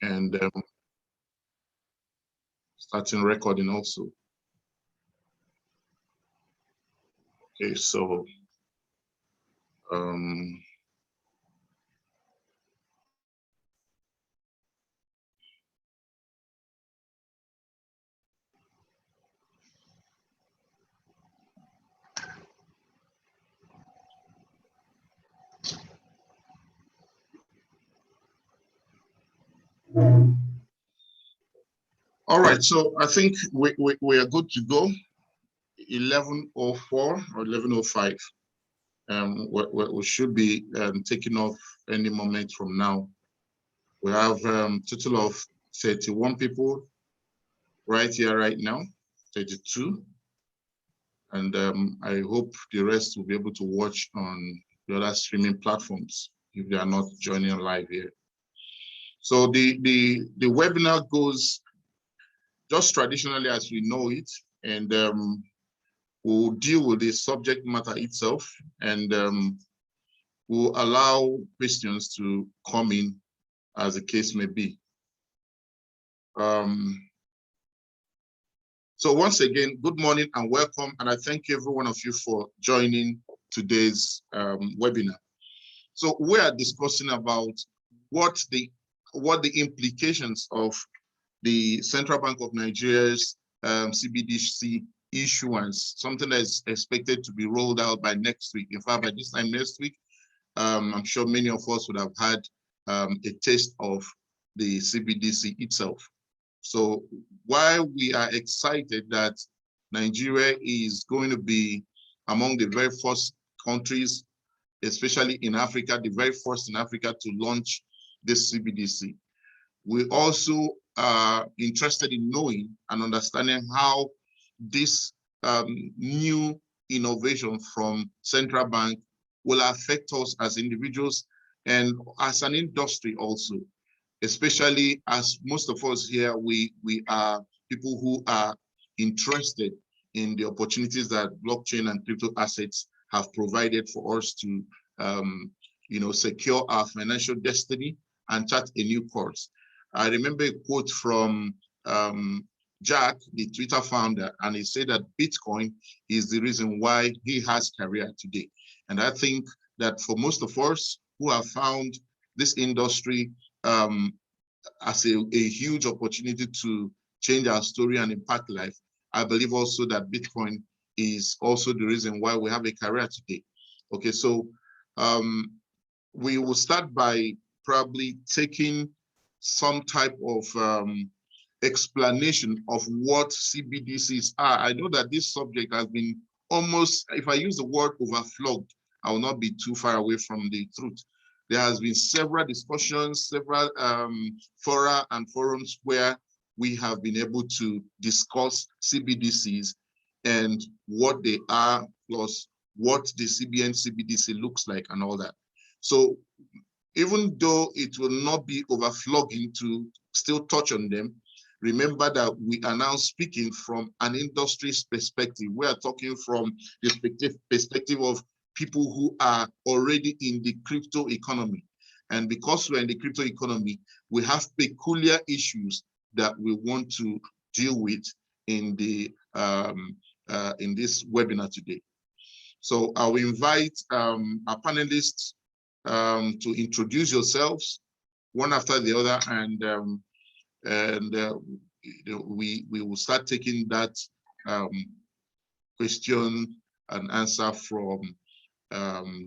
and starting recording also. Okay, so all right, so I think we are good to go. 11:04 or 11:05. We should be taking off any moment from now. We have a total of 31 people right here, right now, 32. And I hope the rest will be able to watch on the other streaming platforms if they are not joining live here. So the webinar goes just traditionally as we know it, and we'll deal with the subject matter itself, and we'll allow questions to come in as the case may be. So once again, good morning and welcome, and I thank every one of you for joining today's webinar. So we are discussing about what the implications of the Central Bank of Nigeria's CBDC issuance, something that is expected to be rolled out by next week. In fact, by this time next week, I'm sure many of us would have had a taste of the CBDC itself. So while we are excited that Nigeria is going to be among the very first countries, especially in Africa, the very first in Africa to launch this CBDC, we also are interested in knowing and understanding how this new innovation from central bank will affect us as individuals and as an industry also, especially as most of us here, we are people who are interested in the opportunities that blockchain and crypto assets have provided for us to secure our financial destiny and chart a new course. I remember a quote from Jack, the Twitter founder, and he said that Bitcoin is the reason why he has career today. And I think that for most of us who have found this industry as a huge opportunity to change our story and impact life, I believe also that Bitcoin is also the reason why we have a career today. Okay, so we will start by probably taking some type of explanation of what CBDCs are. I know that this subject has been almost, if I use the word overflogged, I will not be too far away from the truth. There has been several discussions, several fora and forums where we have been able to discuss CBDCs and what they are, plus what the CBN CBDC looks like and all that. So even though it will not be overflogging to still touch on them, remember that we are now speaking from an industry's perspective. We are talking from the perspective of people who are already in the crypto economy. And because we're in the crypto economy, we have peculiar issues that we want to deal with in the in this webinar today. So I will invite our panelists to introduce yourselves one after the other, and we will start taking that question and answer from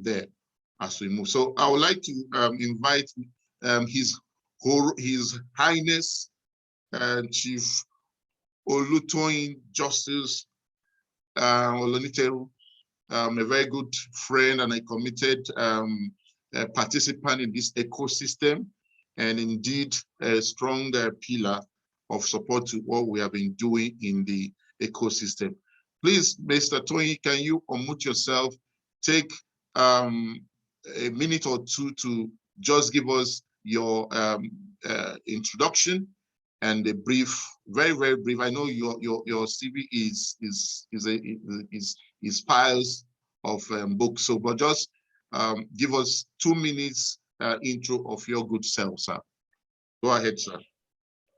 there as we move. So I would like to invite His Highness Chief Olutoyin Justice Oloniteru, a very good friend and a committed participant in this ecosystem, and indeed a strong pillar of support to what we have been doing in the ecosystem. Please, Mr. Toyin, can you unmute yourself, take a minute or two to just give us your introduction and a brief, very, very brief. I know your CV is piles of books, so but just give us 2 minutes intro of your good self, sir. Go ahead, sir.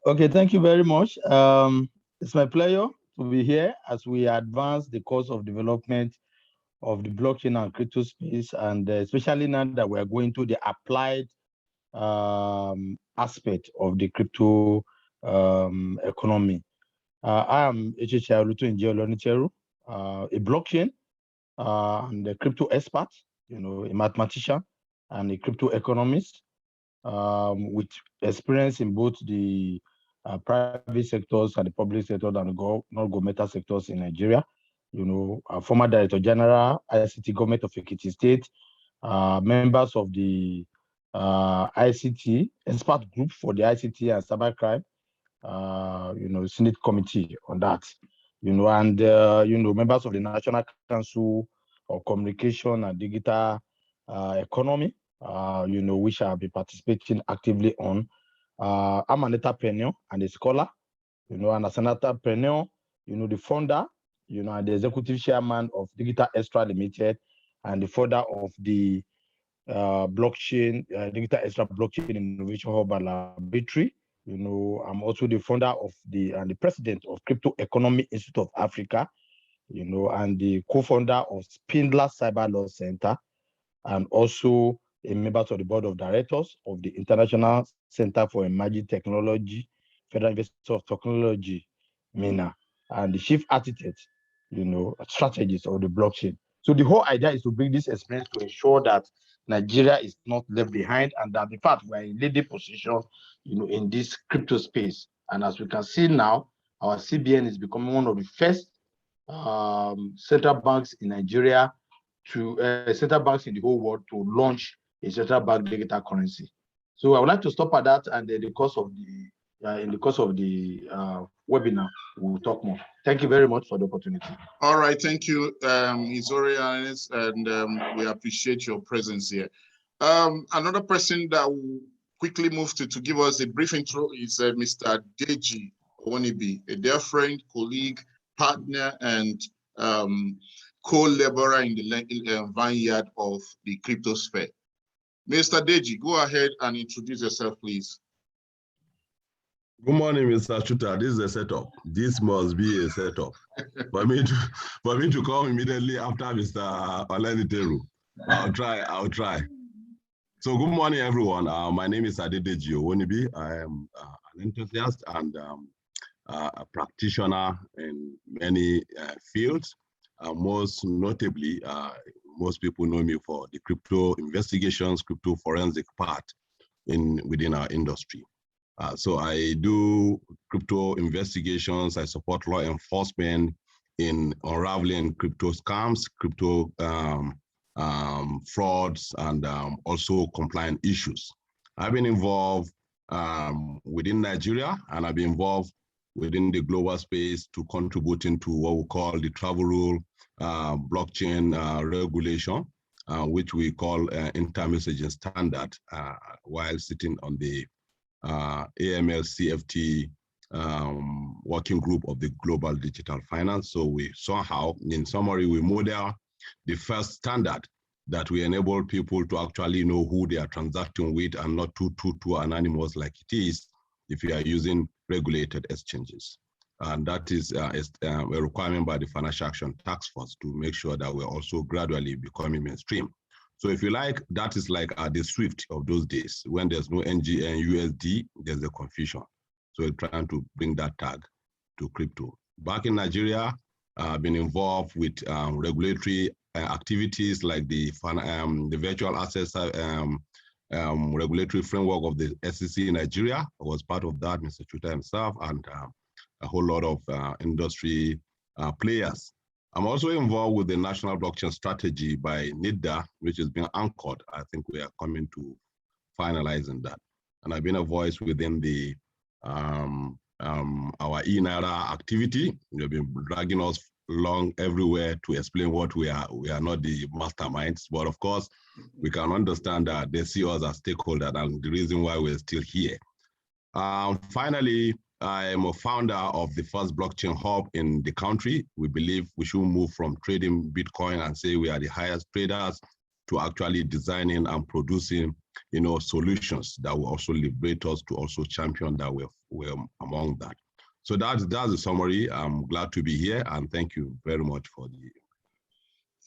Okay, thank you very much. It's my pleasure to be here as we advance the course of development of the blockchain and crypto space, and especially now that we are going to the applied aspect of the crypto economy. I am Oluto a blockchain and a crypto expert, a mathematician and a crypto economist with experience in both the private sectors and the public sector and the non-governmental sectors in Nigeria. Former Director General, ICT Government of Ekiti State, members of the ICT expert group for the ICT and cybercrime, Senate committee on that, and members of the National Council of Communication and Digital Economy, which I'll be participating actively on. I'm an entrepreneur and a scholar, and as an entrepreneur, the founder, and the executive chairman of Digital Extra Limited, and the founder of the blockchain, Digital Extra Blockchain Innovation Hub and Laboratory. I'm also the founder of and the president of Crypto Economy Institute of Africa, and the co-founder of Spindler Cyber Law Center, and also a member of the board of directors of the International Center for Emerging Technology, Federal University of Technology, MENA, and the chief architect, strategist of the blockchain. So the whole idea is to bring this experience to ensure that Nigeria is not left behind, and that in fact we're in leading position, in this crypto space. And as we can see now, our CBN is becoming one of the first central banks in Nigeria to central banks in the whole world to launch a central bank digital currency. So I would like to stop at that, and in the course of the webinar, we'll talk more. Thank you very much for the opportunity. All right, thank you, His Royal Highness, and we appreciate your presence here. Another person that will quickly move to give us a brief intro is Mr. Deji Owonibi, a dear friend, colleague, partner, and co-laborer in the vineyard of the crypto sphere. Mr. Deji, go ahead and introduce yourself, please. Good morning, Mr. Chuta. This is a setup. This must be a setup. for me to come immediately after Mr. Oleniteru. I'll try. So good morning, everyone. My name is Adedeji Owonibi. I am an enthusiast and a practitioner in many fields. Most notably, most people know me for the crypto investigations, crypto forensic part within our industry. So I do crypto investigations. I support law enforcement in unraveling crypto scams, crypto frauds, and also compliance issues. I've been involved within Nigeria, and I've been involved within the global space to contributing to what we call the travel rule blockchain regulation, which we call inter-messaging standard, while sitting on the AML-CFT working group of the global digital finance. So we somehow, in summary, we model the first standard that we enable people to actually know who they are transacting with and not too anonymous like it is if you are using regulated exchanges. And that is a requirement by the Financial Action Task Force to make sure that we're also gradually becoming mainstream. So if you like, that is like the SWIFT of those days. When there's no NG and USD, there's a confusion. So we're trying to bring that tag to crypto. Back in Nigeria, I've been involved with regulatory activities like the virtual assets regulatory framework of the SEC in Nigeria. I was part of that, Mr. Chuta himself, and a whole lot of industry players. I'm also involved with the National Blockchain Strategy by NIDA, which has been anchored. I think we are coming to finalizing that. And I've been a voice within the our e-Naira activity. They've been dragging us along everywhere to explain what we are. We are not the masterminds, but of course, we can understand that they see us as stakeholders and the reason why we're still here. Finally, I am a founder of the first blockchain hub in the country. We believe we should move from trading Bitcoin and say we are the highest traders to actually designing and producing solutions that will also liberate us to also champion that we're among that. So that's the summary. I'm glad to be here, and thank you very much for the.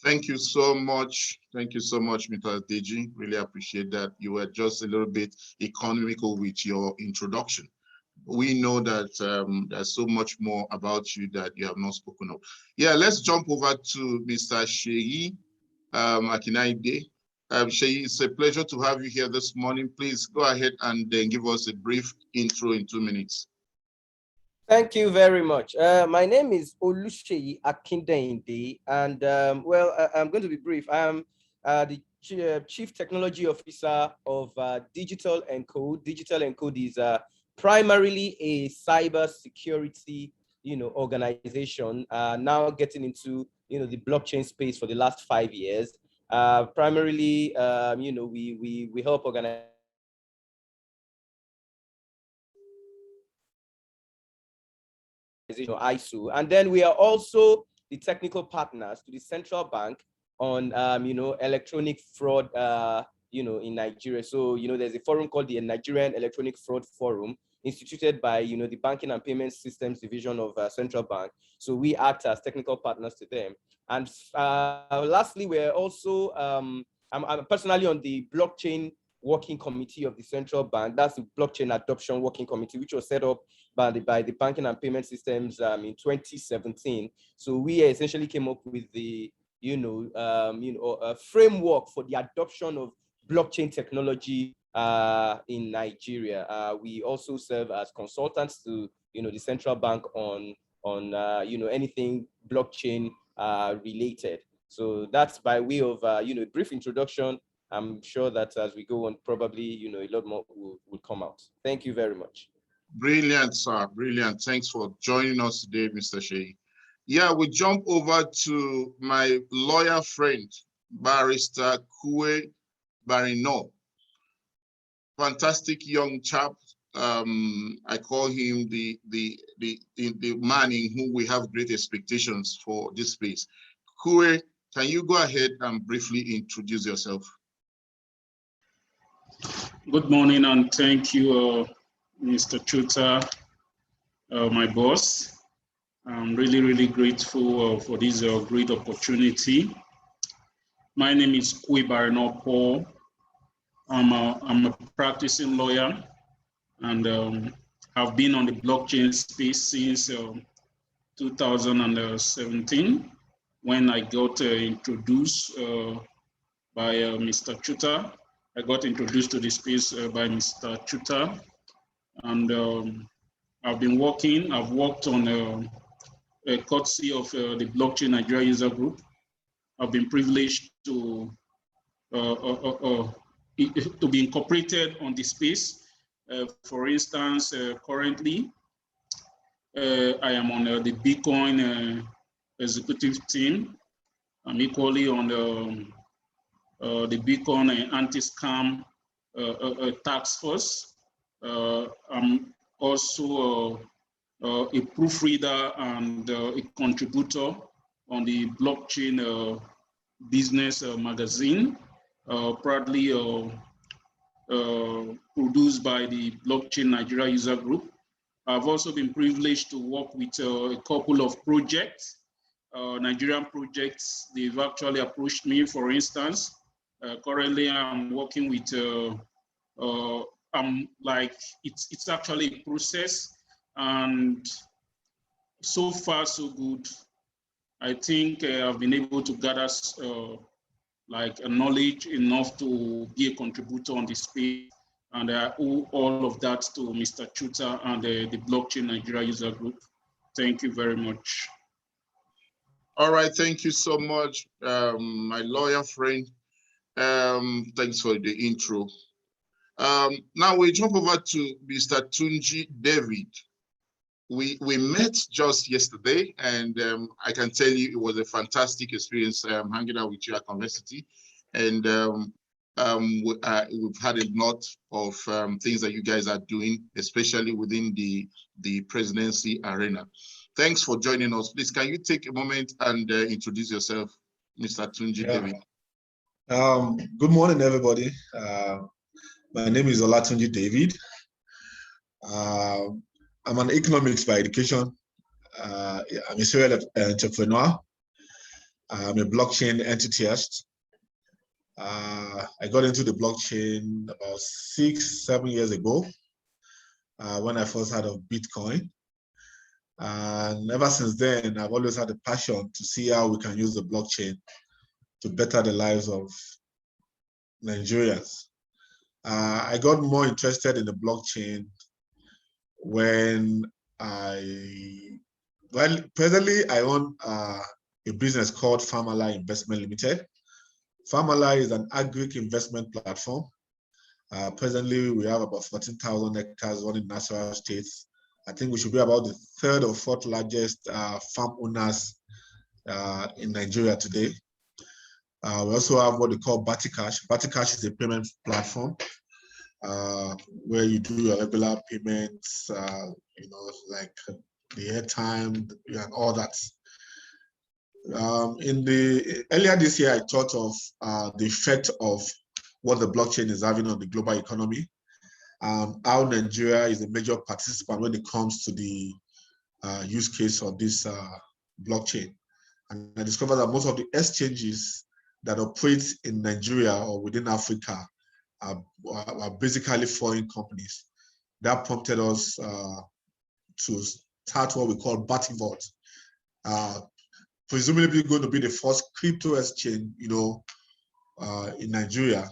Thank you so much. Thank you so much, Mr. Deji. Really appreciate that. You were just a little bit economical with your introduction. We know that there's so much more about you that you have not spoken of. Yeah, let's jump over to Mr. Sheyi Akinaide. Sheyi, it's a pleasure to have you here this morning. Please go ahead and then give us a brief intro in 2 minutes. Thank you very much. My name is Olusheyi Akindende, and I'm going to be brief. I am the Chief Technology Officer of Digital Encode. Digital Encode is primarily a cyber security, organization. Now getting into the blockchain space for the last 5 years. Primarily, we help organize. ISO, and then we are also the technical partners to the central bank on electronic fraud in Nigeria. So there's a forum called the Nigerian Electronic Fraud Forum, instituted by the Banking and Payment Systems Division of Central Bank. So we act as technical partners to them. And lastly, we're also I'm personally on the blockchain working committee of the central bank. That's the blockchain adoption working committee, which was set up by the Banking and Payment Systems in 2017. So we essentially came up with the a framework for the adoption of blockchain technology in Nigeria. We also serve as consultants to the central bank on anything blockchain related. So that's by way of a brief introduction. I'm sure that as we go on, probably a lot more will come out. Thank you very much. Brilliant, sir. Brilliant. Thanks for joining us today, Mr. Sheyi. Yeah, we jump over to my lawyer friend, Barrister Kwe Barino. Fantastic young chap. I call him the man in whom we have great expectations for this space. Kwe, can you go ahead and briefly introduce yourself? Good morning, and thank you, Mr. Chuta, my boss. I'm really, really grateful for this great opportunity. My name is Kwe Barino Paul. I'm a practicing lawyer, and I've been on the blockchain space since 2017, when I got introduced by Mr. Chuta. I got introduced to the space by Mr. Chuta, and I've worked on a courtesy of the Blockchain Nigeria User Group. I've been privileged to be incorporated on the space. For instance, currently, I am on the Bitcoin executive team. I'm equally on the Bitcoin anti-scam task force. I'm also a proofreader and a contributor on the blockchain business magazine, proudly produced by the Blockchain Nigeria User Group. I've also been privileged to work with a couple of projects, Nigerian projects. They've actually approached me. For instance, currently I'm working with, it's actually a process, and so far so good. I think I've been able to gather a knowledge enough to be a contributor on this space, and I owe all of that to Mr. Chuta and the Blockchain Nigeria User Group. Thank you very much. All right, thank you so much, my lawyer friend. Thanks for the intro. Now we jump over to Mr. Tunji David. We met just yesterday, and I can tell you it was a fantastic experience hanging out with you at Conversity. And we've had a lot of things that you guys are doing, especially within the presidency arena. Thanks for joining us. Please, can you take a moment and introduce yourself, Mr. Tunji David? Good morning, everybody. My name is Olatunji David. I'm an economics by education. I'm a serial entrepreneur. I'm a blockchain enthusiast. I got into the blockchain about 6-7 years ago when I first heard of Bitcoin. And ever since then, I've always had a passion to see how we can use the blockchain to better the lives of Nigerians. I got more interested in the blockchain when presently I own a business called Farmala Investment Limited. Farmala is an agri investment platform. Presently, we have about 14,000 hectares running in Nasarawa State. I think we should be about the 3rd or 4th largest farm owners in Nigeria today. We also have what they call Baticash. Baticash is a payment platform where you do your regular payments, like the airtime and all that. Earlier this year, I thought of the effect of what the blockchain is having on the global economy, how Nigeria is a major participant when it comes to the use case of this blockchain. And I discovered that most of the exchanges that operate in Nigeria or within Africa are basically foreign companies. That prompted us to start what we call Bativault. Presumably going to be the first crypto exchange, in Nigeria.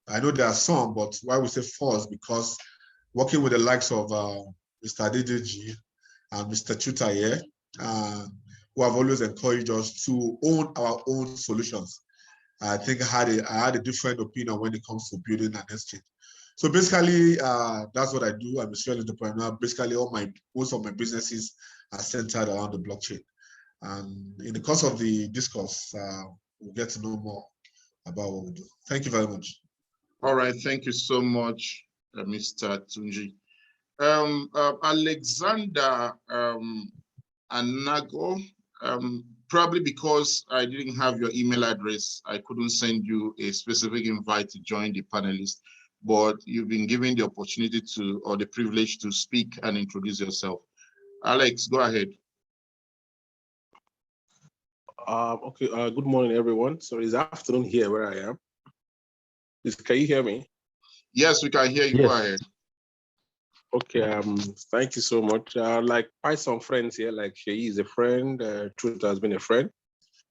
I know there are some, but why we say first, because working with the likes of Mr. Cbdc and Mr. Chuta here, who have always encouraged us to own our own solutions. I think I had a different opinion when it comes to building an exchange. So basically, that's what I do. I'm a serial entrepreneur. Basically, most of my businesses are centered around the blockchain. And in the course of the discourse, we'll get to know more about what we do. Thank you very much. All right, thank you so much, Mr. Tunji. Alexander Anago, probably because I didn't have your email address, I couldn't send you a specific invite to join the panelists, but you've been given the opportunity to, or the privilege to speak and introduce yourself. Alex, go ahead. Okay, good morning, everyone. So it's afternoon here where I am. Can you hear me? Yes, we can hear you. Yes. Go ahead. Okay, thank you so much. Like quite some friends here, like Sheyi is a friend, Truth has been a friend.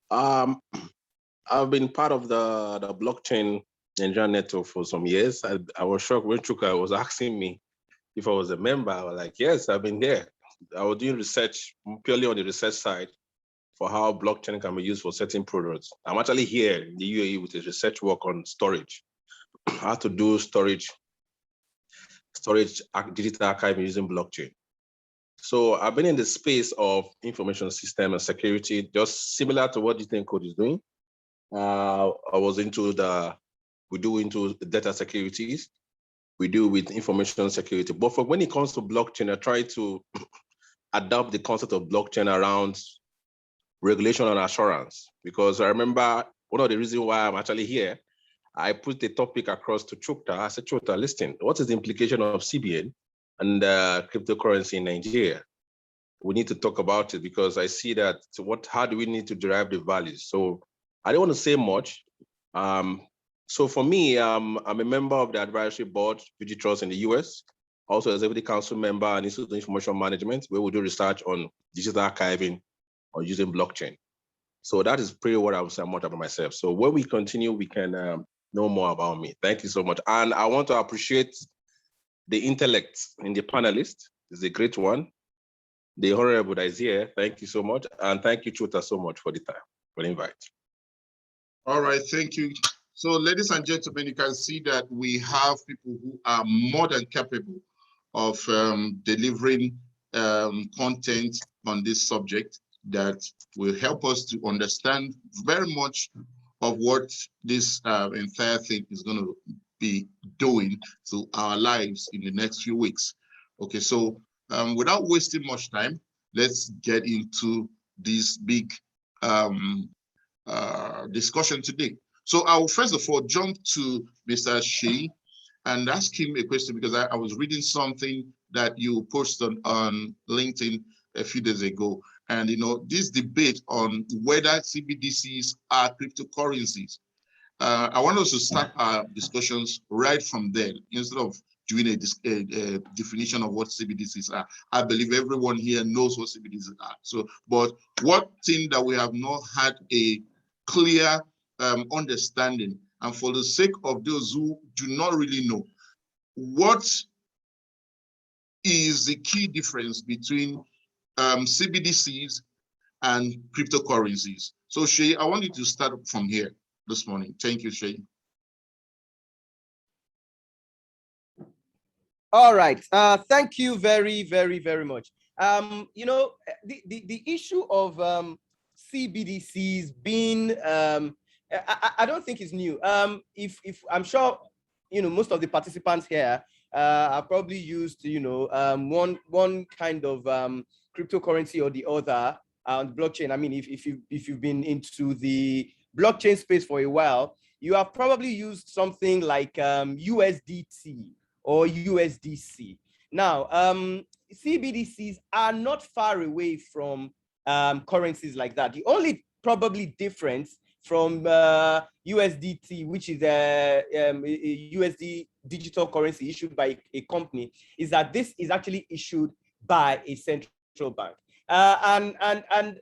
I've been part of the blockchain Nigerian network for some years. I was shocked when Chuka was asking me if I was a member. I was like, yes, I've been there. I was doing research purely on the research side for how blockchain can be used for certain products. I'm actually here in the UAE with a research work on storage. How to do storage digital archiving using blockchain. So I've been in the space of information system and security, just similar to what Digital Code is doing. I was we do into data securities. We do with information security. But for when it comes to blockchain, I try to adopt the concept of blockchain around regulation and assurance, because I remember one of the reasons why I'm actually here, I put the topic across to Chukta. I said, Chukta, listen, what is the implication of CBN and cryptocurrency in Nigeria? We need to talk about it because I see that how do we need to derive the values? So I don't want to say much. So for me, I'm a member of the advisory board, Fuji Trust in the US, also executive council member and Institute of Information Management, where we do research on digital archiving or using blockchain. So that is pretty what I would say much about myself. So when we continue, we can know more about me. Thank you so much. And I want to appreciate the intellect in the panelists. It's a great one. The Honorable that is here, thank you so much. And thank you, Chuta, so much for the time, for the invite. All right, thank you. So ladies and gentlemen, you can see that we have people who are more than capable of delivering content on this subject that will help us to understand very much of what this entire thing is going to be doing to our lives in the next few weeks. Okay, so without wasting much time, let's get into this big discussion today. So I will first of all jump to Mr. Sheyi and ask him a question, because I was reading something that you posted on LinkedIn a few days ago. And, you know, this debate on whether CBDCs are cryptocurrencies. I want us to start our discussions right from there, instead of doing a definition of what CBDCs are. I believe everyone here knows what CBDCs are. So, but one thing that we have not had a clear understanding, and for the sake of those who do not really know, what is the key difference between CBDCs and cryptocurrencies? So Shay, I want you to start from here this morning. Thank you, Shay. All right. Thank you very, very, very much. You know, the issue of CBDCs being, I don't think is new. If I'm sure, you know, most of the participants here are probably used to, you know, one kind of cryptocurrency or the other on blockchain. I mean, if you've been into the blockchain space for a while, you have probably used something like USDT or USDC. Now, CBDCs are not far away from currencies like that. The only probably difference from USDT, which is a USD digital currency issued by a company, is that this is actually issued by a central bank. And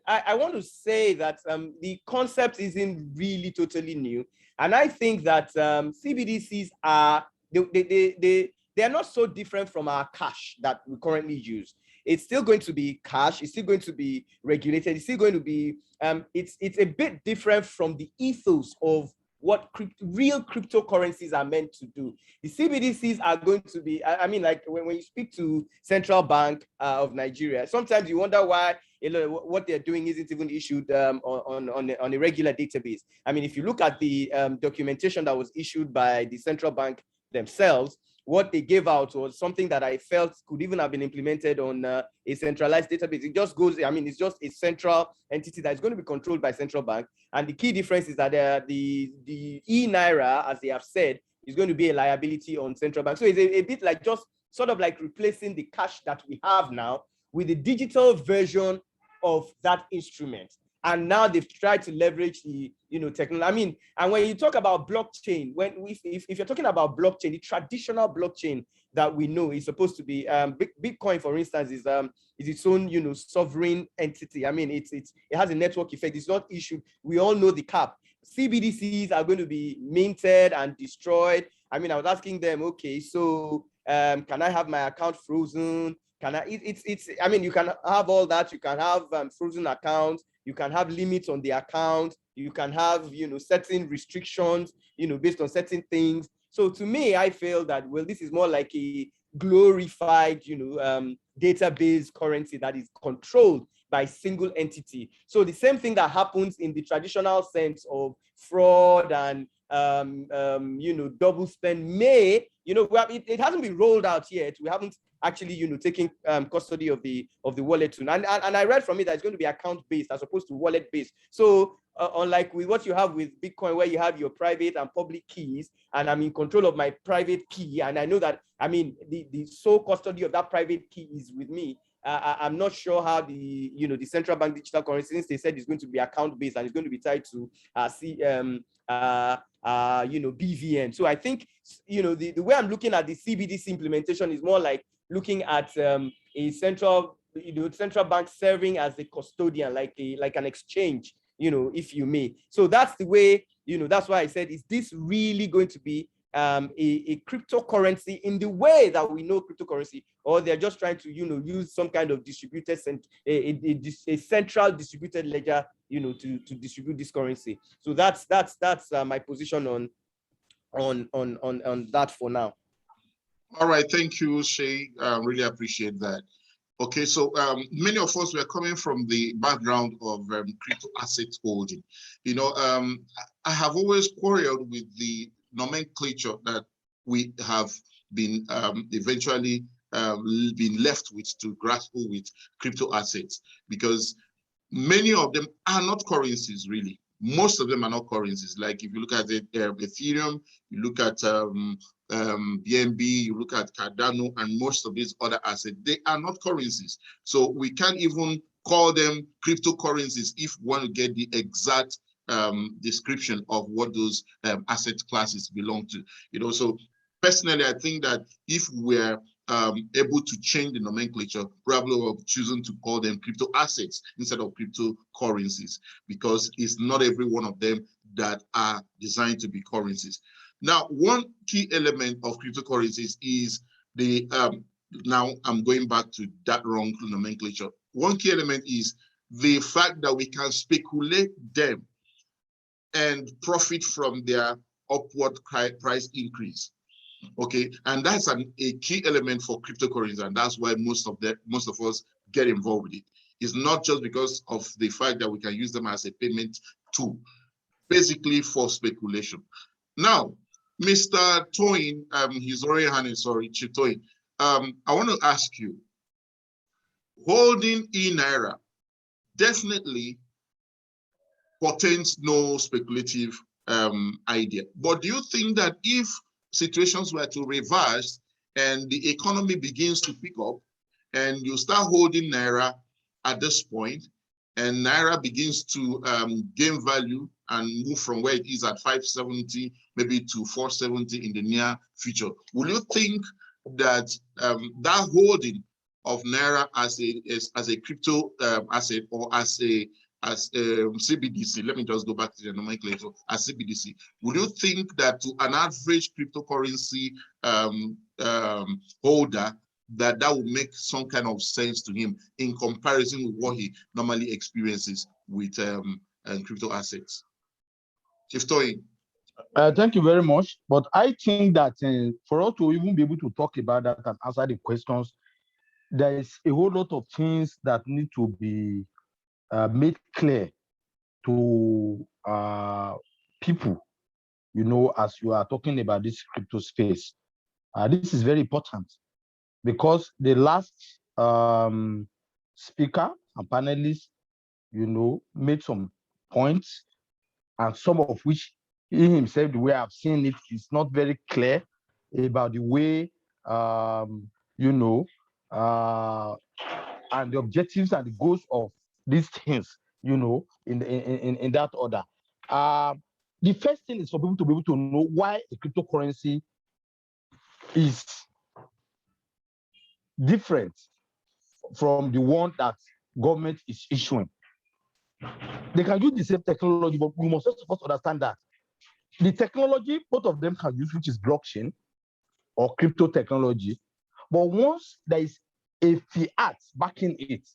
I want to say that the concept isn't really totally new. And I think that CBDCs are, they are not so different from our cash that we currently use. It's still going to be cash. It's still going to be regulated. It's still going to be, it's a bit different from the ethos of what real cryptocurrencies are meant to do. The CBDCs are going to be, I mean, like when you speak to Central Bank of Nigeria, sometimes you wonder why what they're doing isn't even issued on a regular database. I mean, if you look at the documentation that was issued by the Central Bank themselves, what they gave out was something that I felt could even have been implemented on a centralized database. It just goes, I mean, it's just a central entity that is going to be controlled by central bank. And the key difference is that the e-Naira, as they have said, is going to be a liability on central bank. So it's a bit like just sort of like replacing the cash that we have now with the digital version of that instrument. And now they've tried to leverage the, you know, technology. I mean, and when you talk about blockchain, if you're talking about blockchain, the traditional blockchain that we know is supposed to be Bitcoin, for instance, is its own, you know, sovereign entity. I mean, it has a network effect. It's not issued. We all know the cap. CBDCs are going to be minted and destroyed. I mean, I was asking them, okay, so can I have my account frozen? Can I? I mean, you can have all that. You can have frozen accounts. You can have limits on the account. You can have, you know, certain restrictions, you know, based on certain things. So to me, I feel that, well, this is more like a glorified, you know, database currency that is controlled by a single entity. So the same thing that happens in the traditional sense of fraud and, you know, double spend may, you know, it hasn't been rolled out yet. We haven't actually, you know, taking custody of the wallet too. And I read from it that it's going to be account based as opposed to wallet based. So unlike with what you have with Bitcoin, where you have your private and public keys, and I'm in control of my private key, and I know that, I mean, the sole custody of that private key is with me. I'm not sure how the, you know, the central bank digital currency, since they said it's going to be account based and it's going to be tied to you know, BVN. So I think, you know, the way I'm looking at the CBDC implementation is more like looking at a central, you know, central bank serving as a custodian, like an exchange, you know, if you may. So that's the way, you know, that's why I said, is this really going to be a cryptocurrency in the way that we know cryptocurrency, or they're just trying to, you know, use some kind of distributed, a central distributed ledger, you know, to distribute this currency. So that's my position on that for now. All right, thank you, Shay. Really appreciate that. Okay, so many of us were coming from the background of crypto asset holding. You know, I have always quarreled with the nomenclature that we have been eventually been left with to grapple with crypto assets, because many of them are not currencies, really. Most of them are not currencies. Like if you look at Ethereum, you look at BNB, you look at Cardano, and most of these other assets, they are not currencies. So we can't even call them cryptocurrencies if we want to get the exact description of what those asset classes belong to. You know, so personally, I think that if we're able to change the nomenclature, probably we're choosing to call them crypto assets instead of cryptocurrencies, because it's not every one of them that are designed to be currencies. Now, one key element of cryptocurrencies is the, now I'm going back to that wrong nomenclature. One key element is the fact that we can speculate them and profit from their upward price increase. Okay, and that's a key element for cryptocurrency, and that's why most of us get involved with it. It's not just because of the fact that we can use them as a payment tool, basically for speculation. Now, Mr. Toyin, he's already handed, sorry, Chief Toyin. I want to ask you, holding e-Naira definitely portends no speculative idea. But do you think that if situations were to reverse and the economy begins to pick up and you start holding Naira at this point and Naira begins to gain value and move from where it is at 570 maybe to 470 in the near future, will you think that that holding of Naira as a crypto asset or as CBDC, let me just go back to the nomenclature, as CBDC, would you think that to an average cryptocurrency holder, that would make some kind of sense to him in comparison with what he normally experiences with crypto assets? Chief Toyin. Thank you very much. But I think that for us to even be able to talk about that and answer the questions, there is a whole lot of things that need to be made clear to people, you know, as you are talking about this crypto space. This is very important because the last speaker and panelists, you know, made some points, and some of which he himself, the way I've seen it, is not very clear about the way, you know, and the objectives and the goals of these things, you know, in that order. The first thing is for people to be able to know why a cryptocurrency is different from the one that government is issuing. They can use the same technology, but we must first of all understand that the technology both of them can use, which is blockchain or crypto technology, but once there is a fiat backing it,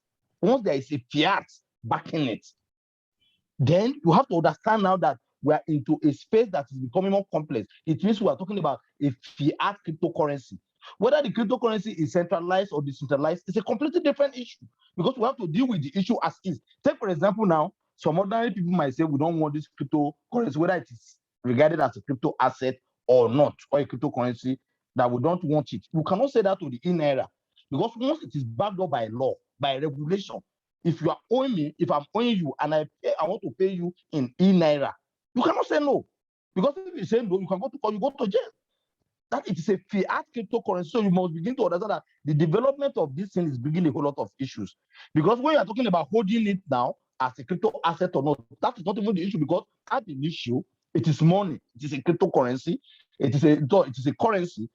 then you have to understand now that we are into a space that is becoming more complex. It means we are talking about a fiat cryptocurrency. Whether the cryptocurrency is centralized or decentralized, it's a completely different issue, because we have to deal with the issue as is. Take, for example, now, some ordinary people might say we don't want this cryptocurrency, whether it is regarded as a crypto asset or not, or a cryptocurrency, that we don't want it. We cannot say that to the e-Naira, because once it is backed up by law, by regulation, if you are owing me, if I'm owing you and I want to pay you in e-Naira, you cannot say no. Because if you say no, you can go to court, you go to jail. That it is a fiat cryptocurrency. So you must begin to understand that the development of this thing is bringing a whole lot of issues. Because when you are talking about holding it now as a crypto asset or not, that is not even the issue, because at the issue, it is money, it is a cryptocurrency, it is a currency.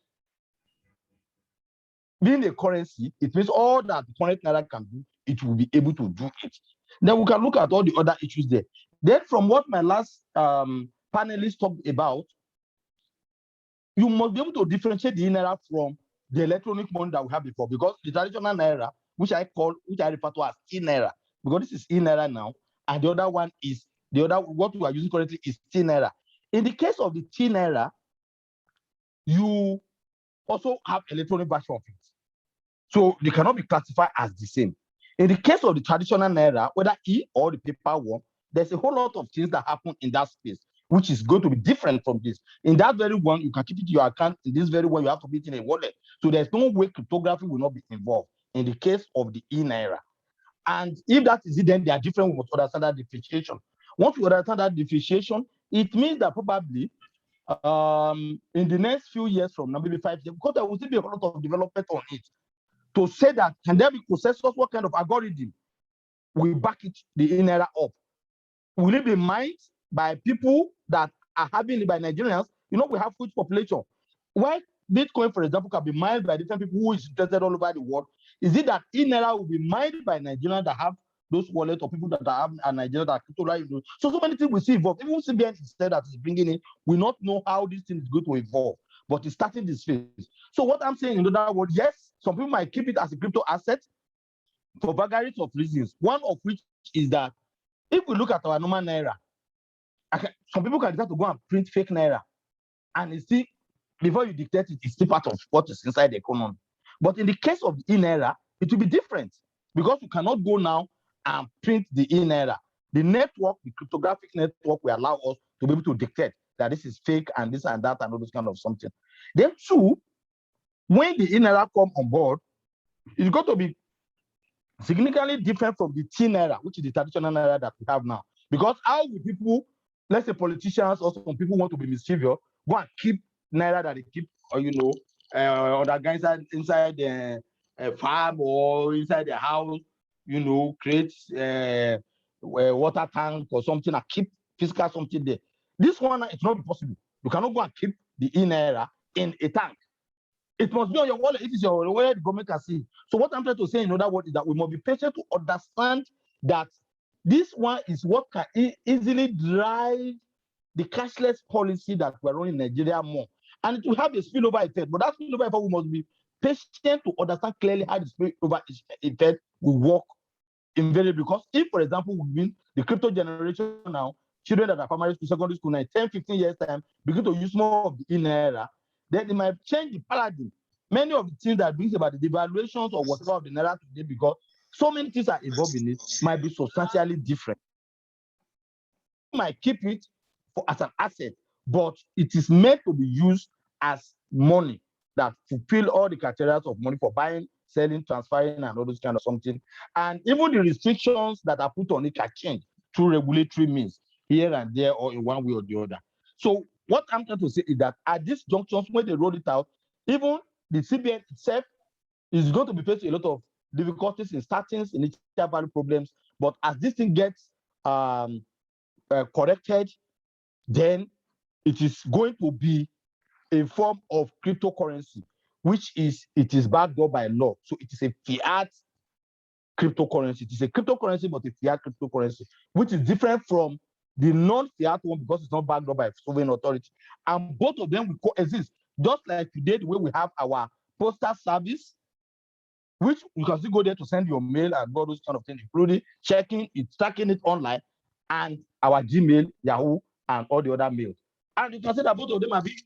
Being a currency, it means all that the current Naira can do, it will be able to do it. Then we can look at all the other issues there. Then from what my last panelist talked about, you must be able to differentiate the Naira from the electronic money that we have before, because the traditional Naira, which I refer to as e-Naira, because this is e-Naira now, and the other one is, what we are using currently is T-Naira. In the case of the T-Naira, you also have electronic version of it. So they cannot be classified as the same. In the case of the traditional Naira, whether E or the paper one, there's a whole lot of things that happen in that space, which is going to be different from this. In that very one, you can keep it to your account. In this very one, you have to be in a wallet. So there's no way cryptography will not be involved in the case of the e-Naira. And if that is it, then they are different with other standard differentiation. Once you understand that differentiation, it means that probably in the next few years from now, maybe 5 years, because there will still be a lot of development on it, to say that can there be consensus? What kind of algorithm will back it, the INERA up? Will it be mined by people that are having it by Nigerians? You know, we have huge population. Why Bitcoin, for example, can be mined by different people who is interested all over the world? Is it that INERA will be mined by Nigerians that have those wallets, or people that have a Nigeria that crypto? So many things we see evolve. Even CBN said that is bringing in, we not know how this thing is going to evolve, but it's starting this phase. So what I'm saying, in other words, yes, some people might keep it as a crypto asset for variety of reasons. One of which is that if we look at our normal naira, some people can decide to go and print fake naira, and it's still, before you dictate it, it's still part of what is inside the economy. But in the case of the INERA, it will be different, because you cannot go now and print the INERA. The network, the cryptographic network, will allow us to be able to dictate that this is fake and this and that and all this kind of something. Then two, when the INERA come on board, it's going to be significantly different from the T-Naira, which is the traditional Naira that we have now. Because how will people, let's say politicians or some people want to be mischievous, go and keep Naira that they keep, or other guys inside the farm or inside the house, create a water tank or something and keep physical something there. This one, it's not possible. You cannot go and keep the INERA in a tank. It must be on your wallet. If it's your wallet, the government can see. So what I'm trying to say in other words is that we must be patient to understand that this one is what can easily drive the cashless policy that we're running in Nigeria more. And it will have a spillover effect. But that spillover effect, we must be patient to understand clearly how the spillover effect will work invariably. Because if, for example, we win the crypto generation now, children that are primary school, secondary school, 10, 15 years time, begin to use more of the INERA, then it might change the paradigm. Many of the things that brings about the devaluations or whatever of the Naira today, because so many things are involved in it, might be substantially different. You might keep it as an asset, but it is meant to be used as money that fulfill all the criteria of money for buying, selling, transferring, and all those kind of something. And even the restrictions that are put on it can change through regulatory means here and there, or in one way or the other. So what I'm trying to say is that at this juncture, when they roll it out, even the CBN itself is going to be facing a lot of difficulties in starting initial value problems. But as this thing gets corrected, then it is going to be a form of cryptocurrency, which is backed up by law. So it is a fiat cryptocurrency. It is a cryptocurrency, but a fiat cryptocurrency, which is different from the non-fiat one because it's not backed up by sovereign authority. And both of them will coexist, just like today, the way we have our postal service, which you can still go there to send your mail and all those kind of things, including checking it, tracking it online, and our Gmail, Yahoo, and all the other mails. And you can say that both of them are big.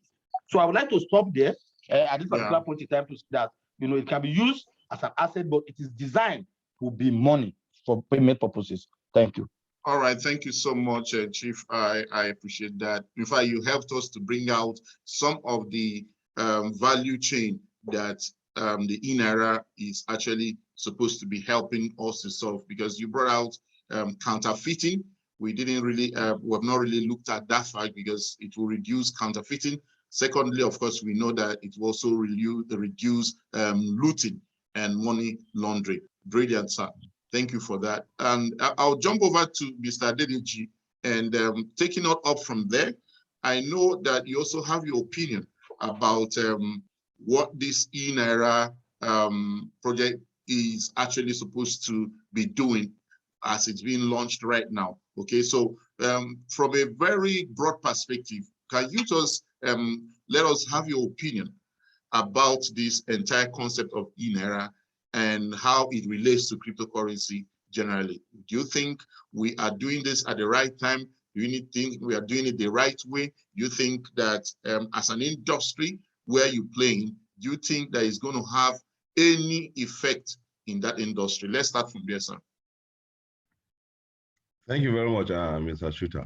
So I would like to stop there at this particular point in time to say that it can be used as an asset, but it is designed to be money for payment purposes. Thank you. All right, thank you so much, Chief. I appreciate that. In fact, you helped us to bring out some of the value chain that the INERA is actually supposed to be helping us to solve, because you brought out counterfeiting. We didn't really, we have not really looked at that fact because it will reduce counterfeiting. Secondly, of course, we know that it will also reduce looting and money laundering. Brilliant, sir. Thank you for that. And I'll jump over to Mr. Adedeji, and taking it up from there, I know that you also have your opinion about what this INERA project is actually supposed to be doing as it's being launched right now. Okay, so from a very broad perspective, can you just let us have your opinion about this entire concept of INERA and how it relates to cryptocurrency generally? Do you think we are doing this at the right time? Do you think we are doing it the right way? Do you think that as an industry where you're playing, do you think that it's going to have any effect in that industry? Let's start from there, sir. Thank you very much, Mr. Shooter.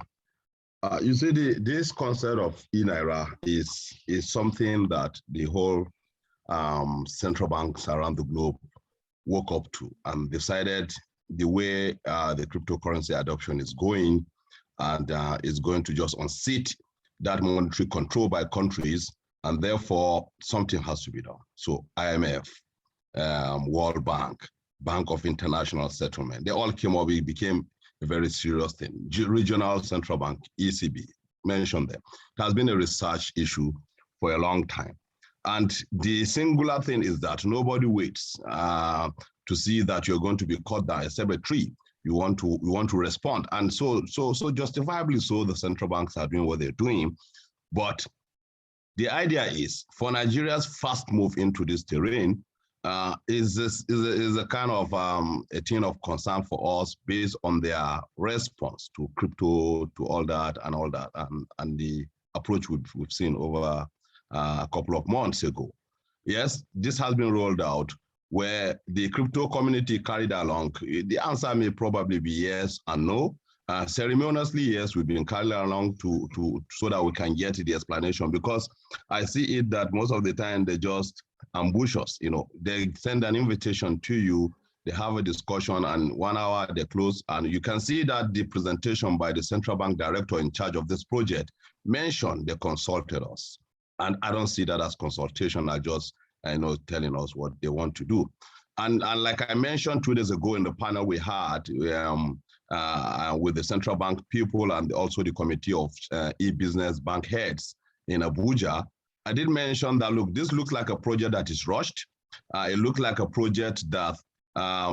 You see, this concept of INERA is something that the whole central banks around the globe woke up to and decided the way the cryptocurrency adoption is going, and is going to just unseat that monetary control by countries, and therefore something has to be done. So IMF, World Bank, Bank of International Settlement, they all came up, it became a very serious thing. Regional Central Bank, ECB, mentioned them. It has been a research issue for a long time. And the singular thing is that nobody waits to see that you're going to be cut down, except a tree. You want to respond. And so justifiably so, the central banks are doing what they're doing. But the idea is for Nigeria's fast move into this terrain is a kind of a thing of concern for us based on their response to crypto, to all that, and the approach we've seen over a couple of months ago. Yes, this has been rolled out where the crypto community carried along. The answer may probably be yes and no. Ceremoniously, yes, we've been carried along so that we can get the explanation, because I see it that most of the time they just ambush us. You know, they send an invitation to you, they have a discussion, and 1 hour they close. And you can see that the presentation by the central bank director in charge of this project mentioned they consulted us. And I don't see that as consultation, I just, telling us what they want to do. And like I mentioned 2 days ago in the panel we had with the central bank people and also the committee of e-business bank heads in Abuja, I did mention that, look, this looks like a project that is rushed. It looked like a project that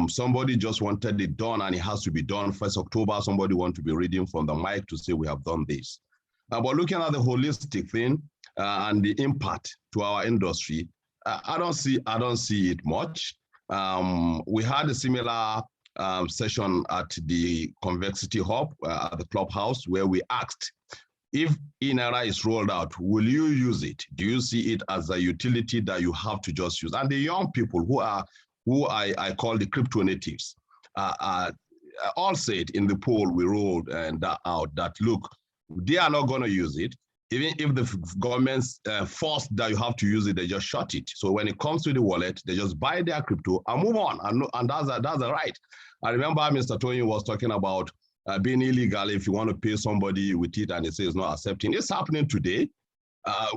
somebody just wanted it done and it has to be done 1st October. Somebody want to be reading from the mic to say we have done this. But looking at the holistic thing and the impact to our industry, I don't see it much. We had a similar session at the Convexity Hub at the Clubhouse where we asked, if INARA is rolled out, will you use it? Do you see it as a utility that you have to just use? And the young people who I call the crypto natives all said in the poll we rolled out that, look, they are not going to use it. Even if the government's forced that you have to use it, they just shut it. So when it comes to the wallet, they just buy their crypto and move on. And that's a right. I remember Mr. Tony was talking about being illegal if you want to pay somebody with it and they say it's not accepting. It's happening today.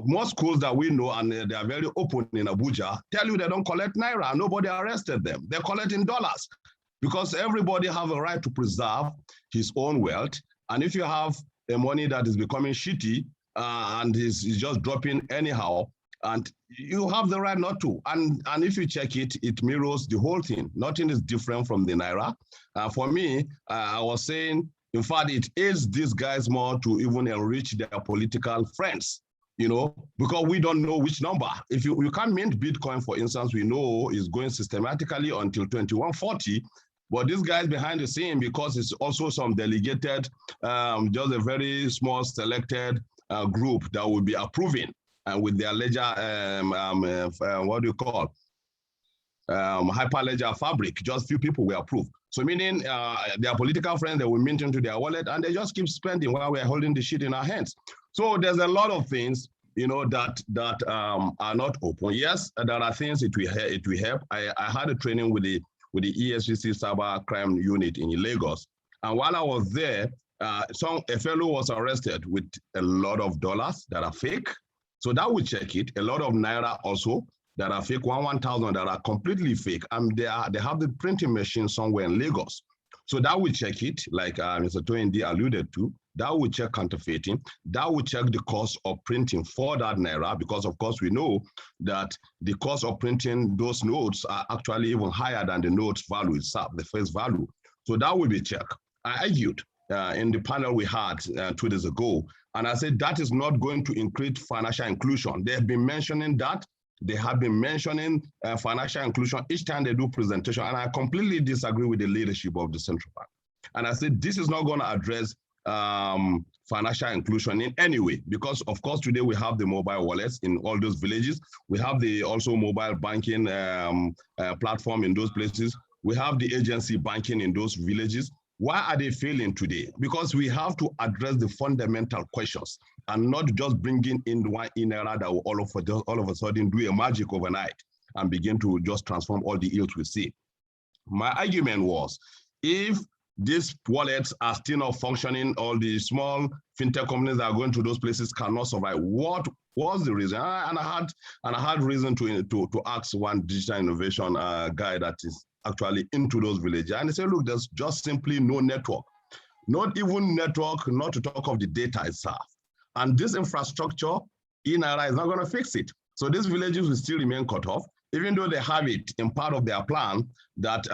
Most schools that we know, and they are very open in Abuja, tell you they don't collect Naira. Nobody arrested them. They're collecting dollars because everybody have a right to preserve his own wealth. And if you have a money that is becoming shitty, and is just dropping anyhow, and you have the right not to. And if you check it, it mirrors the whole thing. Nothing is different from the Naira. For me, I was saying, in fact, it aids these guys more to even enrich their political friends, because we don't know which number. If you can't mint Bitcoin, for instance, we know is going systematically until 2140. But these guys behind the scene, because it's also some delegated, just a very small selected group that will be approving and with their ledger, what do you call, hyperledger fabric, just few people will approve. So meaning their political friends, they will mint into their wallet and they just keep spending while we're holding the shit in our hands. So there's a lot of things, that are not open. Yes, there are things it will help. I had a training with the ESCC cyber crime unit in Lagos. And while I was there, a fellow was arrested with a lot of dollars that are fake. So that will check it. A lot of Naira also that are fake, 1,000 that are completely fake. And they have the printing machine somewhere in Lagos. So that will check it, like Mr. Toyendi alluded to. That will check counterfeiting. That will check the cost of printing for that Naira, because of course we know that the cost of printing those notes are actually even higher than the notes value itself, the face value. So that will be checked. I argued in the panel we had 2 days ago, and I said that is not going to increase financial inclusion. They have been mentioning that. They have been mentioning financial inclusion each time they do presentation, and I completely disagree with the leadership of the central bank. And I said this is not going to address financial inclusion in any way, because of course today we have the mobile wallets in all those villages. We have the also mobile banking platform in those places. We have the agency banking in those villages. Why are they failing today? Because we have to address the fundamental questions and not just bringing in one INARA that will all of a sudden do a magic overnight and begin to just transform all the ills we see. My argument was, if these wallets are still not functioning. All the small fintech companies that are going to those places cannot survive. What was the reason? And I had reason to ask one digital innovation guy that is actually into those villages, and he said, look, there's just simply no network, not even network, not to talk of the data itself. And this infrastructure in Naira is not going to fix it. So these villages will still remain cut off, even though they have it in part of their plan that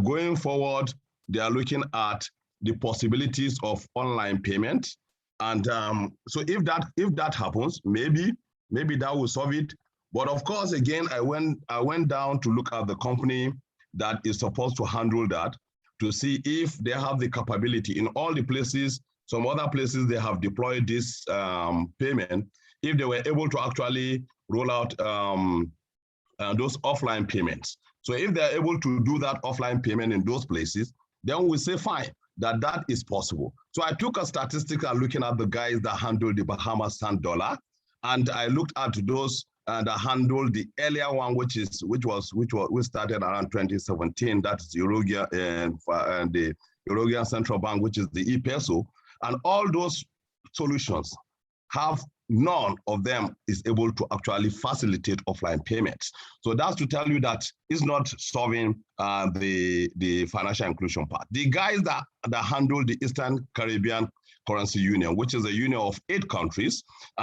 going forward, they are looking at the possibilities of online payment. And so if that happens, maybe that will solve it. But of course, again, I went down to look at the company that is supposed to handle that, to see if they have the capability in all the places. Some other places they have deployed this payment, if they were able to actually roll out those offline payments. So if they're able to do that offline payment in those places, then we say fine, that is possible. So I took a statistic looking at the guys that handle the Bahamas Sand Dollar, and I looked at those that handled the earlier one, which we started around 2017. That's the Uruguay and the Uruguayan Central Bank, which is the e-peso, and all those solutions have none of them is able to actually facilitate offline payments. So that's to tell you that it's not solving the financial inclusion part. The guys that handle the Eastern Caribbean Currency Union, which is a union of 8 countries,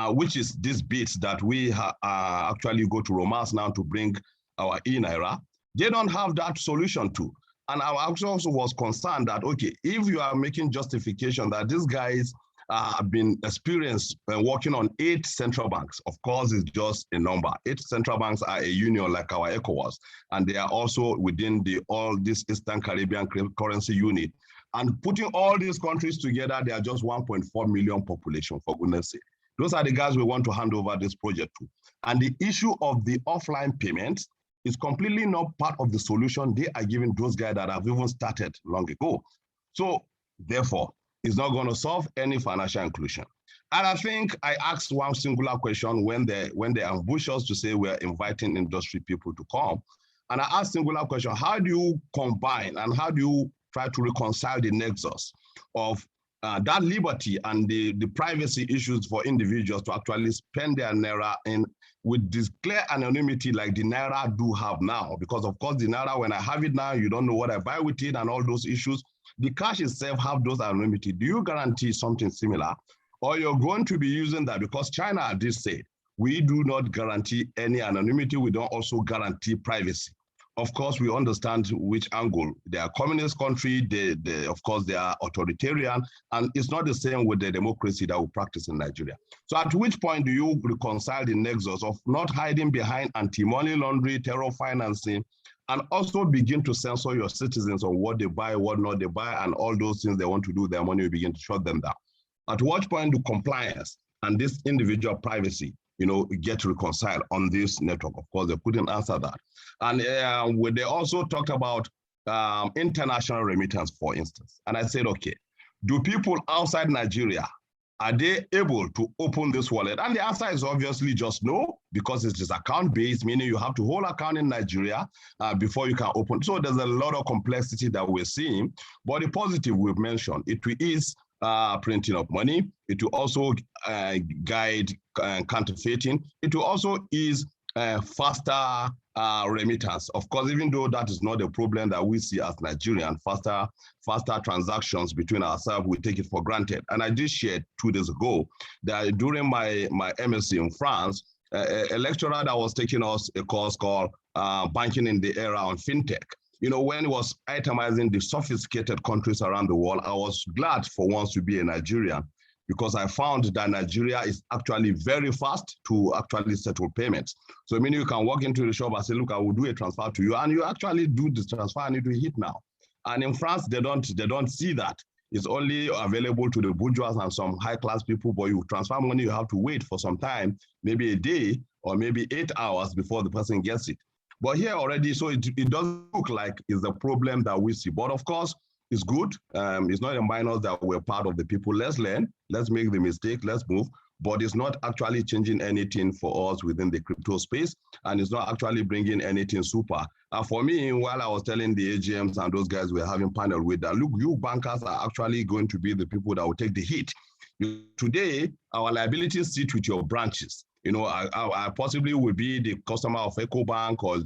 which is this bit that we actually go to romance now to bring our e-Naira, they don't have that solution too. And I also was concerned that, okay, if you are making justification that these guys have been experienced working on 8 central banks. Of course, it's just a number. 8 central banks are a union like our ECOWAS, and they are also within all this Eastern Caribbean currency unit. And putting all these countries together, they are just 1.4 million population, for goodness sake. Those are the guys we want to hand over this project to. And the issue of the offline payments is completely not part of the solution they are giving those guys that have even started long ago. So therefore, it's not going to solve any financial inclusion. And I think I asked one singular question when they ambush us to say we're inviting industry people to come. And I asked singular question, how do you combine and how do you try to reconcile the nexus of that liberty and the privacy issues for individuals to actually spend their Naira with this clear anonymity like the Naira do have now? Because of course the Naira, when I have it now, you don't know what I buy with it and all those issues. The cash itself have those anonymity. Do you guarantee something similar? Or you're going to be using that? Because China did say, we do not guarantee any anonymity. We don't also guarantee privacy. Of course, we understand which angle. They are a communist country. Of course, they are authoritarian. And it's not the same with the democracy that we practice in Nigeria. So at which point do you reconcile the nexus of not hiding behind anti-money laundering, terror financing, and also begin to censor your citizens on what they buy, what not they buy, and all those things they want to do with their money, will begin to shut them down. At what point do compliance and this individual privacy, get reconciled on this network? Of course, they couldn't answer that. And they also talked about international remittance, for instance. And I said, okay, do people outside Nigeria, are they able to open this wallet? And the answer is obviously just no, because it is account-based, meaning you have to hold account in Nigeria before you can open. So there's a lot of complexity that we're seeing. But the positive we've mentioned, it is printing of money. It will also guide counterfeiting. It will also ease faster remittance. Of course, even though that is not a problem that we see as Nigerian, faster transactions between ourselves, we take it for granted. And I did share 2 days ago that during my MSc in France, a lecturer that was taking us a course called Banking in the Era on FinTech. When he was itemizing the sophisticated countries around the world, I was glad for once to be a Nigerian, because I found that Nigeria is actually very fast to actually settle payments. So meaning you can walk into the shop and say, look, I will do a transfer to you, and you actually do the transfer and it will hit now. And in France, they don't see that. It's only available to the bourgeois and some high-class people, but you transfer money, you have to wait for some time, maybe a day or maybe 8 hours before the person gets it. But here already, so it doesn't look like it's a problem that we see. But of course, it's good. It's not a minus that we're part of the people. Let's learn. Let's make the mistake. Let's move. but it's not actually changing anything for us within the crypto space, and it's not actually bringing anything super. For me, while I was telling the AGMs and those guys were having panel with that, look, you bankers are actually going to be the people that will take the hit. Today, our liabilities sit with your branches. You know, I possibly will be the customer of EcoBank or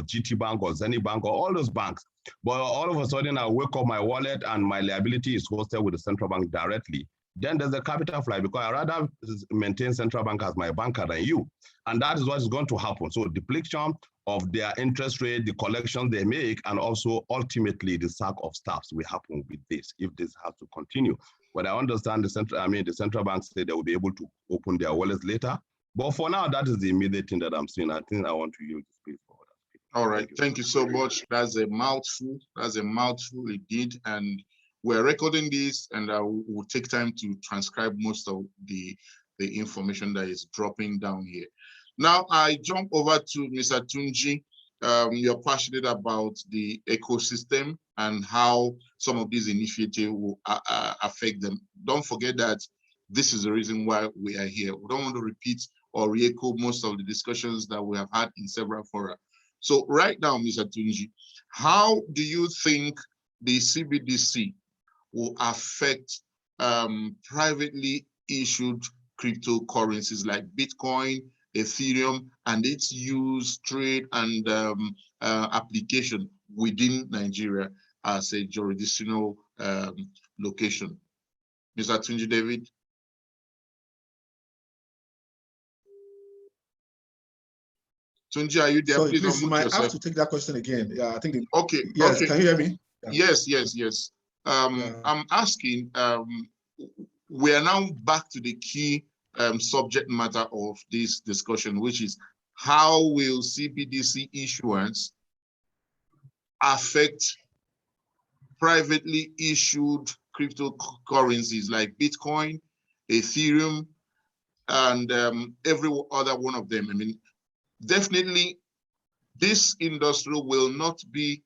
GT Bank or Zenny Bank or all those banks. But all of a sudden, I wake up my wallet and my liability is hosted with the central bank directly. Then there's a capital flight because I rather maintain central bank as my banker than you. And that is what is going to happen. So depletion of their interest rate, the collections they make, and also ultimately the sack of staffs will happen with this if this has to continue. But I understand the central bank said they will be able to open their wallets later. But for now, that is the immediate thing that I'm seeing. I think I want to use the space for that. All right, thank you so much. That's a mouthful. That's a mouthful indeed. And we're recording this, and we'll take time to transcribe most of the information that is dropping down here. Now, I jump over to Mr. Tunji. You're passionate about the ecosystem and how some of these initiatives will affect them. Don't forget that this is the reason why we are here. We don't want to repeat or re-echo most of the discussions that we have had in several fora. So right now, Mr. Tunji, how do you think the CBDC will affect privately issued cryptocurrencies like Bitcoin, Ethereum, and its use, trade, and application within Nigeria as a jurisdictional location? Mr. Tunji David? Tunji, are you there? Sorry, please you might yourself. have to take that question again. Yeah, I think. Okay. Yes, okay. Can you hear me? Yeah. Yes. I'm asking, we are now back to the key subject matter of this discussion, which is how will CBDC issuance affect privately issued cryptocurrencies like Bitcoin, Ethereum, and every other one of them? I mean, definitely this industry will not be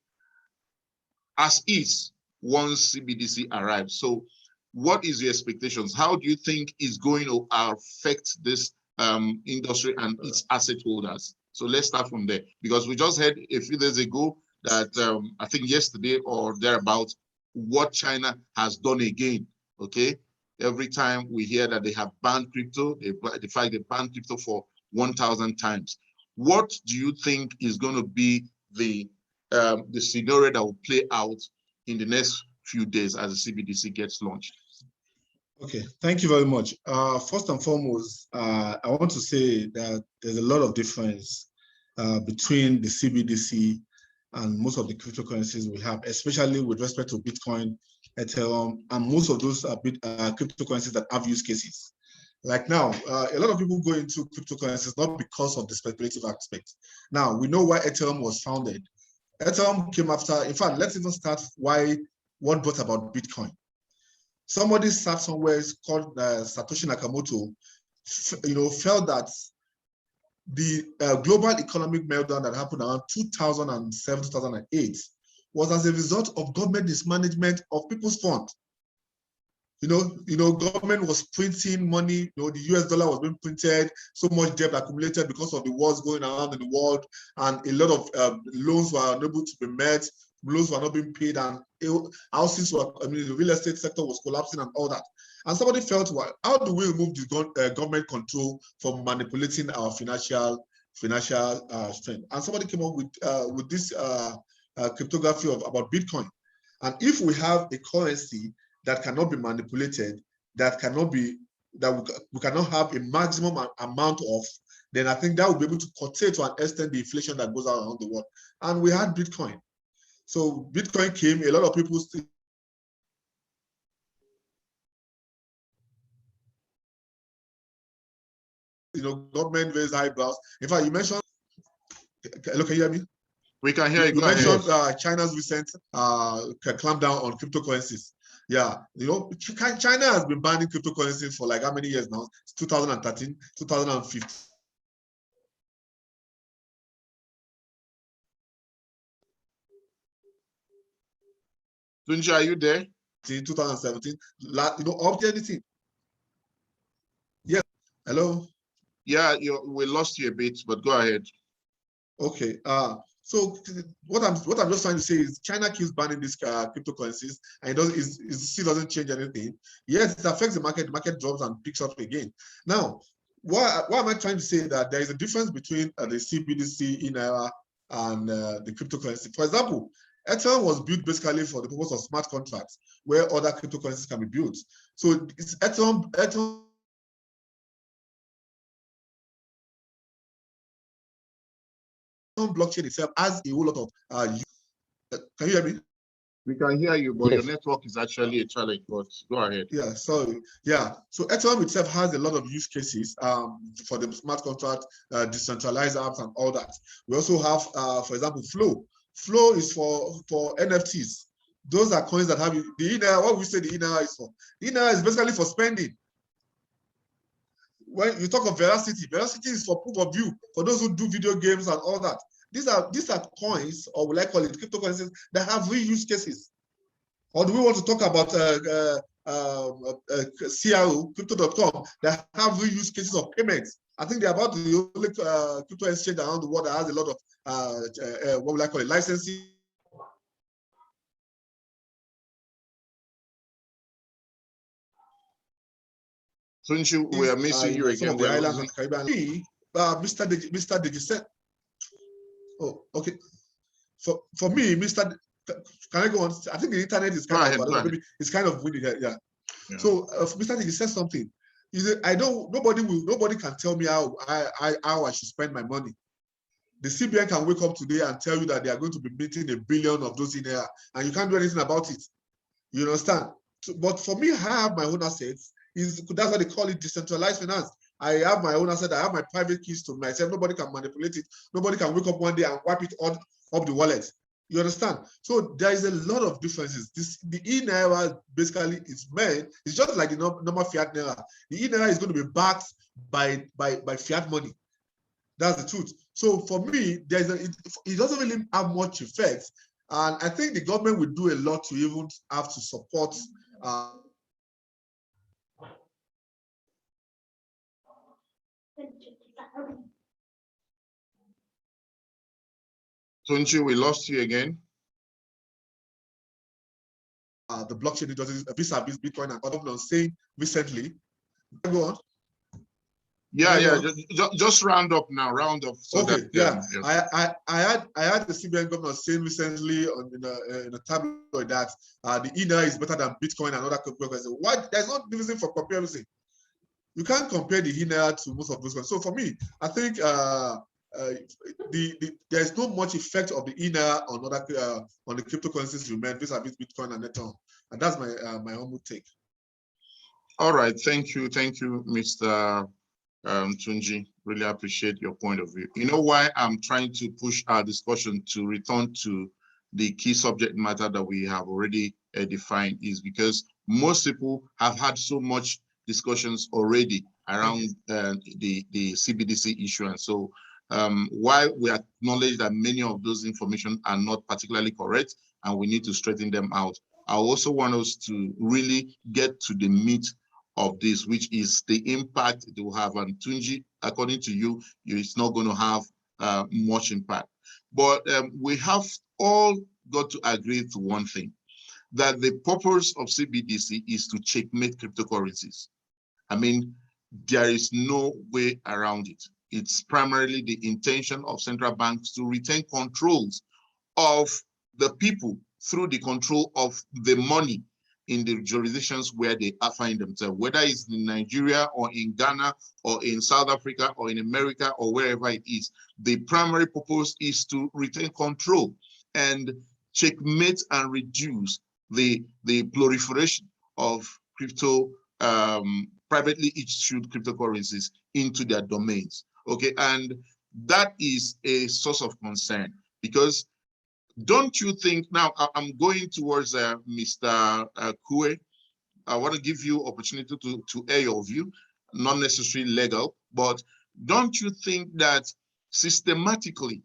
as is once CBDC arrives. So what is your expectations? How do you think is going to affect this industry and its asset holders? So let's start from there, because we just heard a few days ago that I think yesterday or thereabout, what China has done again, okay? Every time we hear that they have banned crypto, the fact they banned crypto for 1,000 times. What do you think is going to be the scenario that will play out in the next few days as the CBDC gets launched? Okay, thank you very much. First and foremost, I want to say that there's a lot of difference between the CBDC and most of the cryptocurrencies we have, especially with respect to Bitcoin, Ethereum, and most of those cryptocurrencies that have use cases. Like now, a lot of people go into cryptocurrencies not because of the speculative aspect. Now, we know why Ethereum was founded. Ethereum came after, in fact, let's even start what brought about Bitcoin. Somebody sat somewhere called Satoshi Nakamoto, felt that the global economic meltdown that happened around 2007, 2008 was as a result of government mismanagement of people's funds. Government was printing money, the US dollar was being printed, so much debt accumulated because of the wars going around in the world, and a lot of loans were unable to be met, loans were not being paid, and houses were, the real estate sector was collapsing and all that. And somebody felt, well, how do we remove the government control from manipulating our financial strength? And somebody came up with this cryptography about Bitcoin. And if we have a currency that cannot be manipulated, we cannot have a maximum amount of, then I think that will be able to curtail to an extent the inflation that goes around the world. And we had Bitcoin. So Bitcoin came, a lot of people still, government raised eyebrows. In fact, you mentioned, hello, can you hear me? We can hear you. You mentioned China's recent clampdown on cryptocurrencies. Yeah, China has been banning cryptocurrencies for like how many years now? It's 2013, 2015. Tunji, are you there? 2017, up to anything. Yes. Hello? Yeah, we lost you a bit, but go ahead. Okay. So what I'm just trying to say is China keeps banning these cryptocurrencies, and it still doesn't change anything. Yes, it affects the market. The market drops and picks up again. Now, why am I trying to say that there is a difference between the CBDC in era and the cryptocurrency? For example, Ethereum was built basically for the purpose of smart contracts, where other cryptocurrencies can be built. So it's Ethereum blockchain itself has a whole lot of can you hear me? We can hear you, but Yes. your network is actually a challenge, but go ahead. Yeah, sorry. Yeah, so Ethereum itself has a lot of use cases for the smart contract, decentralized apps and all that. We also have, for example, Flow. Flow is for NFTs. Those are coins that have the inner, what we say the inner is for. The inner is basically for spending. When you talk of veracity, veracity is for proof of view, for those who do video games and all that. These are coins, or will I call it cryptocurrencies, that have real use cases. Or do we want to talk about CRO, crypto.com, that have real use cases of payments? I think they're about the only crypto exchange around the world that has a lot of, what will I call it, licensing. Tunchi, we are missing you again. Some of the islands and Caribbean. Mr. Deji said, oh, okay. For me, Mr. Can I go on? I think the internet is kind of, maybe it's kind of windy here. Yeah. So Mr. Deji said something. He said, nobody can tell me how I should spend my money. The CBN can wake up today and tell you that they are going to be minting 1 billion of those in there, and you can't do anything about it. You understand? So, but for me, I have my own assets. That's why they call it decentralized finance. I have my own asset. I have my private keys to myself. Nobody can manipulate it. Nobody can wake up one day and wipe it off the wallet. You understand? So there is a lot of differences. The e-naira basically is meant. It's just like the normal fiat naira. The e-naira is going to be backed by fiat money. That's the truth. So for me, it doesn't really have much effect, and I think the government will do a lot to even have to support. Tunchi, we lost you again. The blockchain industry, vis-a-vis Bitcoin and government saying recently. Go on. Yeah. Just round up now. Round up. So okay. That, I had the CBN governor saying recently in a tabloid that the Ether is better than Bitcoin and other cryptocurrencies. What? There's no reason for comparison. You can't compare the Ether to most of those ones. So for me, I think there's not much effect of the Ether on the cryptocurrencies remain vis-a-vis Bitcoin and Ethereum, and that's my humble take. All right, thank you, Mr. Tunji. Really appreciate your point of view. You know why I'm trying to push our discussion to return to the key subject matter that we have already defined is because most people have had so much discussions already around the CBDC issuance. So while we acknowledge that many of those information are not particularly correct and we need to straighten them out, I also want us to really get to the meat of this, which is the impact it will have. And Tunji, according to you, it's not going to have much impact. But we have all got to agree to one thing, that the purpose of CBDC is to checkmate cryptocurrencies. I mean, there is no way around it. It's primarily the intention of central banks to retain controls of the people through the control of the money in the jurisdictions where they find themselves, whether it's in Nigeria or in Ghana or in South Africa or in America or wherever it is. The primary purpose is to retain control and checkmate and reduce the proliferation of crypto, privately issued cryptocurrencies into their domains. Okay, and that is a source of concern because don't you think, now I'm going towards Mr. Kue. I want to give you opportunity to air your view, not necessarily legal, but don't you think that systematically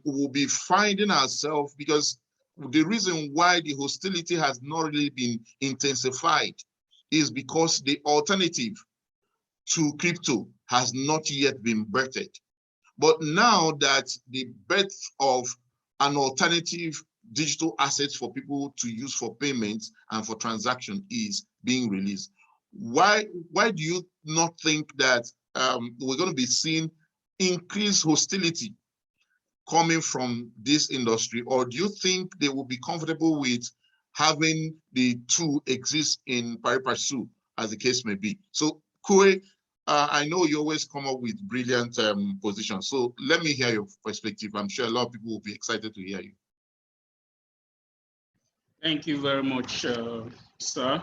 we'll be finding ourselves, because the reason why the hostility has not really been intensified is because the alternative to crypto has not yet been birthed. But now that the birth of an alternative digital assets for people to use for payments and for transaction is being released, why do you not think that we're going to be seeing increased hostility coming from this industry? Or do you think they will be comfortable with having the two exist in pari passu, as the case may be? So Kue, I know you always come up with brilliant positions. So let me hear your perspective. I'm sure a lot of people will be excited to hear you. Thank you very much, sir.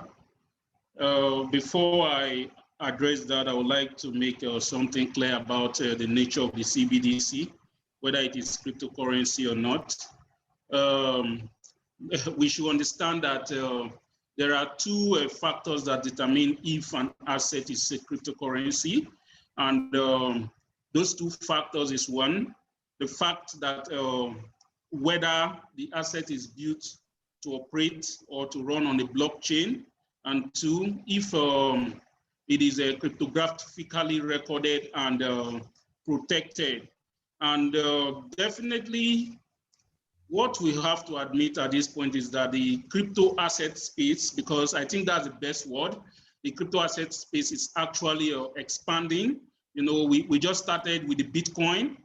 Before I address that, I would like to make something clear about the nature of the CBDC, whether it is cryptocurrency or not. We should understand that there are two factors that determine if an asset is a cryptocurrency. And those two factors is one, the fact that whether the asset is built to operate or to run on the blockchain, and two, if it is cryptographically recorded and protected. And definitely, what we have to admit at this point is that the crypto asset space, because I think that's the best word, the crypto asset space is actually expanding. You know, we just started with the Bitcoin,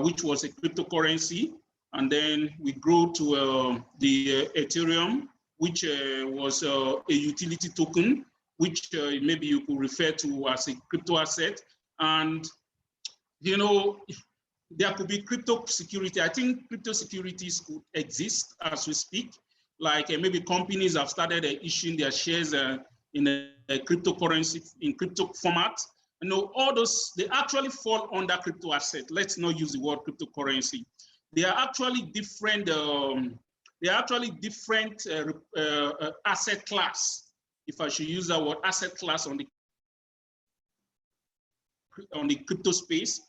which was a cryptocurrency, and then we grew to the Ethereum, which was a utility token, which maybe you could refer to as a crypto asset. And, you know, there could be crypto security. I think crypto securities could exist as we speak. Like maybe companies have started issuing their shares in a cryptocurrency, in crypto format. You know, all those, they actually fall under crypto asset. Let's not use the word cryptocurrency. They are actually different. Asset class, if I should use that word, asset class on the crypto space,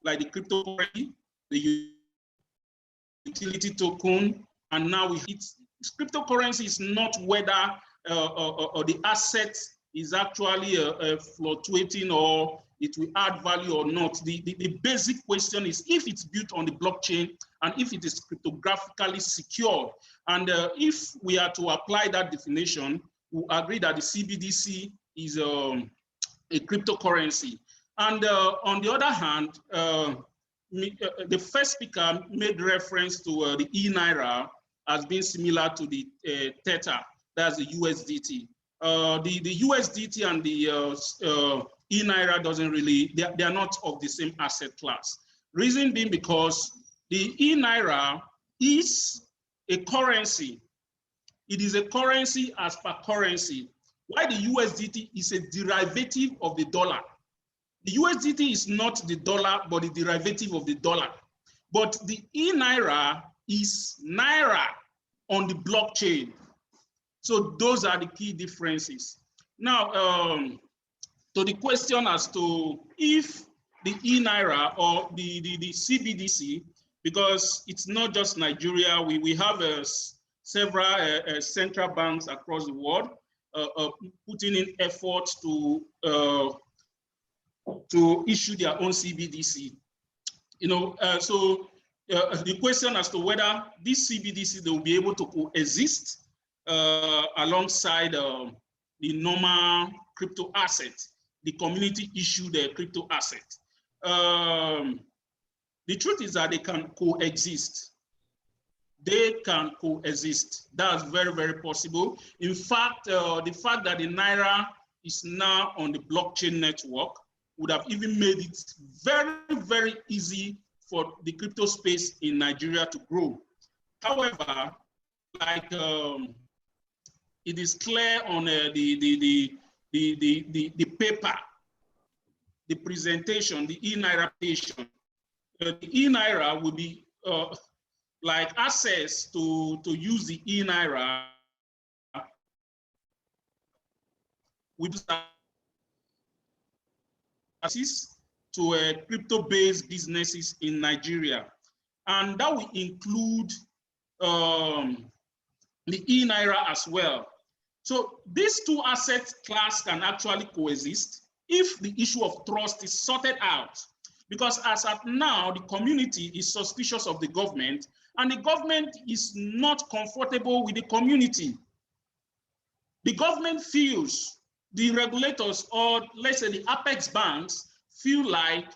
like the cryptocurrency, the utility token, and now cryptocurrency is not whether or the asset is actually fluctuating or it will add value or not. The basic question is if it's built on the blockchain and if it is cryptographically secured. And if we are to apply that definition, we agree that the CBDC is a cryptocurrency. And on the other hand, the first speaker made reference to the e-Naira as being similar to the Tether, that's the USDT. The USDT and the e-Naira doesn't really, they are not of the same asset class. Reason being because the e-Naira is a currency. It is a currency as per currency, while the USDT is a derivative of the dollar. The USDT is not the dollar, but the derivative of the dollar. But the e-Naira is Naira on the blockchain. So those are the key differences. Now, to the question as to if the e-Naira or the CBDC, because it's not just Nigeria, we have several central banks across the world putting in efforts to issue their own CBDC. You know, so the question as to whether this CBDC they will be able to coexist alongside the normal crypto asset, the community issued crypto asset. The truth is that they can coexist. They can coexist. That's very, very possible. In fact, the fact that the Naira is now on the blockchain network would have even made it very, very easy for the crypto space in Nigeria to grow. However, like it is clear on the paper, the presentation, the e-Naira presentation, the e-Naira will be like access to use the e-Naira with access to crypto-based businesses in Nigeria. And that will include the e-Naira as well. So these two asset class can actually coexist. if the issue of trust is sorted out. Because as at now, the community is suspicious of the government, and the government is not comfortable with the community. The government feels the regulators, or let's say the apex banks, feel like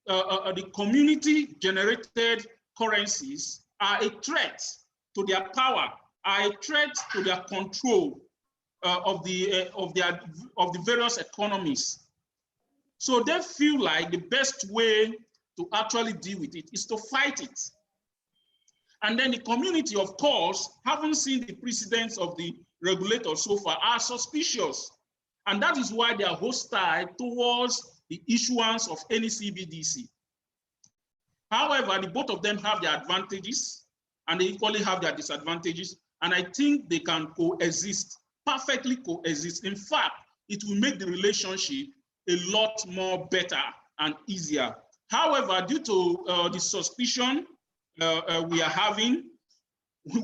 the community-generated currencies are a threat to their power, are a threat to their control of the various economies. So they feel like the best way to actually deal with it is to fight it. And then the community, of course, haven't seen the precedents of the regulators so far, are suspicious. And that is why they are hostile towards the issuance of any CBDC. However, the both of them have their advantages and they equally have their disadvantages. And I think they can coexist, perfectly coexist. In fact, it will make the relationship a lot more better and easier. However, due to the suspicion we are having,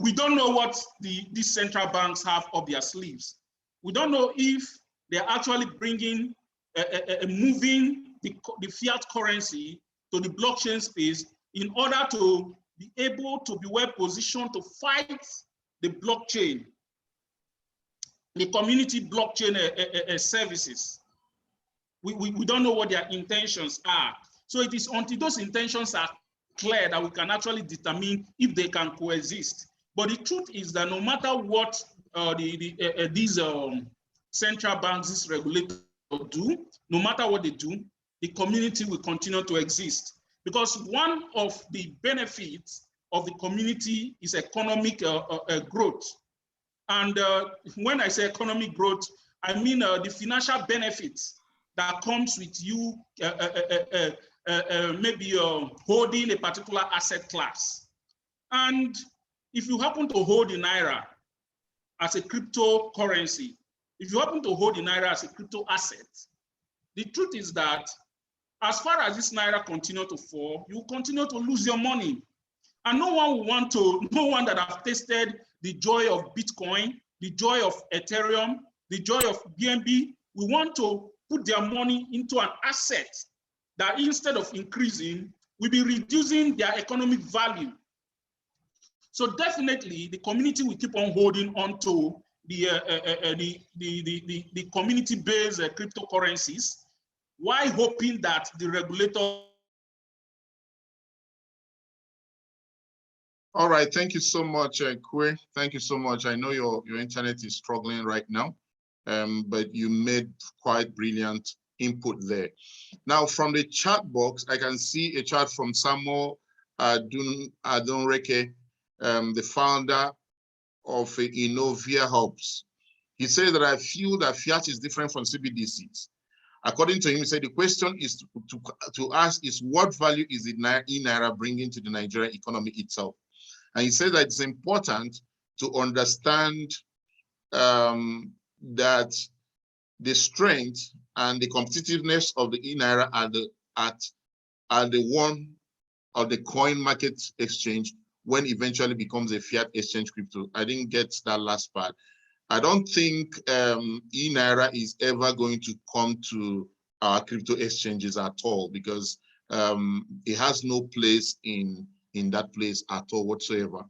we don't know what these central banks have up their sleeves. We don't know if they're actually bringing, moving the fiat currency to the blockchain space in order to be able to be well positioned to fight the blockchain, the community blockchain services. We don't know what their intentions are. So it is until those intentions are clear that we can actually determine if they can coexist. But the truth is that no matter what these central banks, these regulators do, no matter what they do, the community will continue to exist. Because one of the benefits of the community is economic growth. And when I say economic growth, I mean the financial benefits that comes with you maybe holding a particular asset class. And if you happen to hold the Naira as a cryptocurrency, if you happen to hold the Naira as a crypto asset, the truth is that as far as this Naira continue to fall, you continue to lose your money. And no one that have tasted the joy of Bitcoin, the joy of Ethereum, the joy of BNB, we want to put their money into an asset that instead of increasing, will be reducing their economic value. So definitely the community will keep on holding on to the community-based cryptocurrencies, while hoping that the regulator. All right, thank you so much, Kwe. Thank you so much. I know your internet is struggling right now, but you made quite brilliant input there. Now, from the chat box, I can see a chat from Samuel Adonreke, the founder of Innovia Hubs. He says that I feel that fiat is different from CBDCs. According to him, he said the question is to ask is what value is the Naira bringing to the Nigerian economy itself? And he said that it's important to understand that the strength and the competitiveness of the Naira are the one of the coin market exchange when eventually becomes a fiat exchange crypto. I didn't get that last part. I don't think Naira is ever going to come to our crypto exchanges at all, because it has no place in that place at all whatsoever.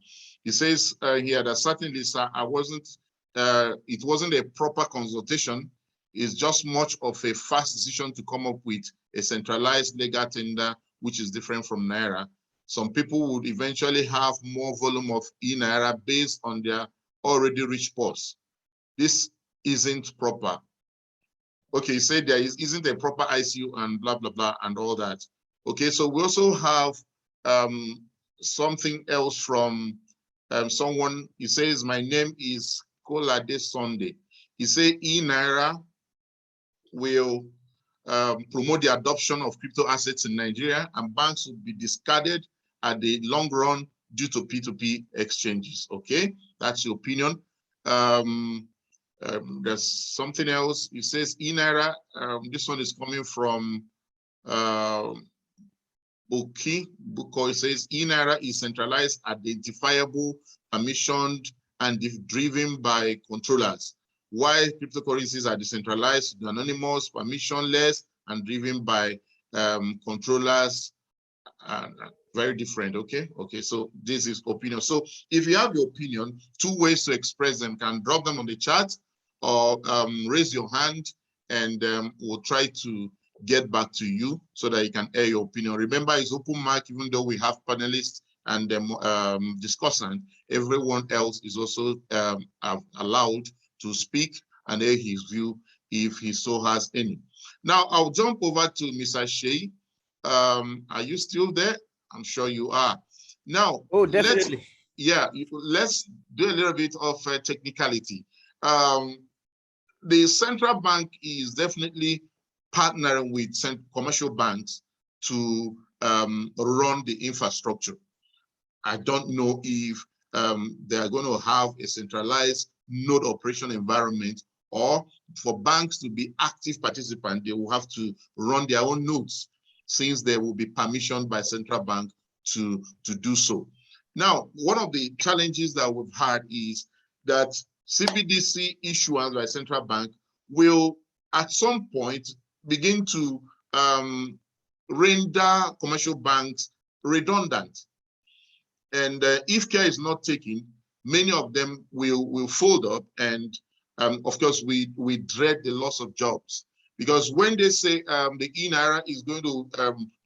He says here that certainly, sir, it wasn't a proper consultation. It's just much of a fast decision to come up with a centralized legal tender, which is different from Naira. Some people would eventually have more volume of Naira based on their already rich purse. This isn't proper. Okay, say there isn't a proper ICU and blah, blah, blah, and all that. Okay, so we also have something else from someone. He says, my name is Kolade Sunday. He said Naira will promote the adoption of crypto assets in Nigeria, and banks will be discarded at the long run due to P2P exchanges. Okay, that's your opinion. There's something else. It says Naira. This one is coming from Buko. It says Naira is centralized, identifiable, permissioned, and driven by controllers. why cryptocurrencies are decentralized, anonymous, permissionless, and driven by controllers. Very different. Okay. So this is opinion. So if you have your opinion, 2 ways to express them: can drop them on the chat or raise your hand, and we'll try to get back to you so that you can air your opinion. Remember, it's open mic, even though we have panelists and discussant. Everyone else is also allowed to speak and air his view if he so has any. Now I'll jump over to Mr. Shea. Are you still there? I'm sure you are. Now, oh, definitely. Let's do a little bit of technicality. The central bank is definitely partnering with commercial banks to run the infrastructure. I don't know if they are going to have a centralized node operation environment, or for banks to be active participants, they will have to run their own nodes, since they will be permissioned by central bank to do so. Now, one of the challenges that we've had is that CBDC issuance by central bank will at some point begin to render commercial banks redundant. And if care is not taken, many of them will fold up, and of course we dread the loss of jobs. Because when they say the e-Naira is going to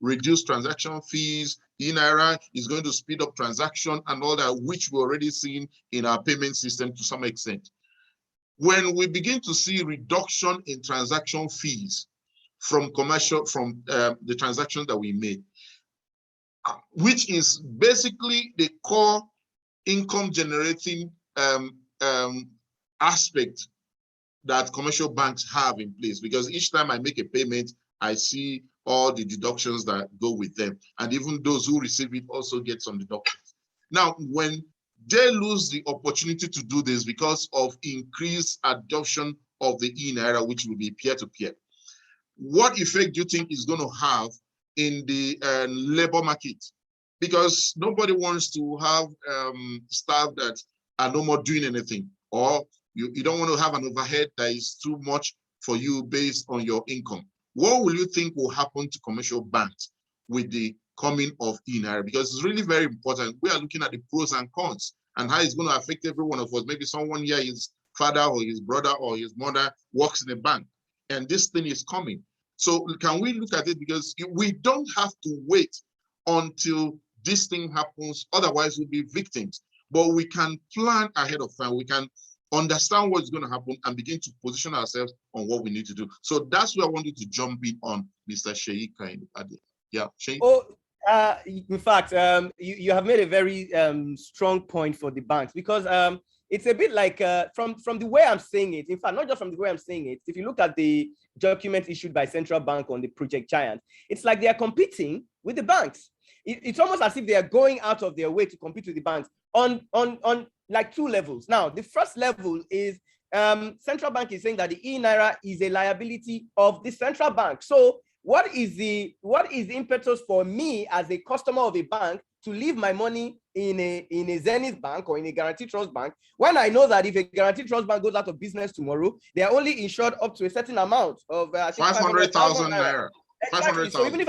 reduce transaction fees, e-Naira is going to speed up transaction and all that, which we're already seeing in our payment system to some extent. When we begin to see reduction in transaction fees from the transactions that we made, which is basically the core income generating aspect that commercial banks have in place, because each time I make a payment, I see all the deductions that go with them. And even those who receive it also get some deductions. Now, when they lose the opportunity to do this because of increased adoption of the e-Naira, which will be peer-to-peer, what effect do you think is going to have in the labor market? Because nobody wants to have staff that are no more doing anything, or you don't want to have an overhead that is too much for you based on your income. What will you think will happen to commercial banks with the coming of e-Naira? Because it's really very important. We are looking at the pros and cons and how it's going to affect every one of us. Maybe someone here, his father or his brother or his mother works in a bank, and this thing is coming. So can we look at it? Because we don't have to wait until this thing happens, otherwise we'll be victims. But we can plan ahead of time. We can understand what's going to happen and begin to position ourselves on what we need to do. So that's where I wanted to jump in on, Mr. Sheikh. Yeah, Sheikh. Oh, in fact, you have made a very strong point for the banks, because it's a bit like from the way I'm saying it. In fact, not just from the way I'm saying it. If you look at the document issued by Central Bank on the Project Giant, it's like they are competing with the banks. It's almost as if they are going out of their way to compete with the banks on like 2 levels. Now, the first level is Central Bank is saying that the e-Naira is a liability of the central bank. So what is the impetus for me as a customer of a bank to leave my money in a Zenith bank or in a Guaranteed Trust bank, when I know that if a Guaranteed Trust bank goes out of business tomorrow, they are only insured up to a certain amount of 500,000 naira. Exactly. So even if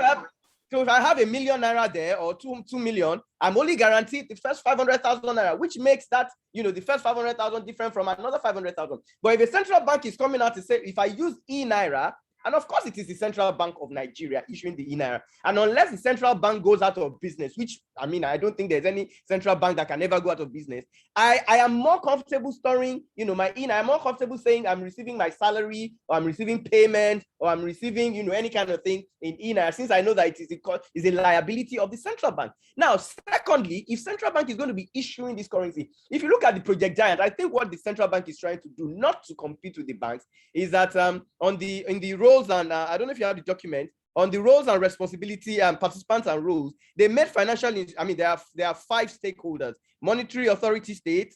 I have a million naira there, or 2 million, I'm only guaranteed the first 500,000 naira, which makes that, the first 500,000 different from another 500,000. But if a central bank is coming out to say, if I use e-Naira, and of course it is the Central Bank of Nigeria issuing the e-Naira, and unless the central bank goes out of business, which I don't think there's any central bank that can ever go out of business, I am more comfortable storing, my e-Naira. I'm more comfortable saying I'm receiving my salary, or I'm receiving payment, or I'm receiving, any kind of thing in e-Naira, since I know that it is a liability of the central bank. Now, secondly, if central bank is going to be issuing this currency, if you look at the Project Giant, I think what the central bank is trying to do, not to compete with the banks, is that in the roles, and I don't know if you have the document, on the roles and responsibility and participants and rules, they made financial, there are 5 stakeholders: monetary authority state,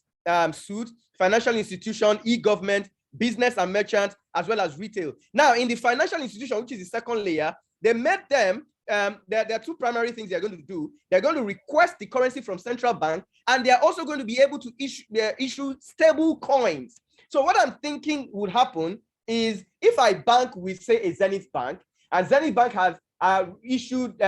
suit, financial institution, e-government, business and merchant, as well as retail. Now, in the financial institution, which is the second layer, they made them, there are 2 primary things they're going to do. They're going to request the currency from central bank, and they're also going to be able to issue stable coins. So what I'm thinking would happen is if I bank with, say, a Zenith Bank, and Zenith Bank has issued,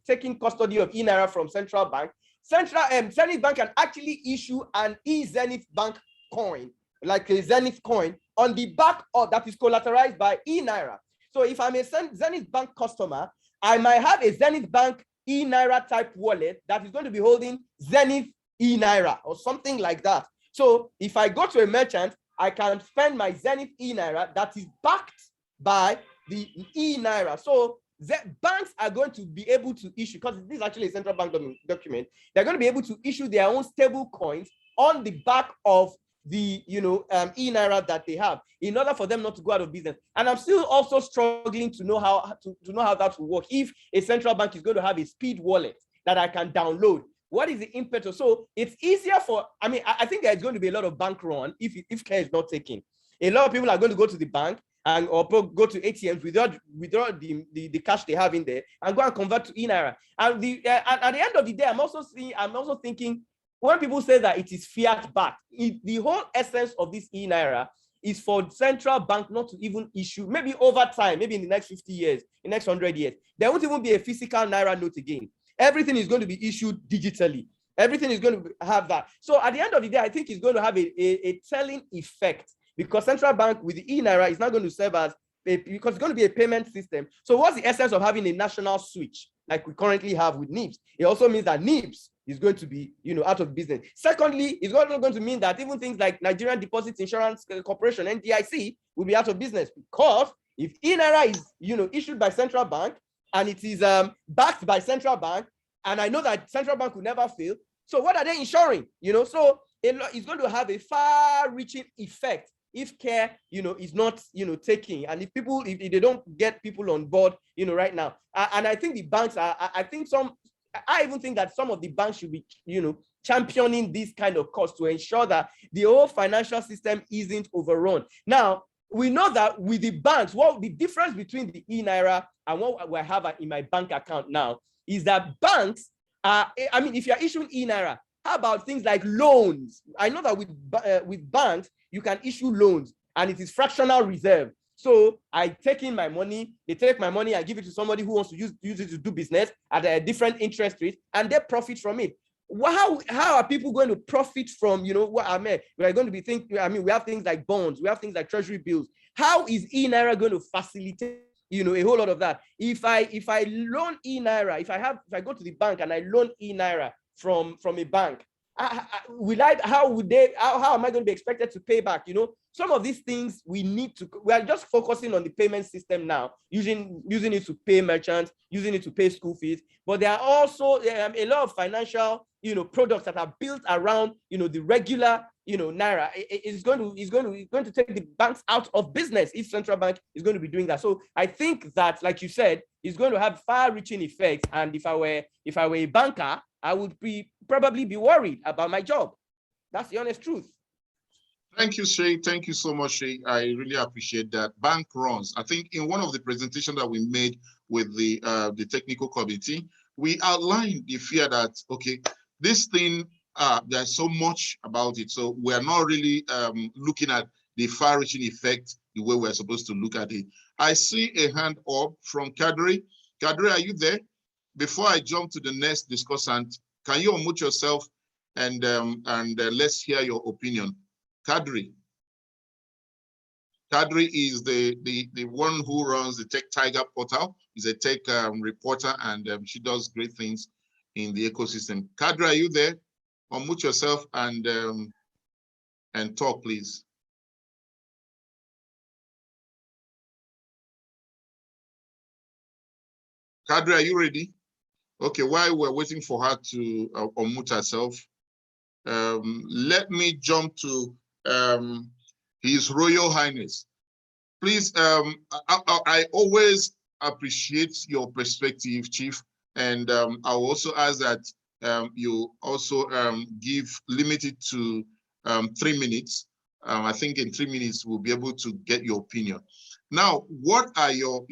taking custody of e-Naira from central bank, Zenith Bank can actually issue an e-Zenith Bank coin, like a Zenith coin, on the back of that is collateralized by e-Naira. So if I'm a Zenith Bank customer, I might have a Zenith Bank e-Naira type wallet that is going to be holding Zenith e-Naira or something like that. So if I go to a merchant, I can spend my Zenith e-Naira that is backed by the e-Naira. So the banks are going to be able to issue, because this is actually a central bank document, they're going to be able to issue their own stable coins on the back of the e-Naira that they have, in order for them not to go out of business. And I'm still also struggling to know how that will work. If a central bank is going to have a speed wallet that I can download, what is the impetus? So it's easier for, I think there's going to be a lot of bank run if care is not taken. A lot of people are going to go to the bank and or go to ATMs withdraw the cash they have in there and go and convert to e-Naira. And at the end of the day, I'm also thinking, when people say that it is fiat backed, the whole essence of this e-Naira is for central bank not to even issue, maybe over time, maybe in the next 50 years, in the next 100 years, there won't even be a physical Naira note again. Everything is going to be issued digitally. Everything is going to have that. So at the end of the day, I think it's going to have a telling effect, because central bank with the e-Naira is not going to serve as because it's going to be a payment system. So what's the essence of having a national switch like we currently have with NIBS? It also means that NIBS is going to be, out of business. Secondly, it's also going to mean that even things like Nigerian Deposit Insurance Corporation, NDIC, will be out of business, because if e-Naira is, issued by central bank and it is backed by central bank, and I know that central bank will never fail. So what are they insuring? So it's going to have a far-reaching effect if care, is not, taking, and if they don't get people on board, right now. And I think the banks are, I even think that some of the banks should be, championing this kind of cost to ensure that the whole financial system isn't overrun. Now, we know that with the banks, what the difference between the e-Naira and what I have in my bank account now is that banks are, if you're issuing e-Naira, how about things like loans? I know that with banks, you can issue loans and it is fractional reserve. So I take in my money, they take my money, I give it to somebody who wants to use it to do business at a different interest rate, and they profit from it. How are people going to profit from, what I mean? We're going to be thinking, we have things like bonds, we have things like treasury bills. How is e-Naira going to facilitate, a whole lot of that? If I loan e-Naira, if I go to the bank and I loan e-Naira from a bank, how am I going to be expected to pay back? Some of these things we are just focusing on the payment system now, using it to pay merchants, using it to pay school fees. But there are also a lot of financial, products that are built around, the regular, Naira. It's going to take the banks out of business if central bank is going to be doing that. So I think that, like you said, it's going to have far-reaching effects. And if I were a banker, I would probably be worried about my job. That's the honest truth. Thank you, Shay. Thank you so much, Shay. I really appreciate that. Bank runs. I think in one of the presentations that we made with the technical committee, we outlined the fear that, okay, this thing, there's so much about it. So we're not really looking at the far-reaching effect the way we're supposed to look at it. I see a hand up from Kadri. Kadri, are you there? Before I jump to the next discussant, can you unmute yourself and let's hear your opinion? Kadri. Kadri is the one who runs the Tech Tiger portal. He's a tech reporter, and she does great things in the ecosystem. Kadri, are you there? Unmute yourself and talk, please. Kadri, are you ready? Okay, while we're waiting for her to unmute herself, let me jump to His Royal Highness. Please, I always appreciate your perspective, Chief, and I'll also ask that you also limit it to 3 minutes. I think in 3 minutes we'll be able to get your opinion. Now, what are your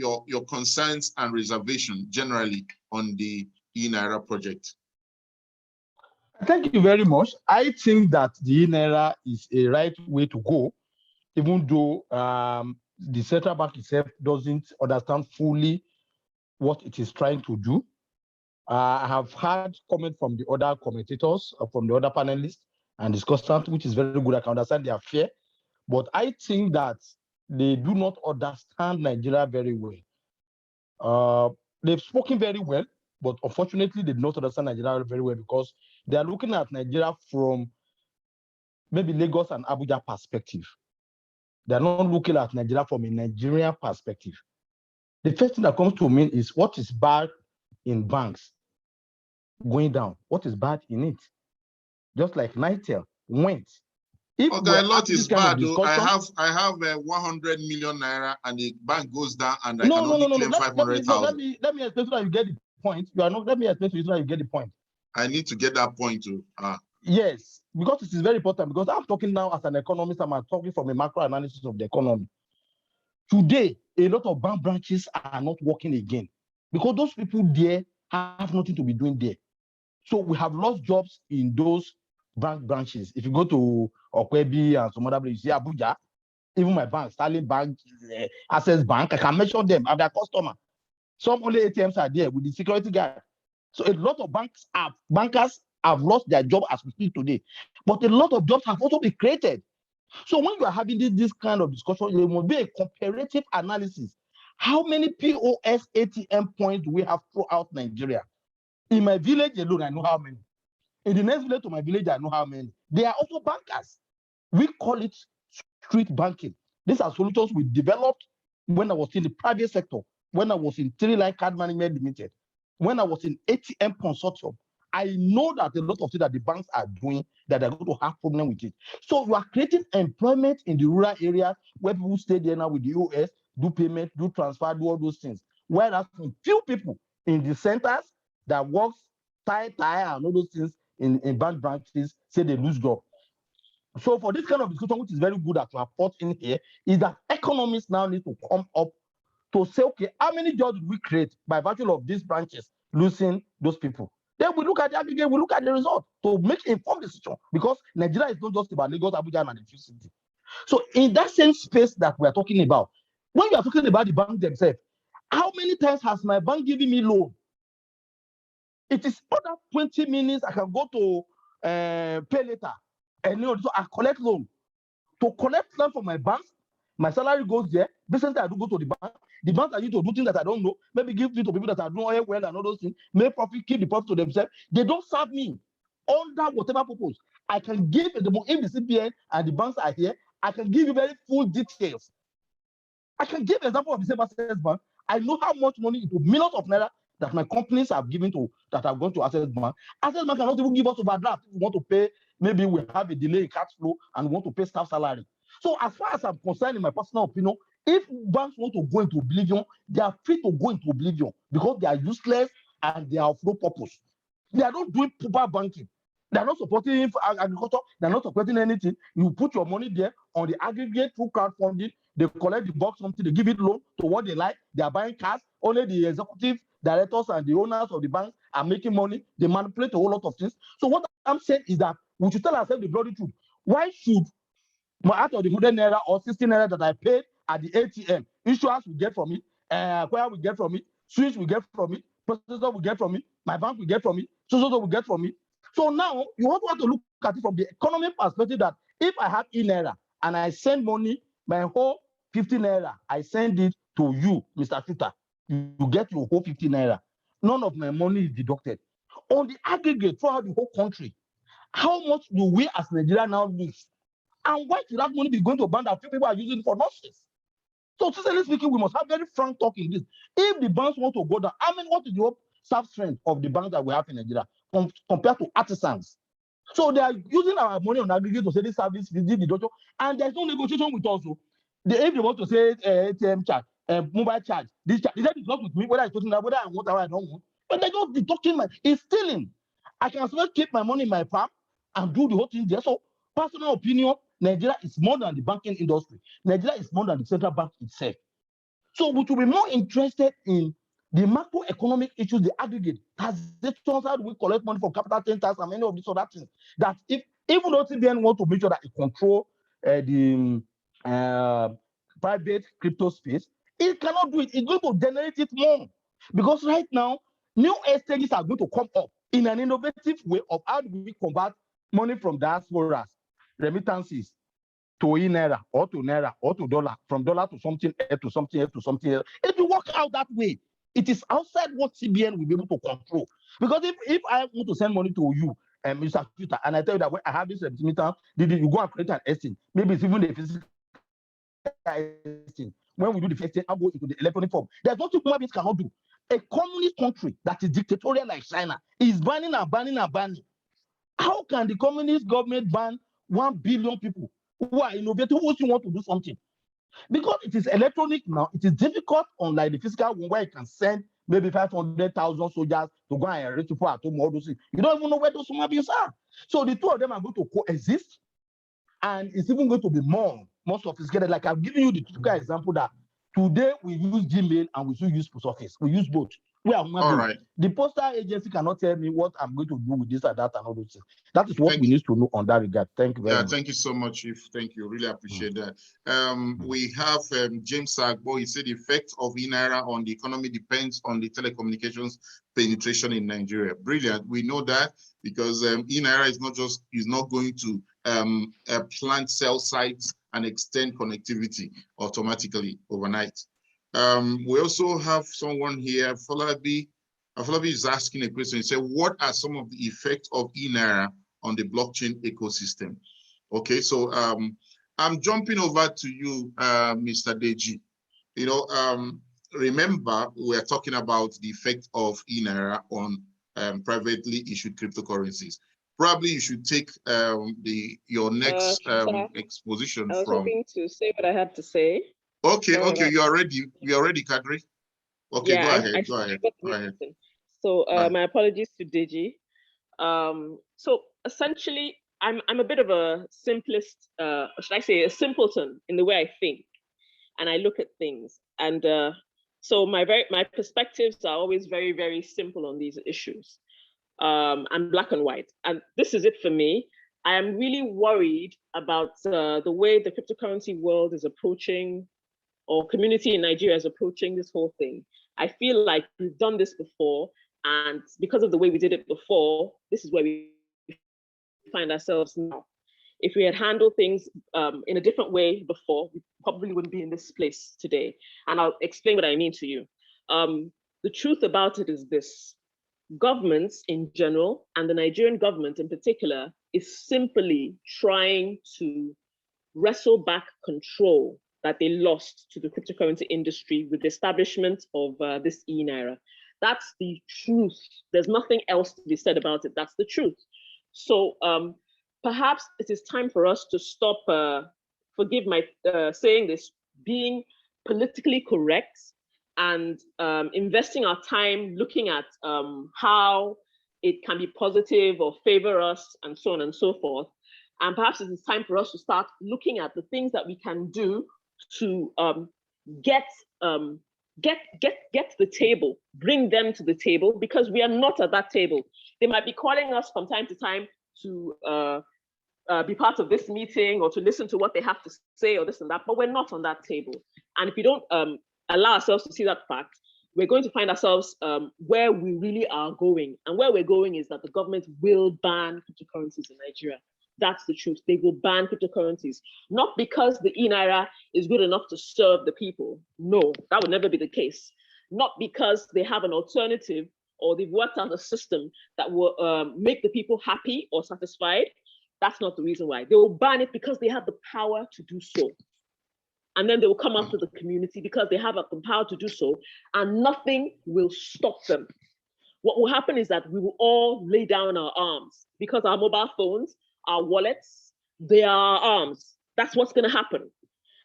concerns and reservations generally on the e-Naira project? Thank you very much. I think that the e-Naira is a right way to go even though the central bank itself doesn't understand fully what it is trying to do. I have had comment from the other commentators, from the other panelists and discussants, which is very good. I can understand their fear, but I think that they do not understand Nigeria very well. They've spoken very well, but unfortunately, they do not understand Nigeria very well because they are looking at Nigeria from maybe Lagos and Abuja perspective. They are not looking at Nigeria from a Nigerian perspective. The first thing that comes to me is what is bad in banks going down? What is bad in it? Just like Nitel went. If okay, a lot is bad. I have 100 million naira and the bank goes down and I can only claim 500,000. Let me explain so that you get the point. You are not. Let me explain to you so that you get the point. I need to get that point too. Yes, because it is very important. Because I'm talking now as an economist. I'm talking from a macro analysis of the economy. Today, a lot of bank branches are not working again because those people there have nothing to be doing there. So we have lost jobs in those bank branches. If you go to Okwebi and some other places, you see Abuja, even my bank, Sterling Bank, Access Bank, I can mention them as their customer. Some only ATMs are there with the security guard. So a lot of bankers have lost their job as we speak today. But a lot of jobs have also been created. So when you are having this kind of discussion, there must be a comparative analysis. How many POS ATM points do we have throughout Nigeria? In my village alone, I know how many. In the next village to my village, I know how many. They are also bankers. We call it street banking. These are solutions we developed when I was in the private sector, when I was in Three-Line Card Management Limited, when I was in ATM Consortium. I know that a lot of things that the banks are doing that they're going to have problem with it. So we are creating employment in the rural areas where people stay there now with the OS, do payment, do transfer, do all those things. Whereas few people in the centers that works tie and all those things in bank branches say they lose job. So for this kind of discussion, which is very good that you have brought in here, is that economists now need to come up to say, okay, how many jobs did we create by virtue of these branches losing those people? Then we look at the aggregate, we look at the result to make informed decision because Nigeria is not just about Lagos, Abuja, and a few cities. So in that same space that we are talking about, when you are talking about the bank themselves, how many times has my bank given me loan? It is under 20 minutes I can go to pay later, and so I collect loan. To collect loan from my bank, my salary goes there. Recently, I do go to the bank. The banks are used to do things that I don't know. Maybe give it to people that are doing oil well and all those things. Make profit, keep the profit to themselves. They don't serve me under whatever purpose. I can give if the CBN and the banks are here. I can give you very full details. I can give an example of the same Access Bank. I know how much money into millions of naira that my companies have given to that have gone to Access Bank. Access Bank cannot even give us overdraft. If we want to pay, maybe we have a delay in cash flow and we want to pay staff salary. So as far as I'm concerned, in my personal opinion, if banks want to go into oblivion, they are free to go into oblivion because they are useless and they are of no purpose. They are not doing proper banking. They are not supporting agriculture. They are not supporting anything. You put your money there on the aggregate through crowdfunding. They collect the box something. They give it loan to what they like. They are buying cars. Only the executive directors and the owners of the banks are making money. They manipulate a whole lot of things. So what I'm saying is that we should tell ourselves the bloody truth. Why should out of the 100 naira or 60 naira that I paid at the ATM, insurance will get from it, acquire will get from it, switch will get from it, processor will get from it, my bank will get from it, so will get from it. So now you want to look at it from the economic perspective that if I have naira and I send money, my whole 50 naira, I send it to you, Mr. Tuta, you get your whole 50 naira. None of my money is deducted. On the aggregate throughout the whole country, how much do we as Nigeria now lose? And why should that money be going to a bank that few people are using for nonsense? So, sincerely speaking, we must have very frank talk in this. If the banks want to go down, I mean, what is the staff strength of the banks that we have in Nigeria compared to artisans? So they are using our money on aggregate to say this service, this deduction, and there's no negotiation with us. If they want to say ATM charge, mobile charge, this charge, they not with me, whether it's talking whether I want or I don't want. But they're just deducting it's stealing. I can still keep my money in my farm and do the whole thing there. So, personal opinion, Nigeria is more than the banking industry. Nigeria is more than the central bank itself. So we should be more interested in the macroeconomic issues, the aggregate. Taxations, how do we collect money from capital centers and many of these other things? That if even though CBN want to make sure that it control the private crypto space, it cannot do it. It's going to generate it more. Because right now, new exchanges are going to come up in an innovative way of how do we convert money from diasporas, remittances, to naira or to dollar, from dollar to something else to something else to something else. It will work out that way. It is outside what CBN will be able to control. Because if I want to send money to you, Mr. Twitter, and I tell you that when I have this remittance, you go and create an exchange. Maybe it's even a physical exchange. When we do the exchange, I'll go into the electronic form. There's nothing human beings cannot do. A communist country that is dictatorial like China is banning and banning and banning. How can the communist government ban 1 billion people who are innovative, who still want to do something? Because it is electronic now, it is difficult, unlike the physical one where you can send maybe 500,000 soldiers to go and arrest people at home, all those things. You don't even know where those human beings are. So the two of them are going to coexist, and it's even going to be more sophisticated. Like I've given you the typical example that today we use Gmail and we still use post office. We use both. We are human beings. Right. The postal agency cannot tell me what I'm going to do with this or that and all those things. That is what we need to know on that regard. Thank you very much. Thank you so much, Chief. Thank you. Really appreciate that. We have James Sagbo. He said the effect of e-naira on the economy depends on the telecommunications penetration in Nigeria. Brilliant. We know that because e-naira is not going to plant cell sites and extend connectivity automatically overnight. We also have someone here, Falabi is asking a question. He said, what are some of the effects of e-naira on the blockchain ecosystem? Okay, so I'm jumping over to you, Mr. Deji. You know, remember, we're talking about the effect of e-naira on privately issued cryptocurrencies. Probably you should take your next exposition I was from. hoping to say what I had to say. Okay, you're ready, Kadri. Okay, Yeah, go ahead. So my apologies to Deji. So essentially, I'm a bit of a simplest, should I say a simpleton in the way I think and I look at things. And so my perspectives are always very, very simple on these issues. And black and white. And this is it for me. I am really worried about the way the cryptocurrency world is approaching, or community in Nigeria is approaching this whole thing. I feel like we've done this before, and because of the way we did it before, this is where we find ourselves now. If we had handled things in a different way before, we probably wouldn't be in this place today. And I'll explain what I mean to you. The truth about it is this: governments in general, and the Nigerian government in particular, is simply trying to wrestle back control that they lost to the cryptocurrency industry with the establishment of this e-naira. That's the truth. There's nothing else to be said about it. That's the truth. So perhaps it is time for us to stop, forgive my saying this, being politically correct and investing our time looking at how it can be positive or favor us and so on and so forth. And perhaps it is time for us to start looking at the things that we can do to get to the table, bring them to the table, because we are not at that table. They might be calling us from time to time to be part of this meeting or to listen to what they have to say or this and that, but we're not on that table. And if we don't allow ourselves to see that fact, we're going to find ourselves where we really are going. And where we're going is that the government will ban cryptocurrencies in Nigeria. That's the truth. They will ban cryptocurrencies, not because the e-naira is good enough to serve the people. No, that would never be the case. Not because they have an alternative or they've worked out a system that will make the people happy or satisfied. That's not the reason why. They will ban it because they have the power to do so. And then they will come after the community because they have the power to do so, and nothing will stop them. What will happen is that we will all lay down our arms because our mobile phones, our wallets, they are our arms. That's what's going to happen.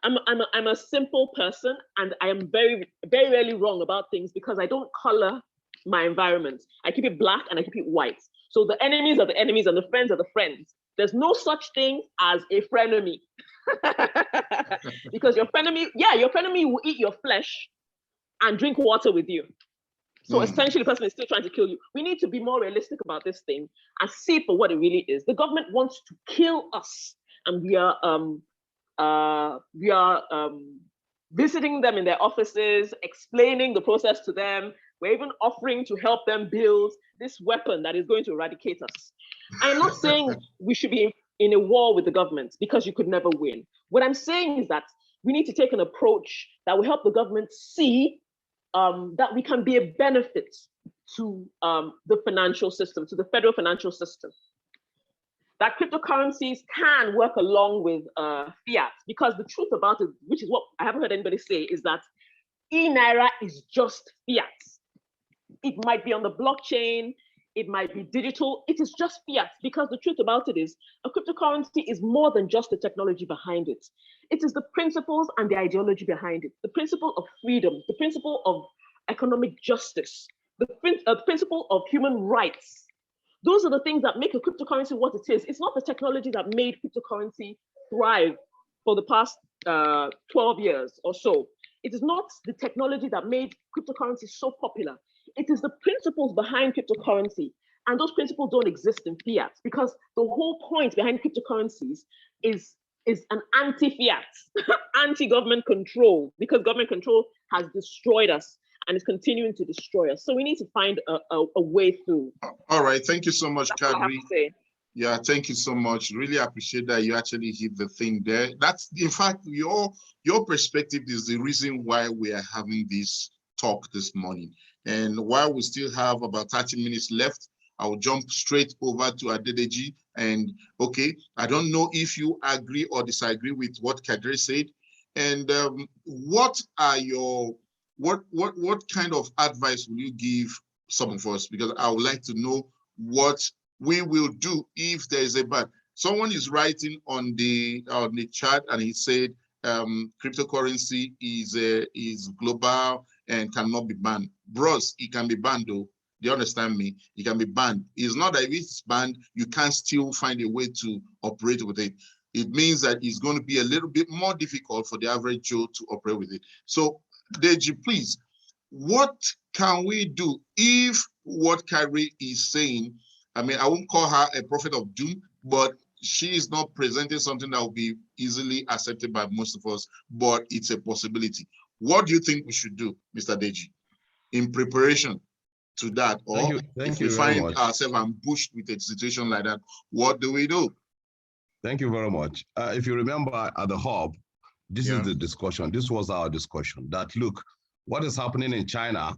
I'm a simple person, and I am very, very rarely wrong about things because I don't color my environment. I keep it black and I keep it white. So the enemies are the enemies and the friends are the friends. There's no such thing as a frenemy. Because your frenemy will eat your flesh and drink water with you. So essentially, the person is still trying to kill you. We need to be more realistic about this thing and see for what it really is. The government wants to kill us, and we are We are visiting them in their offices, explaining the process to them. We're even offering to help them build this weapon that is going to eradicate us. I'm not saying we should be in a war with the government, because you could never win. What I'm saying is that we need to take an approach that will help the government see that we can be a benefit to the financial system, to the federal financial system. That cryptocurrencies can work along with fiat, because the truth about it, which is what I haven't heard anybody say, is that e-Naira is just fiat. It might be on the blockchain, it might be digital, it is just fiat, because the truth about it is a cryptocurrency is more than just the technology behind it. It is the principles and the ideology behind it, the principle of freedom, the principle of economic justice, the principle of human rights. Those are the things that make a cryptocurrency what it is. It's not the technology that made cryptocurrency thrive for the past 12 years or so. It is not the technology that made cryptocurrency so popular. It is the principles behind cryptocurrency. And those principles don't exist in fiat, because the whole point behind cryptocurrencies is an anti-fiat, anti-government control, because government control has destroyed us and is continuing to destroy us. So we need to find a way through. All right, thank you so much, Kadri. Yeah, thank you so much. Really appreciate that you actually hit the thing there. That's, in fact, your perspective is the reason why we are having this talk this morning. And while we still have about 30 minutes left, I'll jump straight over to Adedeji. And okay, I don't know if you agree or disagree with what Kadri said. And what kind of advice will you give some of us? Because I would like to know what we will do if there is a ban. Someone is writing on the chat, and he said cryptocurrency is global and cannot be banned. Bros, it can be banned though. Do you understand me? It can be banned. It's not that if it's banned, you can't still find a way to operate with it. It means that it's going to be a little bit more difficult for the average Joe to operate with it. So, Deji, please, what can we do if what Kyrie is saying, I mean, I won't call her a prophet of doom, but she is not presenting something that will be easily accepted by most of us, but it's a possibility. What do you think we should do, Mr. Deji, in preparation to that? Or if we find ourselves ambushed with a situation like that, what do we do? Thank you very much. If you remember at the hub, this is the discussion. This was our discussion that, look, what is happening in China,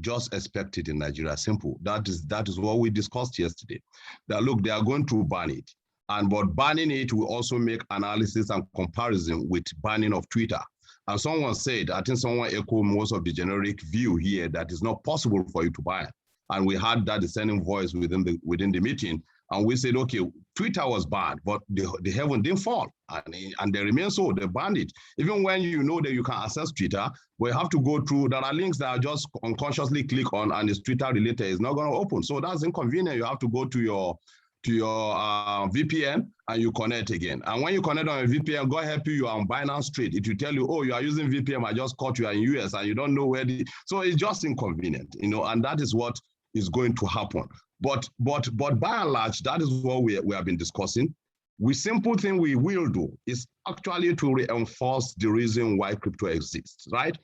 just expect it in Nigeria. Simple. That is what we discussed yesterday. That, look, they are going to ban it. But banning it will also make analysis and comparison with banning of Twitter. And someone said, I think someone echoed most of the generic view here, that it's not possible for you to ban. And we had that dissenting voice within the meeting. And we said, okay, Twitter was banned, but the heaven didn't fall. And they remain so, they banned it. Even when you know that you can access Twitter, we have to go through, there are links that are just unconsciously click on and it's Twitter related, it's not going to open. So that's inconvenient. You have to go to your VPN and you connect again. And when you connect on a VPN, God help you, you are on Binance Trade. It will tell you, oh, you are using VPN, I just caught you are in US and you don't know where so it's just inconvenient, and that is what is going to happen. But by and large, that is what we have been discussing. The simple thing we will do is actually to reinforce the reason why crypto exists, right?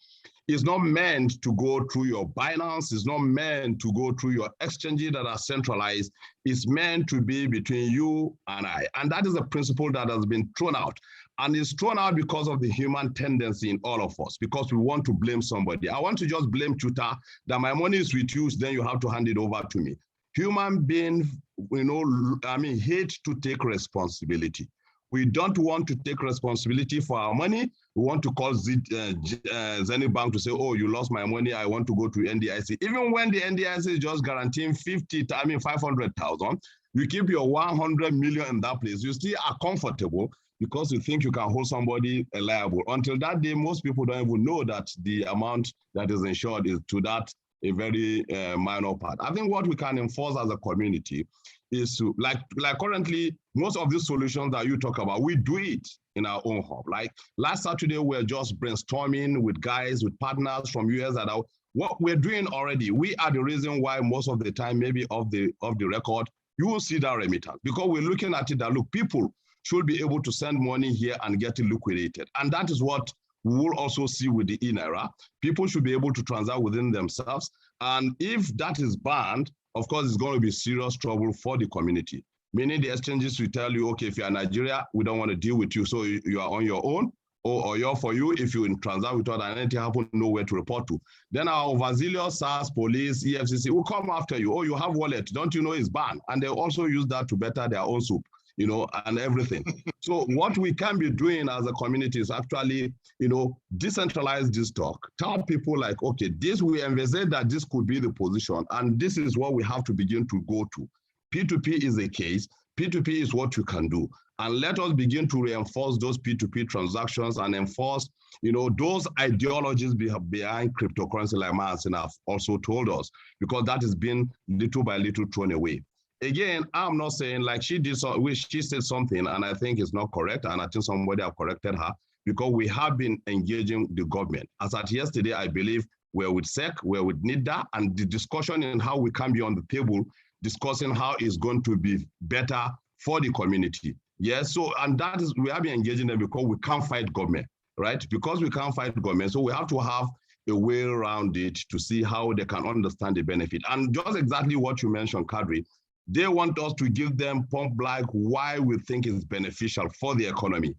It's not meant to go through your Binance. It's not meant to go through your exchanges that are centralized. It's meant to be between you and I. And that is a principle that has been thrown out. And it's thrown out because of the human tendency in all of us, because we want to blame somebody. I want to just blame Twitter that my money is with you, then you have to hand it over to me. Human beings, hate to take responsibility. We don't want to take responsibility for our money. We want to call Zenith Bank to say, oh, you lost my money, I want to go to NDIC. Even when the NDIC is just guaranteeing 500,000, you keep your 100 million in that place, you still are comfortable because you think you can hold somebody liable. Until that day, most people don't even know that the amount that is insured is to that a very minor part. I think what we can enforce as a community is to, like currently, most of these solutions that you talk about, we do it in our own hub. Like last Saturday, we were just brainstorming with guys, with partners from US that are, what we're doing already, we are the reason why most of the time, maybe of the record, you will see that remittance, because we're looking at it that, look, people, should be able to send money here and get it liquidated. And that is what we will also see with the e-naira. People should be able to transact within themselves. And if that is banned, of course, it's going to be serious trouble for the community. Meaning the exchanges will tell you, okay, if you're Nigeria, we don't want to deal with you, so you are on your own. Or you're for you, if you transact with us and anything happen, know where to report to. Then our overzealous SARS, police, EFCC will come after you. Oh, you have wallet, don't you know it's banned? And they also use that to better their own soup, you know, and everything. So what we can be doing as a community is actually, you know, decentralize this talk. Tell people like, okay, this, we envisage that this could be the position, and this is what we have to begin to go to. P2P is a case. P2P is what you can do. And let us begin to reinforce those P2P transactions and enforce, you know, those ideologies behind cryptocurrency, like Marcin have also told us, because that has been little by little thrown away. Again, I'm not saying like she said something, and I think it's not correct, and I think somebody have corrected her, because we have been engaging the government. As at yesterday, I believe we're with SEC, we're with NIDA, and the discussion in how we can be on the table discussing how it's going to be better for the community. Yes, so, and that is, we have been engaging them because we can't fight government, right? Because we can't fight government, so we have to have a way around it to see how they can understand the benefit. And just exactly what you mentioned, Kadri, they want us to give them point blank why we think it's beneficial for the economy.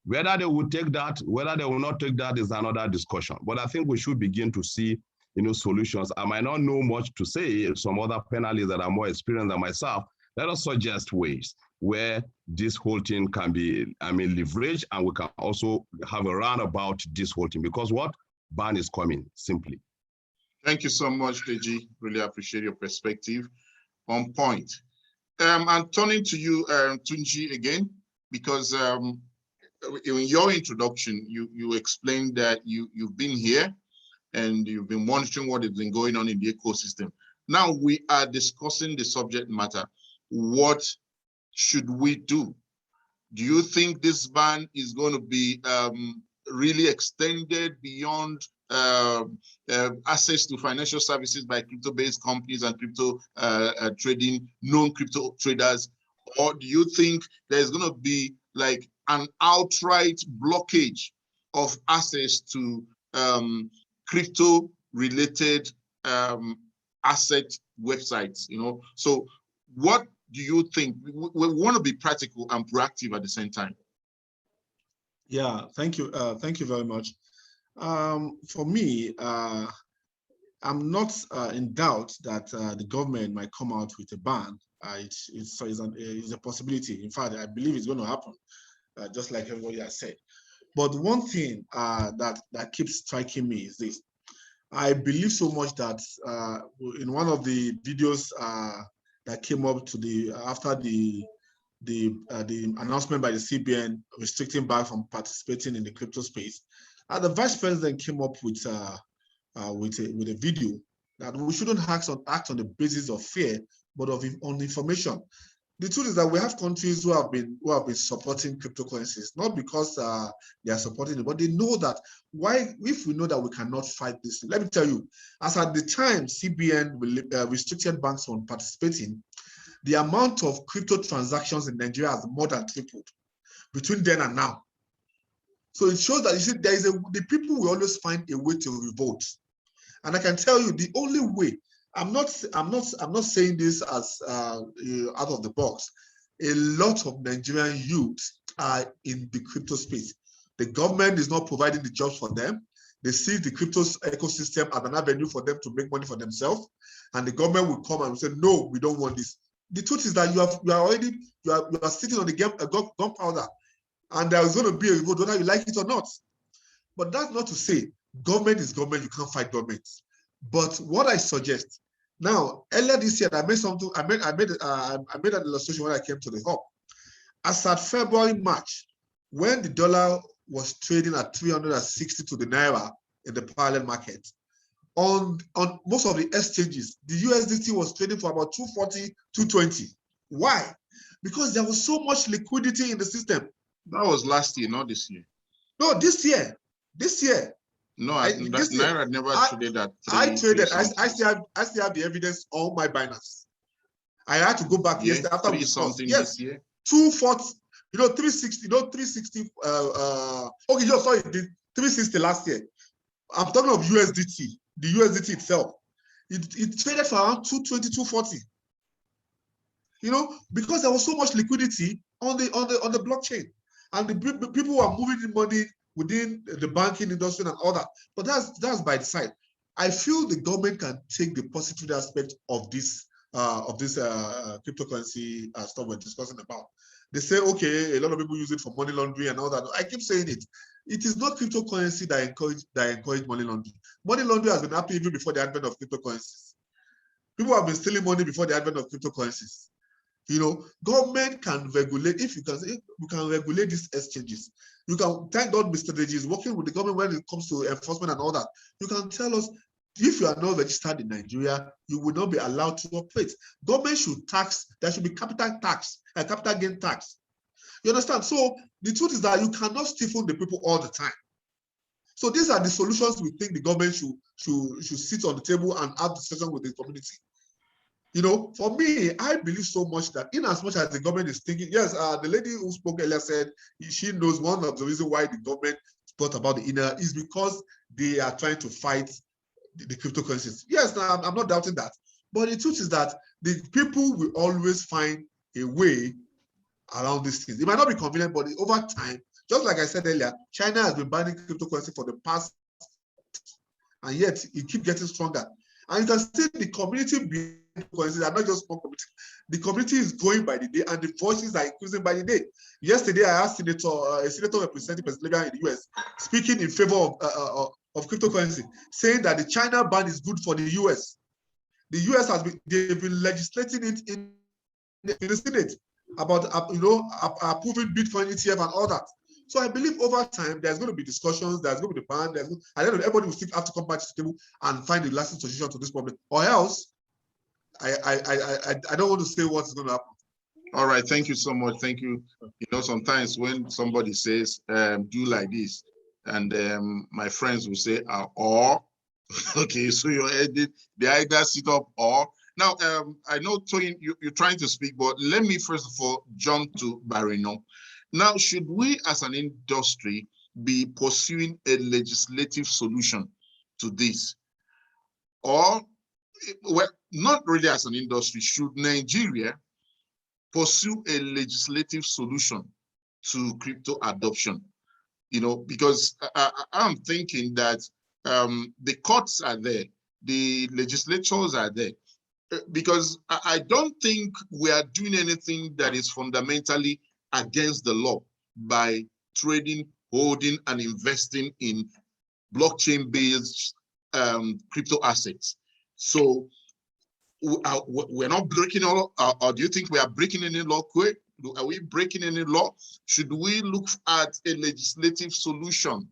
Whether they will take that, whether they will not take that is another discussion. But I think we should begin to see, you know, solutions. I might not know much to say, some other panelists that are more experienced than myself, let us suggest ways where this whole thing can be, leveraged, and we can also have a roundabout this whole thing, because what? Ban is coming, simply. Thank you so much, Deji. Really appreciate your perspective. On point. I'm turning to you, Tunji, again, because in your introduction, you explained that you've been here and you've been monitoring what has been going on in the ecosystem. Now we are discussing the subject matter. What should we do? Do you think this ban is going to be really extended beyond access to financial services by crypto-based companies and crypto trading, non-crypto traders? Or do you think there's going to be like an outright blockage of access to crypto-related asset websites? You know, so what do you think? We want to be practical and proactive at the same time. Yeah, thank you. Thank you very much. For me, I'm not in doubt that the government might come out with a ban. It's a possibility. In fact, I believe it's going to happen, just like everybody has said. But one thing that keeps striking me is this. I believe so much that in one of the videos that came up to after the announcement by the CBN restricting banks from participating in the crypto space, the vice president came up with a video that we shouldn't act on the basis of fear, but on information. The truth is that we have countries who have been supporting cryptocurrencies, not because they are supporting it, but they know that if we know that we cannot fight this. Let me tell you, as at the time CBN restricted banks from participating, the amount of crypto transactions in Nigeria has more than tripled between then and now. So it shows that, you see, the people will always find a way to revolt. And I can tell you the only way, I'm not saying this as out of the box. A lot of Nigerian youths are in the crypto space. The government is not providing the jobs for them. They see the crypto ecosystem as an avenue for them to make money for themselves. And the government will come and say, no, we don't want this. The truth is that you are sitting on the gunpowder, and there is going to be a revolt whether you like it or not. But that's not to say government is government, you can't fight government. But what I suggest now, earlier this year, I made an illustration when I came to the hub. As at February, March, when the dollar was trading at 360 to the naira in the parallel market, on most of the exchanges, the USDT was trading for about 240, 220. Why? Because there was so much liquidity in the system. That was last year, not this year. No, this year. This year. No, Naira never traded that. I traded. I still have the evidence on my Binance. I had to go back yesterday after we discussed. Yes, 240. You know, 360, you know, 360, okay, you sorry, the 360 last year. I'm talking of USDT, the USDT itself. It traded for around 220, 240. You know, because there was so much liquidity on the blockchain, and the people were moving the money within the banking industry and all that. But that's by the side. I feel the government can take the positive aspect of this cryptocurrency stuff we're discussing about. They say, okay, a lot of people use it for money laundering and all that. I keep saying it. It is not cryptocurrency that encourage money laundering. Money laundering has been happening even before the advent of cryptocurrencies. People have been stealing money before the advent of cryptocurrencies. You know, government can regulate, if you can regulate these exchanges. You can, thank God Mr. Deji is working with the government when it comes to enforcement and all that. You can tell us, if you are not registered in Nigeria, you will not be allowed to operate. Government should tax, there should be capital tax, and capital gain tax. You understand? So the truth is that you cannot stifle the people all the time. So these are the solutions we think the government should sit on the table and have discussion with the community. You know, for me, I believe so much that in as much as the government is thinking, yes, the lady who spoke earlier said she knows one of the reasons why the government thought about the inner is because they are trying to fight the cryptocurrencies. Yes, I'm not doubting that. But the truth is that the people will always find a way around these things. It might not be convenient, but over time, just like I said earlier, China has been banning cryptocurrency for the past, and yet it keeps getting stronger. And you can see the community behind cryptocurrencies are not just one community. The community is growing by the day, and the voices are increasing by the day. Yesterday, I asked a senator representing Pennsylvania in the US, speaking in favor of cryptocurrency, saying that the China ban is good for the US. The US they've been legislating it in the Senate about approving Bitcoin ETF and all that. So I believe over time there's going to be discussions, there's going to be the ban, and then everybody will still have to come back to the table and find a lasting solution to this problem, or else I don't want to say what's going to happen. All right, thank you so much. Thank you. You know, sometimes when somebody says do like this, and my friends will say or okay, so they either sit up or now. I know Toyin, you're trying to speak, but let me first of all jump to Barino. Now, should we as an industry be pursuing a legislative solution to this? Or, well, not really as an industry, should Nigeria pursue a legislative solution to crypto adoption? You know, because I'm thinking that the courts are there, the legislatures are there, because I don't think we are doing anything that is fundamentally against the law by trading, holding, and investing in blockchain-based crypto assets. So we're not breaking all, or do you think we are breaking any law? Are we breaking any law? Should we look at a legislative solution?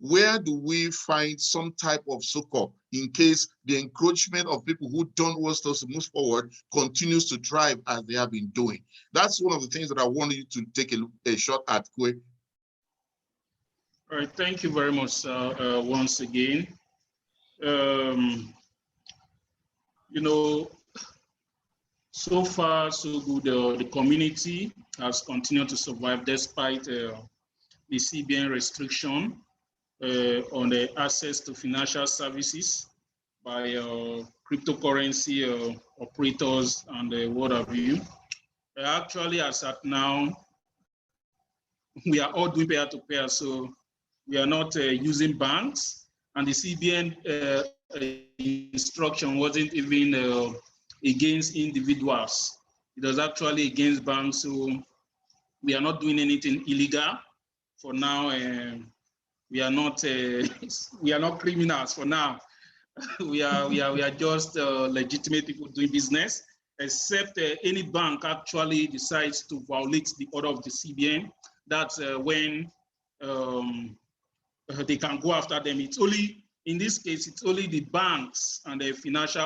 Where do we find some type of succor in case the encroachment of people who don't want us to move forward continues to drive as they have been doing? That's one of the things that I wanted you to take a shot at, Kwe. All right, thank you very much once again. You know, so far so good. The community has continued to survive despite the CBN restriction on the access to financial services by cryptocurrency operators and what have you. Actually, as at now, we are all doing peer-to-peer, so we are not using banks, and the CBN instruction wasn't even against individuals. It was actually against banks, so we are not doing anything illegal for now. We are not criminals for now. we are just legitimate people doing business, except any bank actually decides to violate the order of the CBN. That's when they can go after them. It's only, in this case, it's only the banks and the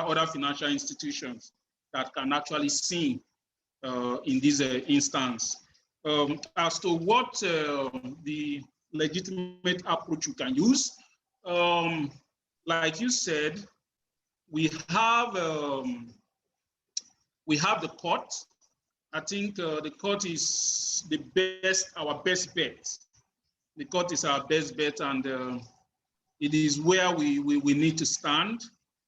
other financial institutions that can actually sue in this instance. As to what the legitimate approach you can use, like you said, we have the court, I think the court is the best, our best bet. The court is our best bet, and it is where we need to stand.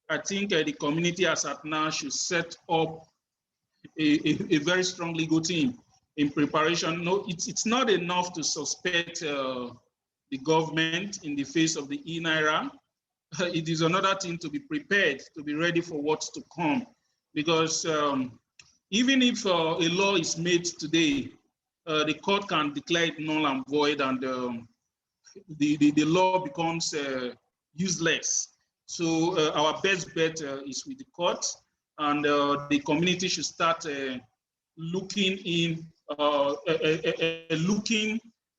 I think the community as at now should set up a very strong legal team in preparation. No, it's not enough to suspect the government in the face of the e-naira. It is another thing to be prepared, to be ready for what's to come. Because even if a law is made today, the court can declare it null and void, and the law becomes useless. So our best bet is with the court, and the community should start looking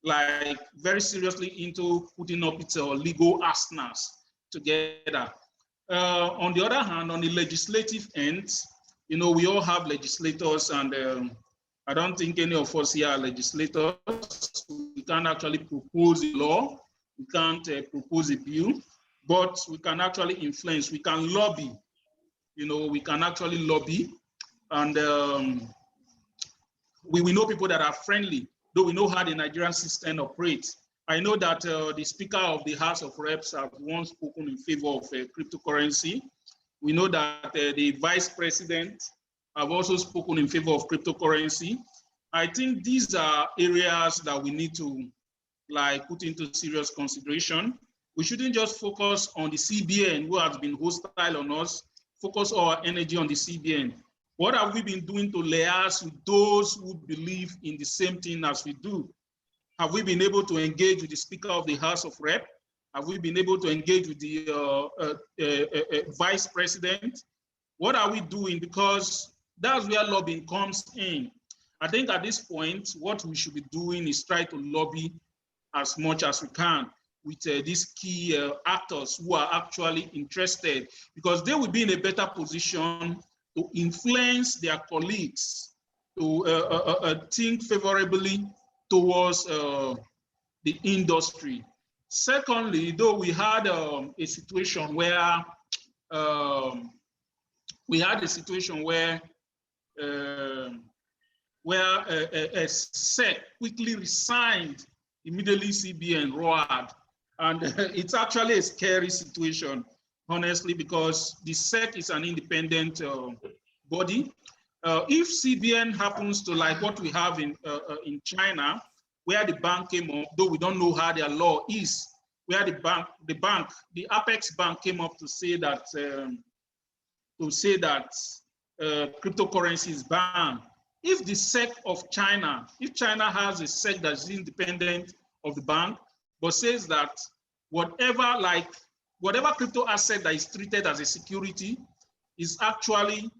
like very seriously into putting up its legal arsenals together. On the other hand, on the legislative end, you know, we all have legislators, and I don't think any of us here are legislators. We can't actually propose a law, we can't propose a bill, but we can actually influence, we can lobby. You know, we can actually lobby, and we know people that are friendly, though we know how the Nigerian system operates. I know that the Speaker of the House of Reps have once spoken in favor of cryptocurrency. We know that the Vice President have also spoken in favor of cryptocurrency. I think these are areas that we need to like put into serious consideration. We shouldn't just focus on the CBN, who has been hostile on us, focus our energy on the CBN. What have we been doing to liaise with those who believe in the same thing as we do? Have we been able to engage with the Speaker of the House of Rep? Have we been able to engage with the Vice President? What are we doing? Because that's where lobbying comes in. I think at this point, what we should be doing is try to lobby as much as we can with these key actors who are actually interested, because they will be in a better position to influence their colleagues to think favorably towards the industry. Secondly, though, we had a situation where a SEC quickly resigned, immediately CBN roared. And it's actually a scary situation, honestly, because the SEC is an independent body. If CBN happens to like what we have in China, where the bank came up, though we don't know how their law is, where the Apex Bank came up to say that cryptocurrency is banned. If the SEC of China, if China has a SEC that's independent of the bank, but says that whatever crypto asset that is treated as a security is actually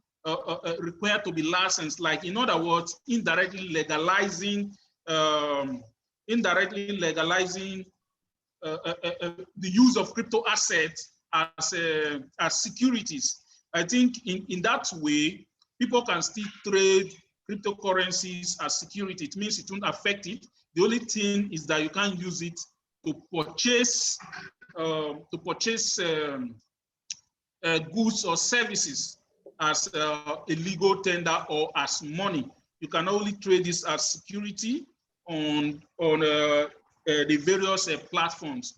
required to be licensed, like in other words, indirectly legalizing the use of crypto assets as securities. I think in that way, people can still trade cryptocurrencies as security. It means it won't affect it. The only thing is that you can't use it to purchase goods or services as a legal tender or as money. You can only trade this as security on the various platforms.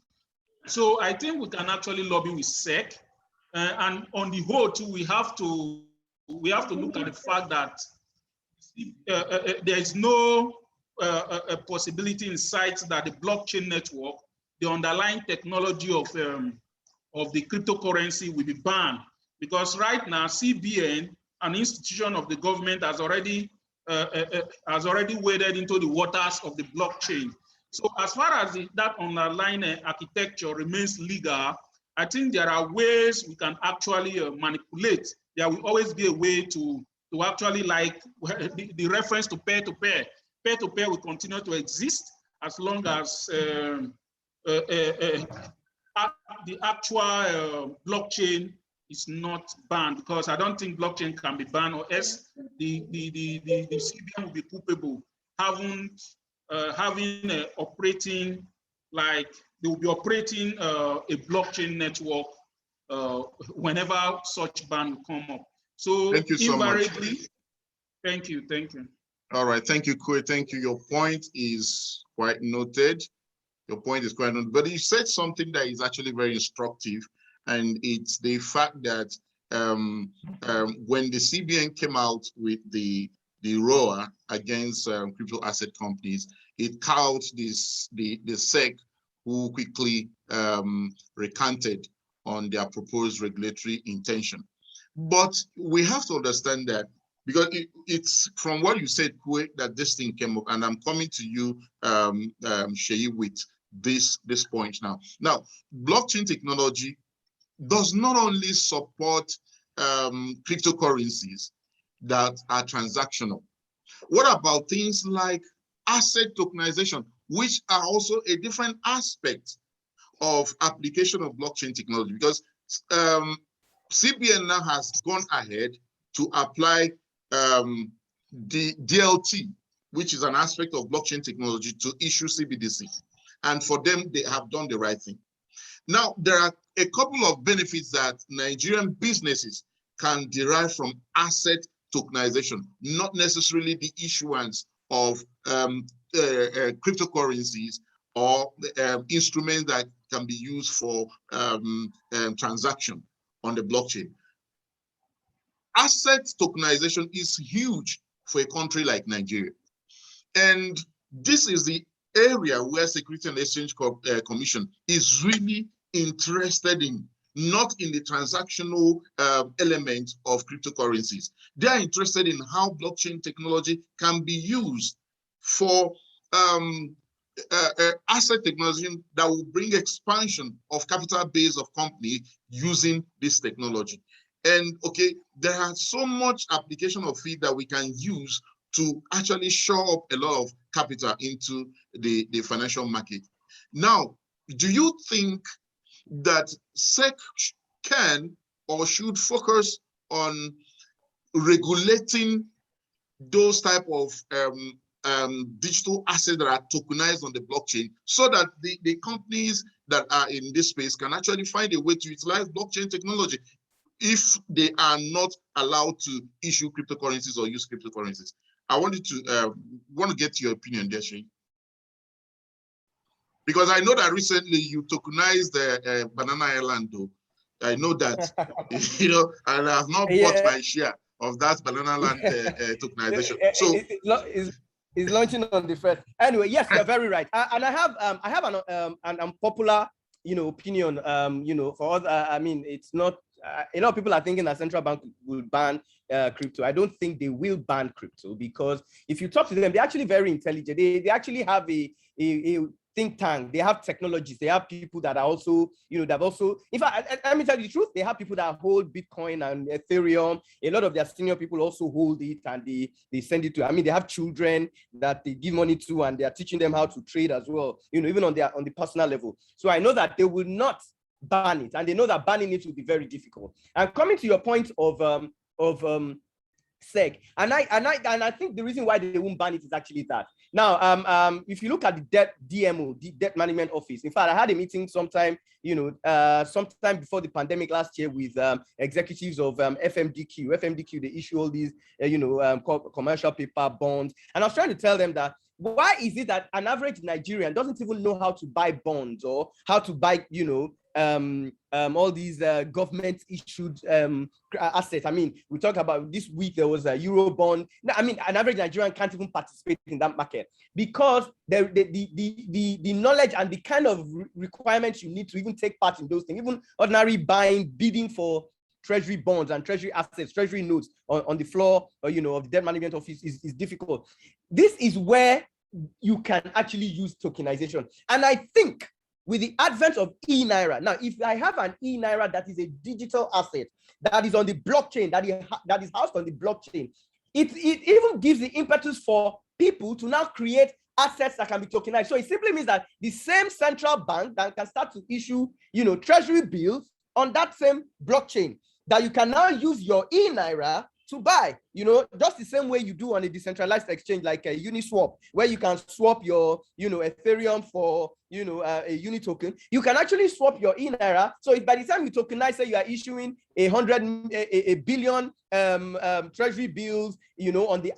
So I think we can actually lobby with SEC, and on the whole too, we have to look at the fact that there is no a possibility in sight that the blockchain network, the underlying technology of the cryptocurrency, will be banned, because right now CBN, an institution of the government, has already waded into the waters of the blockchain. So as far as that underlying architecture remains legal, I think there are ways we can actually manipulate. There will always be a way to actually, like the reference to peer-to-peer. Peer-to-peer will continue to exist as long as the actual blockchain is not banned, because I don't think blockchain can be banned, or else the CBN will be culpable having operating, like they will be operating a blockchain network whenever such ban will come up. So thank you so much. Thank you. All right, thank you, Kwe. Thank you. Your point is quite noted. Your point is quite noted. But you said something that is actually very instructive, and it's the fact that when the CBN came out with the roar against crypto asset companies, it cowed the SEC, who quickly recanted on their proposed regulatory intention. But we have to understand that, because it's from what you said, Kwe, that this thing came up, and I'm coming to you, Sheyi, with this point now. Now, blockchain technology does not only support cryptocurrencies that are transactional. What about things like asset tokenization, which are also a different aspect of application of blockchain technology? Because CBN now has gone ahead to apply the DLT, which is an aspect of blockchain technology, to issue CBDC. And for them, they have done the right thing. Now, there are a couple of benefits that Nigerian businesses can derive from asset tokenization, not necessarily the issuance of cryptocurrencies or instruments that can be used for transaction on the blockchain. Asset tokenization is huge for a country like Nigeria. And this is the area where Security and Exchange Commission is really interested in, not in the transactional element of cryptocurrencies. They are interested in how blockchain technology can be used for asset technology that will bring expansion of capital base of company using this technology. And okay, there are so much application of it that we can use to actually show up a lot of capital into the financial market. Now, do you think that SEC can or should focus on regulating those type of digital assets that are tokenized on the blockchain, so that the companies that are in this space can actually find a way to utilize blockchain technology if they are not allowed to issue cryptocurrencies or use cryptocurrencies? I wanted to get your opinion there, Shane. Because I know that recently you tokenized the Banana Island, though. I know that, you know, and I have not bought my share of that Banana Island tokenization. So it's launching on the first. Anyway, yes, you're very right. And I have an unpopular, you know, opinion. You know, for us, I mean, it's not. A lot of people are thinking that central bank will ban crypto. I don't think they will ban crypto, because if you talk to them, they're actually very intelligent. They actually have a think tank. They have technologies. They have people that are also, you know, they've also, in fact, let me tell you the truth, they have people that hold Bitcoin and Ethereum. A lot of their senior people also hold it, and they send it to, I mean, they have children that they give money to, and they are teaching them how to trade as well, you know, even on the personal level. So I know that they will not ban it, and they know that banning it will be very difficult. And coming to your point of SEC, and I think the reason why they won't ban it is actually that. Now, if you look at the debt DMO, the debt management office, in fact, I had a meeting sometime, you know, sometime before the pandemic last year with executives of FMDQ. FMDQ, they issue all these, you know, commercial paper bonds, and I was trying to tell them that, why is it that an average Nigerian doesn't even know how to buy bonds or how to buy, you know, all these government issued assets? I mean, we talk about this week, there was a Euro bond. I mean, an average Nigerian can't even participate in that market, because the knowledge and the kind of requirements you need to even take part in those things, even ordinary buying, bidding for treasury bonds and treasury assets, treasury notes on the floor, or, you know, of the debt management office is difficult. This is where you can actually use tokenization. And I think with the advent of e-Naira, now, if I have an e-Naira that is a digital asset that is on the blockchain, that is housed on the blockchain, it even gives the impetus for people to now create assets that can be tokenized. So it simply means that the same central bank that can start to issue, you know, treasury bills on that same blockchain, that you can now use your e-Naira to buy, just the same way you do on a decentralized exchange like a Uniswap, where you can swap your, Ethereum for, a uni token. You can actually swap your naira. So if by the time you tokenize, say you are issuing a billion treasury bills, on the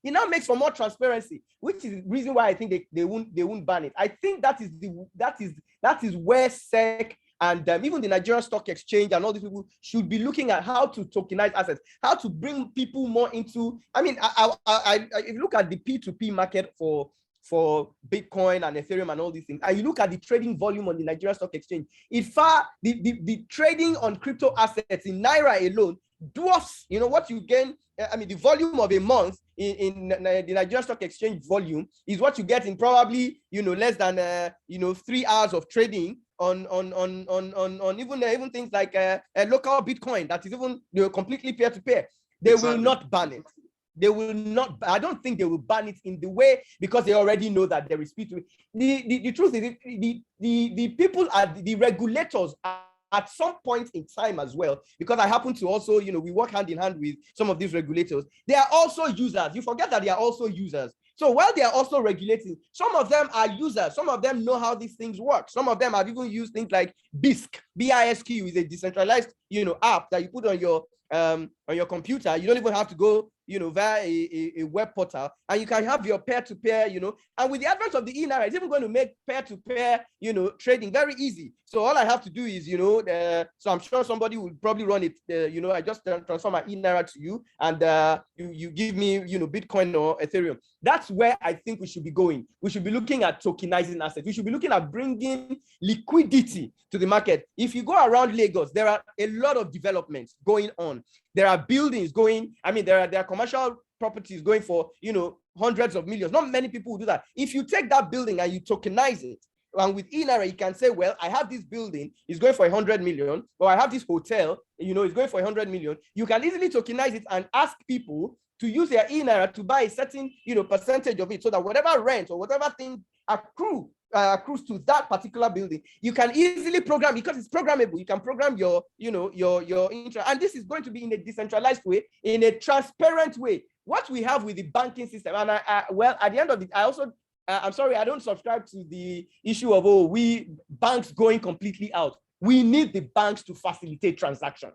it now makes for more transparency, which is the reason why I think they won't ban it. I think that is where SEC and even the Nigerian Stock Exchange and all these people should be looking at how to tokenize assets, how to bring people more into. I mean, if you look at the P2P market for Bitcoin and Ethereum and all these things, and you look at the trading volume on the Nigerian Stock Exchange, the trading on crypto assets in Naira alone dwarfs, what you gain. I mean, the volume of a month in the Nigerian Stock Exchange volume is what you get in probably, less than 3 hours of trading on even things like a local Bitcoin that is even completely peer-to-peer. They will not ban it. They will not. I don't think they will ban it in the way, because they already know that there is P2P. The truth is, the people are the regulators are, at some point in time as well, because I happen to also, we work hand in hand with some of these regulators. They are also users. You forget that they are also users. So while they are also regulating, some of them are users. Some of them know how these things work. Some of them have even used things like BISC. BISQ is a decentralized, app that you put on your computer. You don't even have to go, via a web portal, and you can have your peer-to-peer, and with the advent of the e-naira, it's even going to make peer-to-peer, trading very easy. So all I have to do is, so I'm sure somebody will probably run it, I just transfer my e-naira to you, and you give me, Bitcoin or Ethereum. That's where I think we should be going. We should be looking at tokenizing assets. We should be looking at bringing liquidity to the market. If you go around Lagos, there are a lot of developments going on. There are buildings going, there are commercial properties going for, hundreds of millions. Not many people will do that. If you take that building and you tokenize it, and with e-naira, you can say, well, I have this building, it's going for 100 million, or I have this hotel, it's going for 100 million. You can easily tokenize it and ask people to use their e-naira to buy a certain, percentage of it, so that whatever rent or whatever thing accrues to that particular building, you can easily program, because it's programmable. You can program your interest, and this is going to be in a decentralized way, in a transparent way. What we have with the banking system, and well, at the end of it, I also, I'm sorry, I don't subscribe to the issue of banks going completely out. We need the banks to facilitate transactions.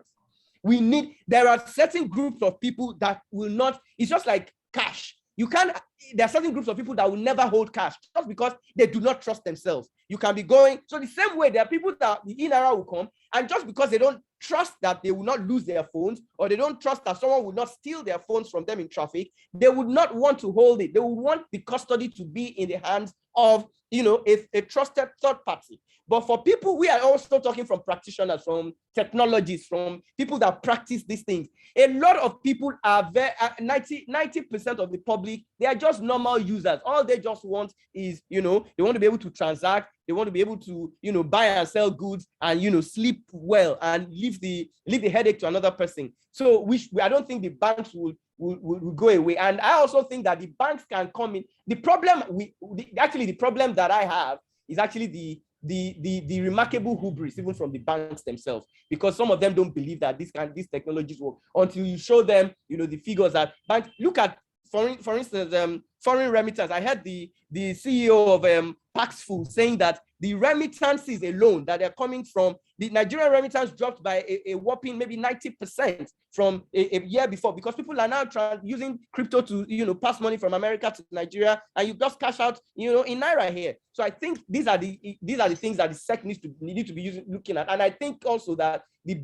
There are certain groups of people that will not. It's just like cash. There are certain groups of people that will never hold cash just because they do not trust themselves. You can be going, so the same way there are people that the e-naira will come, and just because they don't trust that they will not lose their phones, or they don't trust that someone will not steal their phones from them in traffic, they would not want to hold it. They would want the custody to be in the hands of, a trusted third party. But for people, we are also talking from practitioners, from technologists, from people that practice these things. A lot of people are 90% of the public, they are just normal users. All they just want is, they want to be able to transact. They want to be able to, buy and sell goods and, sleep well and leave the headache to another person. So I don't think the banks will go away. And I also think that the banks can come in. The problem that I have is actually the remarkable hubris, even from the banks themselves, because some of them don't believe that these technologies work until you show them, the figures that banks look at. For instance, foreign remittance. I heard the CEO of Paxful saying that the remittances alone that are coming from the Nigerian remittance dropped by a whopping maybe 90% from a year before, because people are now using crypto to pass money from America to Nigeria, and you just cash out in naira here. So I think these are the things that the SEC needs to be looking at. And I think also that the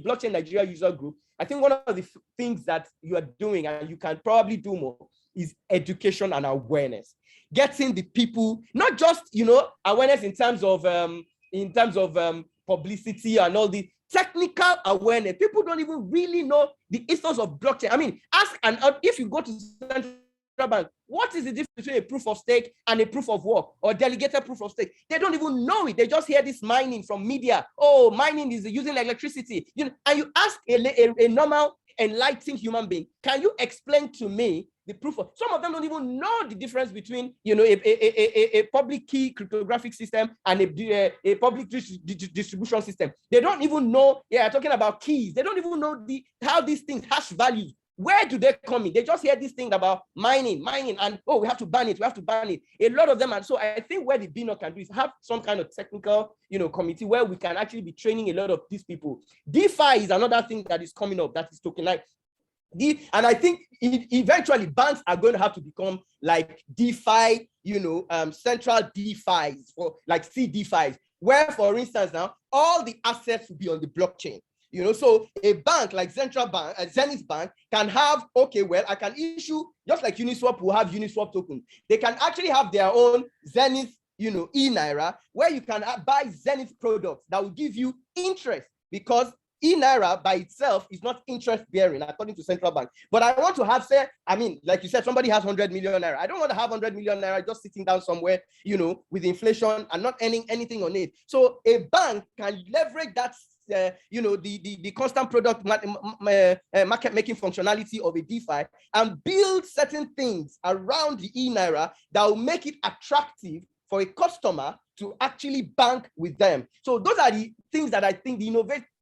Blockchain Nigeria user group, I think one of the things that you are doing, and you can probably do more, is education and awareness. Getting the people, not just awareness in terms of publicity and all the technical awareness. People don't even really know the ethos of blockchain. I mean, if you go to central bank, what is the difference between a proof of stake and a proof of work or delegated proof of stake? They don't even know it. They just hear this mining from media. Oh, mining is using electricity. And you ask a normal, enlightened human being, can you explain to me the proof of, some of them don't even know the difference between, you know, a public key cryptographic system and a public distribution system. They don't even know, talking about keys. They don't even know how these things hash values. Where do they come in? They just hear this thing about mining, and oh, we have to ban it, A lot of them, and so I think where the BNOC can do is have some kind of technical, you know, committee where we can actually be training a lot of these people. DeFi is another thing that is coming up, that is tokenized. And I think eventually banks are going to have to become like DeFi, you know, central DeFis, or like CDFIs, where, for instance, now all the assets will be on the blockchain. You know, so a bank like Central Bank, Zenith Bank, can have, okay, well, I can issue, just like Uniswap will have Uniswap tokens. They can actually have their own Zenith, you know, e-Naira, where you can buy Zenith products that will give you interest, because e-Naira by itself is not interest bearing according to Central Bank. But I want to have, say, I mean, like you said, somebody has 100 million Naira. I don't want to have 100 million Naira just sitting down somewhere, you know, with inflation and not earning anything on it. So a bank can leverage that, you know, the constant product market making functionality of a DeFi and build certain things around the e-Naira that will make it attractive for a customer to actually bank with them. So those are the things that I think, the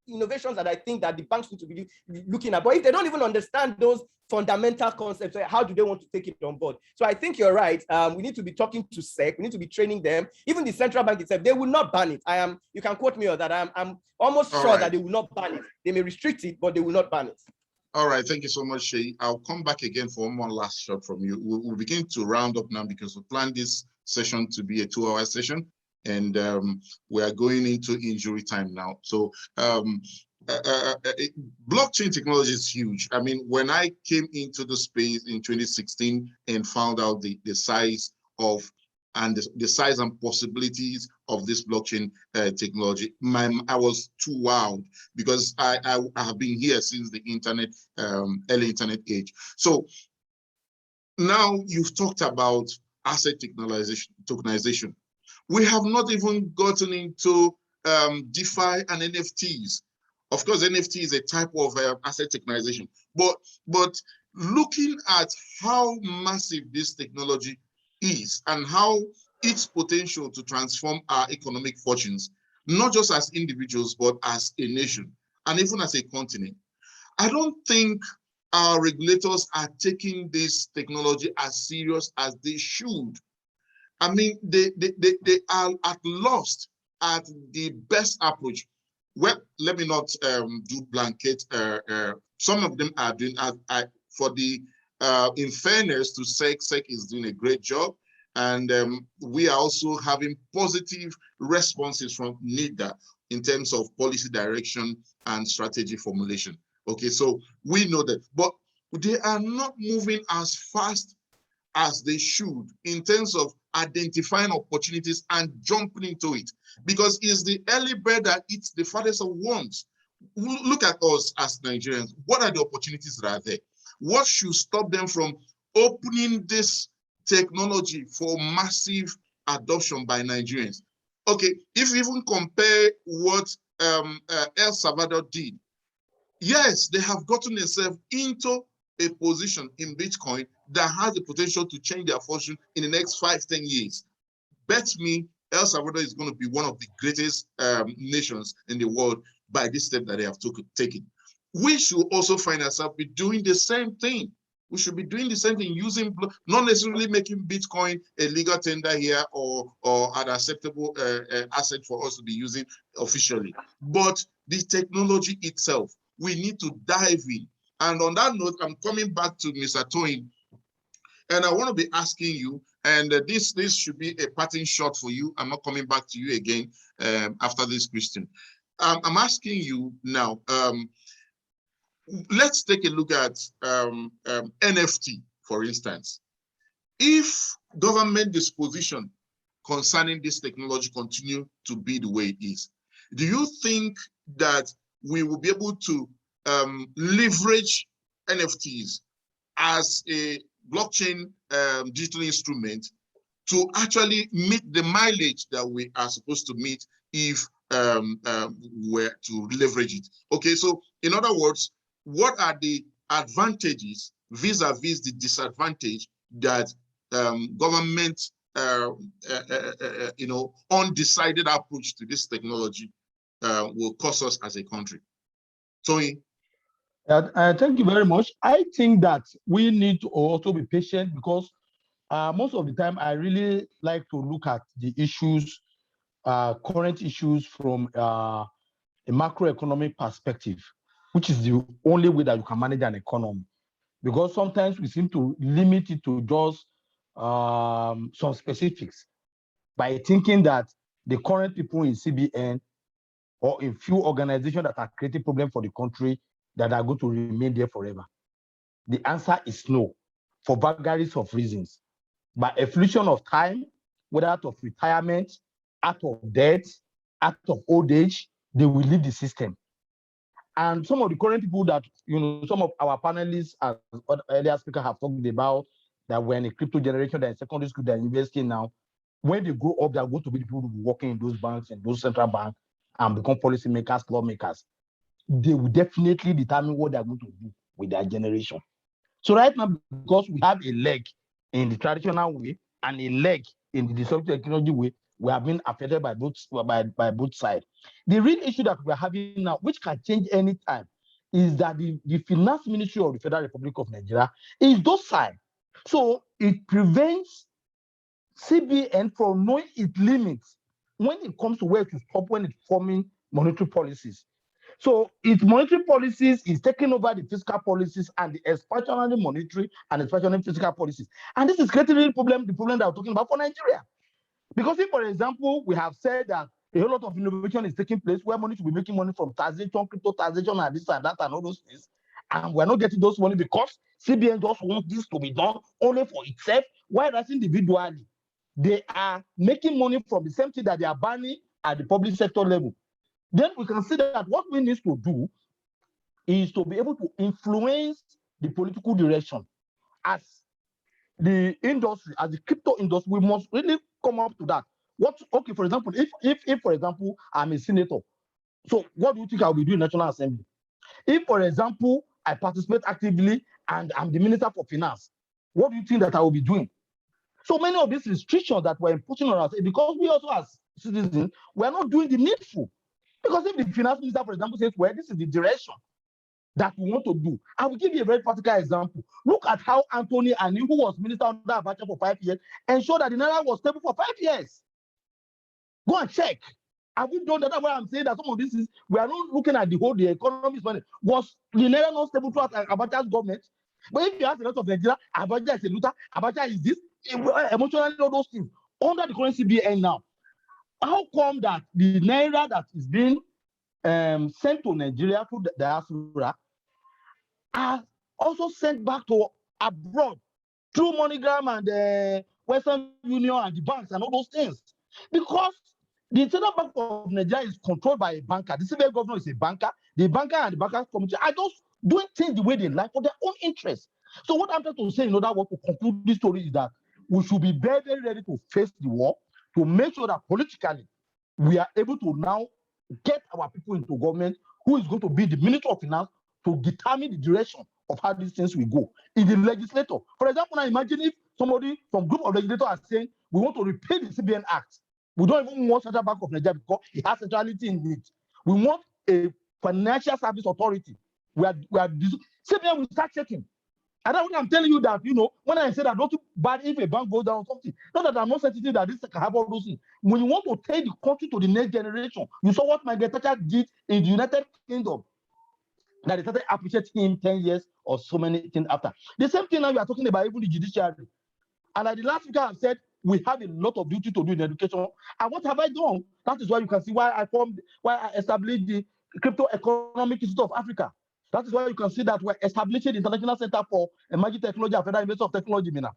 innovations that I think that the banks need to be looking at. But if they don't even understand those fundamental concepts, how do they want to take it on board? So I think you're right. We need to be talking to SEC. We need to be training them. Even the central bank itself, they will not ban it. You can quote me on that. I'm almost sure that they will not ban it. They may restrict it, but they will not ban it. All right, thank you so much, Shay. I'll come back again for one last shot from you. We'll begin to round up now, because we planned this session to be a 2-hour session, and we are going into injury time now. So blockchain technology is huge. I mean, when I came into the space in 2016 and found out the size of the size and possibilities of this blockchain technology, I was too wowed, because I have been here since the internet, early internet age. So now you've talked about asset tokenization. We have not even gotten into DeFi and NFTs. Of course, NFT is a type of asset tokenization, but looking at how massive this technology is and how its potential to transform our economic fortunes, not just as individuals, but as a nation, and even as a continent, I don't think our regulators are taking this technology as serious as they should. I mean, they are at lost at the best approach. Well, let me not do blanket. Some of them are doing, in fairness to SEC is doing a great job. And we are also having positive responses from NIDA in terms of policy direction and strategy formulation. Okay, so we know that, but they are not moving as fast as they should in terms of identifying opportunities and jumping into it, because it's the early bird that eats the fattest of worms. Look at us as Nigerians. What are the opportunities that are there? What should stop them from opening this technology for massive adoption by Nigerians? Okay, if you even compare what El Salvador did, yes, they have gotten themselves into a position in Bitcoin that has the potential to change their fortune in the next 5-10 years. Bet me, El Salvador is going to be one of the greatest nations in the world by this step that they have taken. We should also find ourselves be doing the same thing. We should be doing the same thing, using, not necessarily making Bitcoin a legal tender here or an acceptable asset for us to be using officially, but the technology itself, we need to dive in. And on that note, I'm coming back to Mr. Toyin, and I want to be asking you, and this should be a parting shot for you. I'm not coming back to you again after this question. I'm asking you now, let's take a look at NFT, for instance. If government disposition concerning this technology continue to be the way it is, do you think that we will be able to leverage NFTs as a blockchain digital instrument to actually meet the mileage that we are supposed to meet if we're to leverage it? Okay, so in other words, what are the advantages vis-a-vis the disadvantage that government, undecided approach to this technology will cause us as a country. Tony? Thank you very much. I think that we need to also be patient because most of the time I really like to look at the issues, current issues from a macroeconomic perspective, which is the only way that you can manage an economy. Because sometimes we seem to limit it to just some specifics by thinking that the current people in CBN or in few organizations that are creating problems for the country that are going to remain there forever. The answer is no, for vagaries of reasons. By evolution of time, whether out of retirement, out of death, out of old age, they will leave the system. And some of the current people that, some of our panelists and earlier speakers have talked about, that we're in a crypto generation, they're in secondary school, they're investing now. When they grow up, they're going to be the people who will be working in those banks and those central banks and become policymakers, lawmakers. They will definitely determine what they're going to do with their generation. So right now, because we have a leg in the traditional way and a leg in the disruptive technology way, we have been affected by both sides. The real issue that we're having now, which can change any time, is that the Finance Ministry of the Federal Republic of Nigeria is docile. So it prevents CBN from knowing its limits when it comes to where to stop when it's forming monetary policies. So its monetary policies is taking over the fiscal policies and the expansionary monetary and expansionary fiscal policies. And this is creating the problem that we're talking about for Nigeria. Because if, for example, we have said that a whole lot of innovation is taking place where money should be making money from taxation, crypto taxation, and this and that and all those things, and we're not getting those money because CBN just wants this to be done only for itself, whereas individually, they are making money from the same thing that they are banning at the public sector level. Then we can see that what we need to do is to be able to influence the political direction. As the industry, as the crypto industry, we must really come up to that. Okay, for example, if for example, I'm a senator, so what do you think I'll be doing in National Assembly? If, for example, I participate actively and I'm the Minister for Finance, what do you think that I will be doing? So many of these restrictions that we're imposing on us, because we also as citizens, we're not doing the needful. Because if the finance minister, for example, says, well, this is the direction that we want to do. I will give you a very practical example. Look at how Anthony and who was minister under Abacha for 5 years, ensured that the Naira was stable for 5 years. Go and check. Have we done that? That's why I'm saying that some of this is, we are not looking at the whole, the economy's money. Was the Naira not stable throughout Abacha's government? But if you ask a lot of Nigeria, Abacha is a looter, Abacha is this, emotionally, all those things. Under the current CBN now, how come that the Naira that is being sent to Nigeria through the diaspora are also sent back to abroad through MoneyGram and the Western Union and the banks and all those things? Because the Central Bank of Nigeria is controlled by a banker. The CBN governor is a banker. The banker and the bankers committee are just doing things the way they like for their own interest. So what I'm trying to say in order to conclude this story is that we should be very, very ready to face the war, to make sure that politically we are able to now get our people into government who is going to be the Minister of Finance to determine the direction of how these things will go. In the legislator, for example, now imagine if somebody from group of legislators are saying, we want to repeal the CBN Act. We don't even want Central Bank of Nigeria because it has centrality in it. We want a financial service authority. CBN will start checking. And that's what I'm telling you that, when I say that don't bad if a bank goes down or something, not that I'm not sensitive that this can happen all those things. When you want to take the country to the next generation, you saw what Margaret Thatcher did in the United Kingdom, that they started appreciating him 10 years or so many things after. The same thing now we are talking about even the judiciary. And at the last week I have said, we have a lot of duty to do in education. And what have I done? That is why you can see why I established the Crypto Economic Institute of Africa. That is why you can see that we're establishing the International Center for Emerging Technology and Federal University of Technology, Mina.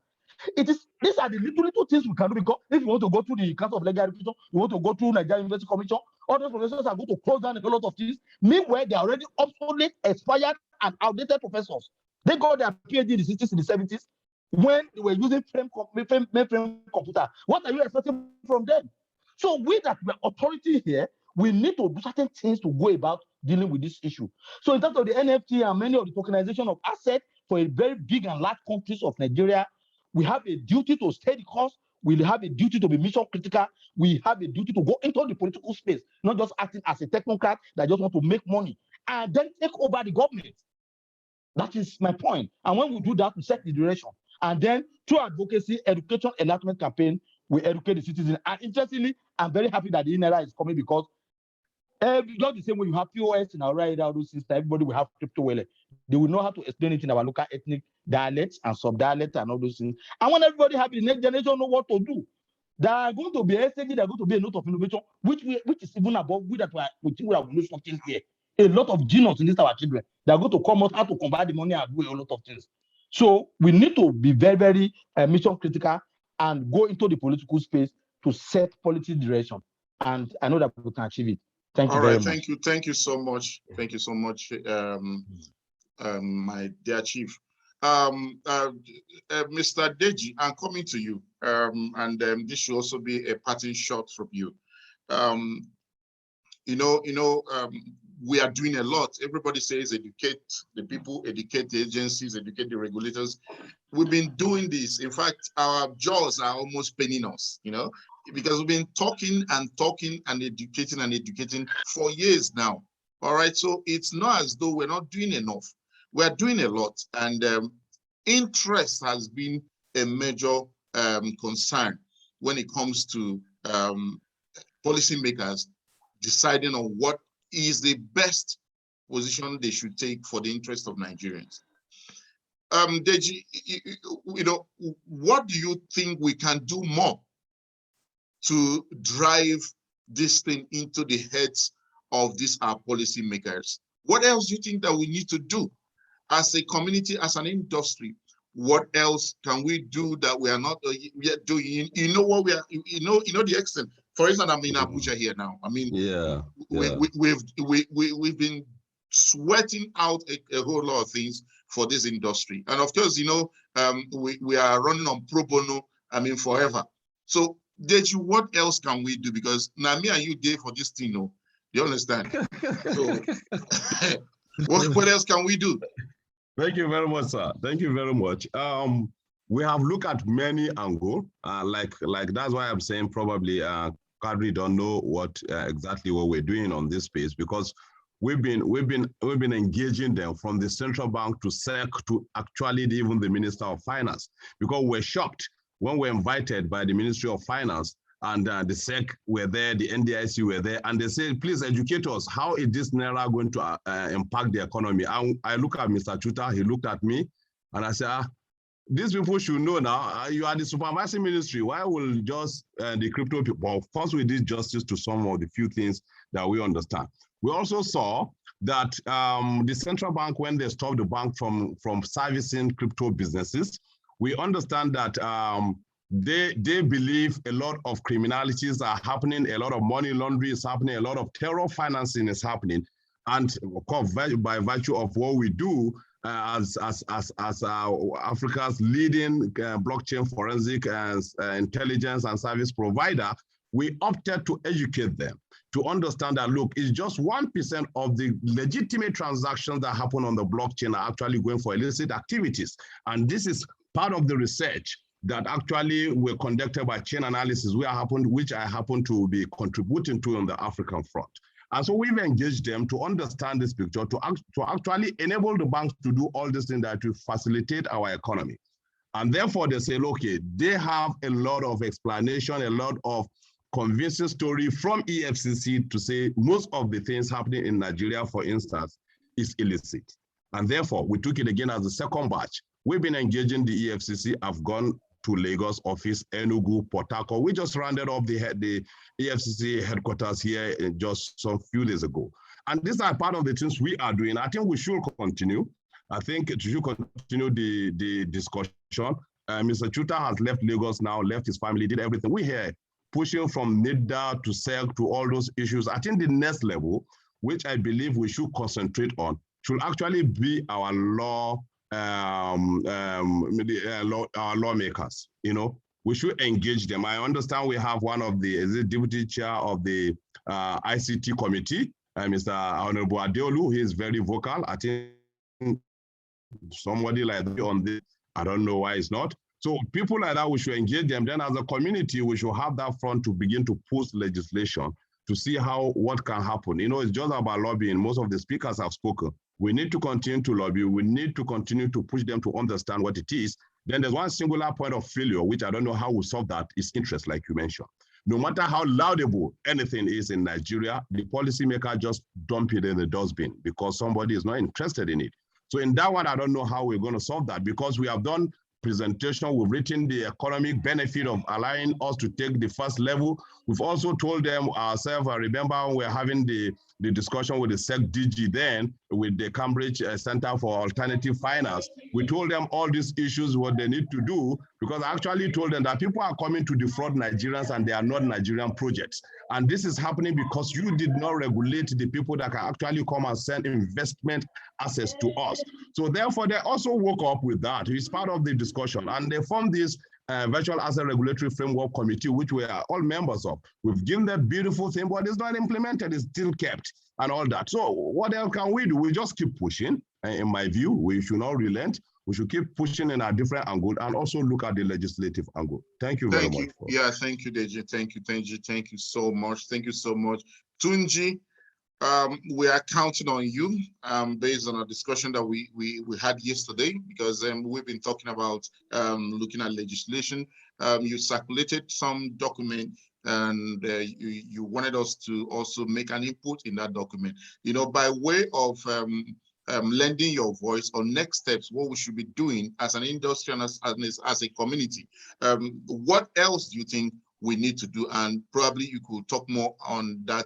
These are the little things we can do, because if you want to go through the Council of Legal Education, you want to go through Nigerian University Commission, all those professors are going to close down a lot of things. Meanwhile, they are already obsolete, expired, and outdated professors. They got their PhD in the 60s and the 70s when they were using mainframe computer. What are you expecting from them? So we that we're authority here, we need to do certain things to go about dealing with this issue. So in terms of the NFT and many of the tokenization of assets, for a very big and large countries of Nigeria, we have a duty to stay the course. We have a duty to be mission critical. We have a duty to go into the political space, not just acting as a technocrat that just want to make money and then take over the government. That is my point. And when we do that, we set the direction. And then through advocacy, education, enlightenment campaign, we educate the citizens. And interestingly, I'm very happy that the INERA is coming because just the same way you have POS in our right those systems, everybody will have crypto wallet. They will know how to explain it in our local ethnic dialects and sub-dialects and all those things. And when everybody happy, the next generation know what to do. There are going to be SAG, there are going to be a lot of innovation, which is even above we that we think we have learned something here. A lot of genius in this our children. They are going to come out how to convert the money and do a lot of things. So we need to be very, very mission critical and go into the political space to set policy direction. And I know that we can achieve it. Thank you very much. Thank you. Thank you so much. Thank you so much, my dear chief. Mr. Deji, I'm coming to you. This should also be a parting shot from you. We are doing a lot. Everybody says educate the people, educate the agencies, educate the regulators. We've been doing this. In fact, our jaws are almost paining us, because we've been talking and educating for years now. All right, so it's not as though we're not doing enough. We're doing a lot, and interest has been a major concern when it comes to policymakers deciding on what is the best position they should take for the interest of Nigerians. Deji, what do you think we can do more to drive this thing into the heads of these our policymakers? What else do you think that we need to do as a community, as an industry? What else can we do that we are not yet doing? What we are, the extent. For instance, I'm in Abuja here now. I mean, we've been sweating out a whole lot of things for this industry, and of course, we are running on pro bono. I mean, forever. So, Deji, what else can we do? Because now me and you there for this thing, you understand? So, what else can we do? Thank you very much, sir. Thank you very much. We have looked at many angles. Like that's why I'm saying probably Kadri don't know what exactly what we're doing on this space, because we've been engaging them from the central bank to SEC to actually even the Minister of Finance, because we're shocked when we're invited by the Ministry of Finance and the SEC were there, the NDIC were there, and they said, please educate us. How is this Naira going to impact the economy? I look at Mr. Chuta, he looked at me, and I said, these people should know now, you are the supervising ministry. Why will just the crypto people? Well, of course, we did justice to some of the few things that we understand. We also saw that the central bank, when they stopped the bank from servicing crypto businesses, we understand that they believe a lot of criminalities are happening, a lot of money laundering is happening, a lot of terror financing is happening. And of course, by virtue of what we do, as Africa's leading blockchain forensic intelligence and service provider, we opted to educate them to understand that, look, it's just 1% of the legitimate transactions that happen on the blockchain are actually going for illicit activities. And this is part of the research that actually were conducted by Chain Analysis, which I happen to be contributing to on the African front. And so we've engaged them to understand this picture, to actually enable the banks to do all these things that will facilitate our economy. And therefore they say, okay, they have a lot of explanation, a lot of convincing story from EFCC to say most of the things happening in Nigeria, for instance, is illicit. And therefore we took it again as the second batch. We've been engaging the EFCC. I've gone to Lagos office, Enugu, Port Harcourt. We just rounded off the EFCC headquarters here just some few days ago. And these are part of the things we are doing. I think we should continue. I think we should continue the discussion. Mr. Chuta has left Lagos now, left his family, did everything. We're here pushing from NIDA to SEC to all those issues. I think the next level, which I believe we should concentrate on, should actually be our lawmakers. We should engage them. I understand we have one of the deputy chair of the ICT committee, Mr. Honorable Adeolu. He is very vocal. I think somebody like that on this. I don't know why it's not. So people like that, we should engage them. Then as a community, we should have that front to begin to push legislation to see what can happen. You know, it's just about lobbying. Most of the speakers have spoken. We need to continue to lobby. We need to continue to push them to understand what it is. Then there's one singular point of failure, which I don't know how we solve that, is interest, like you mentioned. No matter how laudable anything is in Nigeria, the policymaker just dump it in the dustbin because somebody is not interested in it. So in that one, I don't know how we're going to solve that, because we have done presentation, we've written the economic benefit of allowing us to take the first level. We've also told them ourselves, I remember when we were having the discussion with the Cbdc then, with the Cambridge Center for Alternative Finance, we told them all these issues, what they need to do, because I actually told them that people are coming to defraud Nigerians and they are not Nigerian projects. And this is happening because you did not regulate the people that can actually come and send investment assets to us. So therefore, they also woke up with that. It's part of the discussion. And they formed this Virtual Asset Regulatory Framework Committee, which we are all members of. We've given that beautiful thing, but it's not implemented, it's still kept and all that. So what else can we do? We just keep pushing. In my view, we should not relent. We should keep pushing in a different angle and also look at the legislative angle. Thank you very much. Yeah, thank you, Deji. Thank you, Tenji. Thank you so much. Thank you so much. Tunji, we are counting on you based on a discussion that we had yesterday, because we've been talking about looking at legislation. You circulated some document and you wanted us to also make an input in that document. You know, by way of lending your voice on next steps, what we should be doing as an industry and as a community. What else do you think we need to do? And probably you could talk more on that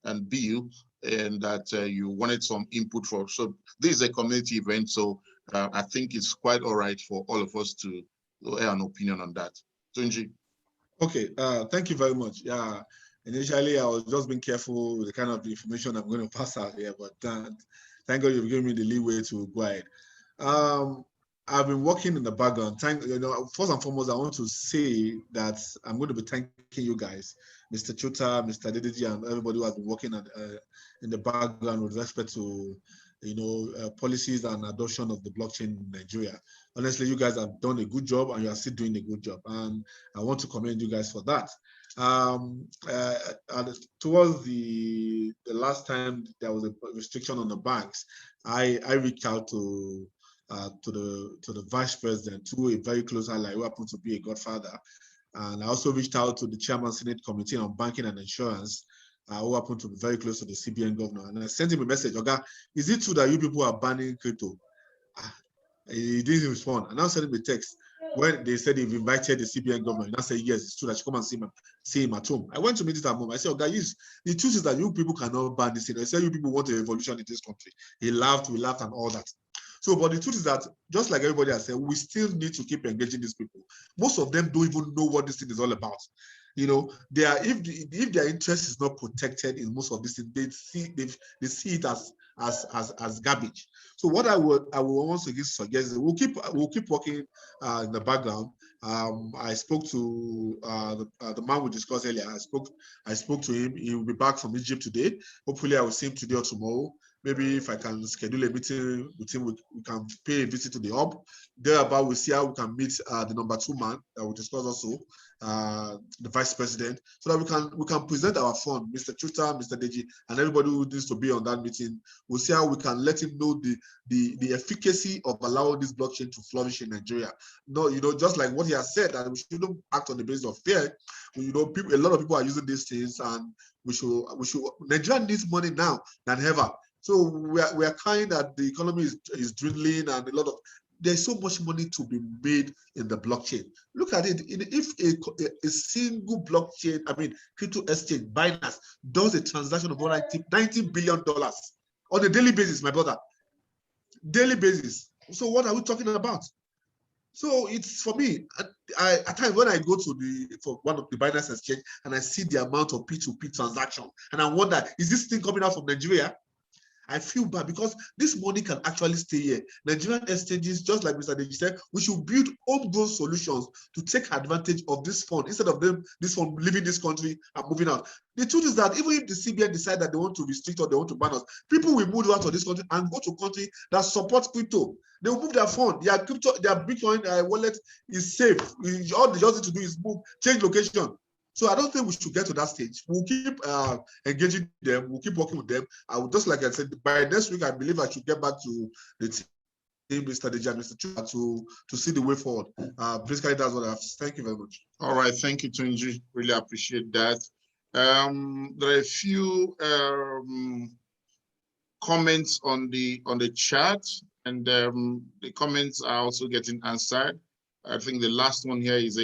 and bill, and that you wanted some input for. So this is a community event, so I think it's quite all right for all of us to have an opinion on that. Tunji. Okay, thank you very much. Yeah, initially I was just being careful with the kind of information I'm going to pass out here, but thank God you've given me the leeway to go ahead. I've been working in the background. First and foremost, I want to say that I'm going to be thanking you guys, Mr. Chuta, Mr. Dediji, and everybody who has been working in the background with respect to, policies and adoption of the blockchain in Nigeria. Honestly, you guys have done a good job, and you are still doing a good job, and I want to commend you guys for that. Towards the last time there was a restriction on the banks, I reached out to the vice president, to a very close ally who happened to be a godfather, and I also reached out to the chairman Senate Committee on Banking and Insurance, who happened to be very close to the CBN governor, and I sent him a message. Oga, is it true that you people are banning crypto? He didn't respond, and I sent him a text when they said they've invited the CBN governor, and I said yes, it's true that you come and see him at home. I went to meet it at home. I said, Oga, the truth is that you people cannot ban this thing. I said you people want a revolution in this country. He laughed, we laughed, and all that. So, but the truth is that, just like everybody has said, we still need to keep engaging these people. Most of them don't even know what this thing is all about. If their interest is not protected in most of this, they see it as garbage. So what I will once again suggest is we'll keep working in the background. I spoke to the man we discussed earlier. I spoke to him. He will be back from Egypt today. Hopefully, I will see him today or tomorrow. Maybe if I can schedule a meeting with him, we can pay a visit to the hub. Thereabout, we'll see how we can meet the number 2 man that we discussed also, the vice president, so that we can present our fund, Mr. Chuta, Mr. Deji, and everybody who needs to be on that meeting. We'll see how we can let him know the efficacy of allowing this blockchain to flourish in Nigeria. No, just like what he has said, that we shouldn't act on the basis of fear. A lot of people are using these things, and we should. Nigeria needs money now than ever. So we are kind that the economy is dwindling, and there's so much money to be made in the blockchain. Look at it. If a single blockchain, crypto exchange, Binance, does a transaction of $90 billion on a daily basis, my brother, daily basis. So what are we talking about? So it's, for me, at times when I go for one of the Binance exchange and I see the amount of P2P transaction, and I wonder, is this thing coming out from Nigeria? I feel bad because this money can actually stay here. Nigerian exchanges, just like Mr. Deji said, we should build homegrown solutions to take advantage of this fund instead of this fund leaving this country and moving out. The truth is that even if the CBN decide that they want to restrict or they want to ban us, people will move out of this country and go to country that support crypto. They will move their fund. Their crypto, their Bitcoin wallet is safe. All they just need to do is move, change location. So I don't think we should get to that stage. We'll keep engaging them. We'll keep working with them. I would just like I said, by next week, I believe I should get back to the team, Mr. Deji and Mr. Chuka, to see the way forward. Basically, that's what I have. Thank you very much. All right, thank you, Tunji. Really appreciate that. There are a few comments on the chat, and the comments are also getting answered. I think the last one here is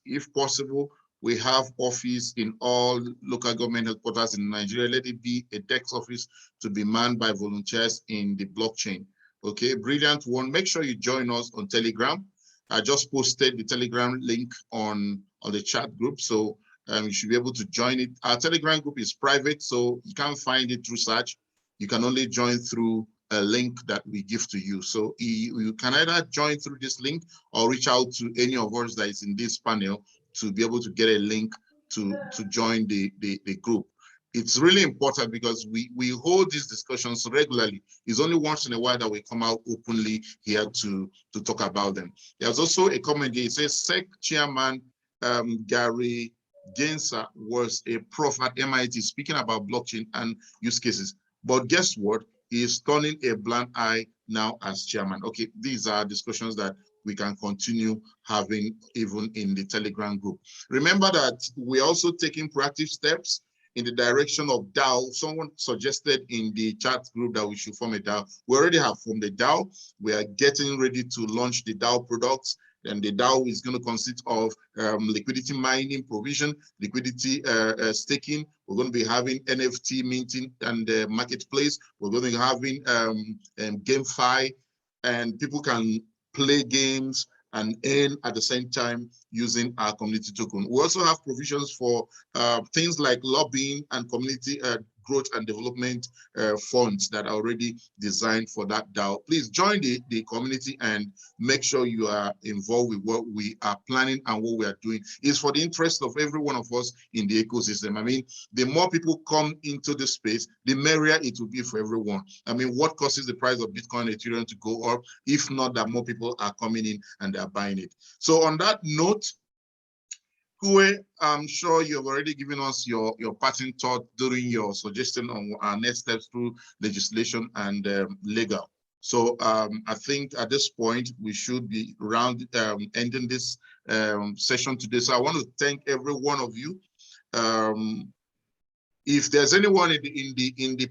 if possible, we have office in all local government headquarters in Nigeria. Let it be a DEX office to be manned by volunteers in the blockchain. Okay, brilliant one. Make sure you join us on Telegram. I just posted the Telegram link on the chat group, so you should be able to join it. Our Telegram group is private, so you can't find it through search. You can only join through a link that we give to you. So you can either join through this link or reach out to any of us that is in this panel to be able to get a link to join the group. It's really important because we hold these discussions regularly. It's only once in a while that we come out openly here to talk about them. There's also a comment here. It says SEC chairman Gary Gensa was a prof at MIT speaking about blockchain and use cases. But guess what? He is turning a blind eye now as chairman. Okay, these are discussions that we can continue having even in the Telegram group. Remember that we're also taking proactive steps in the direction of DAO. Someone suggested in the chat group that we should form a DAO. We already have formed a DAO. We are getting ready to launch the DAO products. And the DAO is going to consist of liquidity mining provision, liquidity staking. We're going to be having NFT minting and marketplace. We're going to be having GameFi, and people can play games and earn at the same time using our community token. We also have provisions for things like lobbying and community growth and development funds that are already designed for that DAO. Please join the community and make sure you are involved with what we are planning and what we are doing. It's for the interest of every one of us in the ecosystem. I mean, the more people come into this space, the merrier it will be for everyone. I mean, what causes the price of Bitcoin and Ethereum to go up, if not that more people are coming in and they're buying it? So on that note, Kue, I'm sure you've already given us your parting thought during your suggestion on our next steps through legislation and legal. So I think at this point, we should be ending this session today. So I want to thank every one of you. If there's anyone in the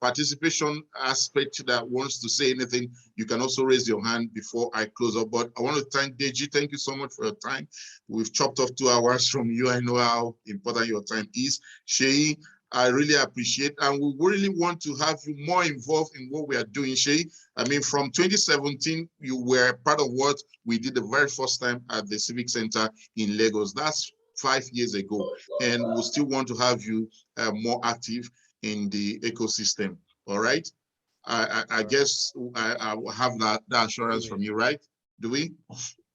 participation aspect that wants to say anything, you can also raise your hand before I close up. But I want to thank Deji. Thank you so much for your time. We've chopped off 2 hours from you. I know how important your time is. Shei, I really appreciate, and we really want to have you more involved in what we are doing, Shei. I mean, from 2017, you were part of what we did the very first time at the Civic Center in Lagos. That's 5 years ago, and we'll still want to have you more active in the ecosystem. All right. I guess I will have that assurance from you, right? Do we?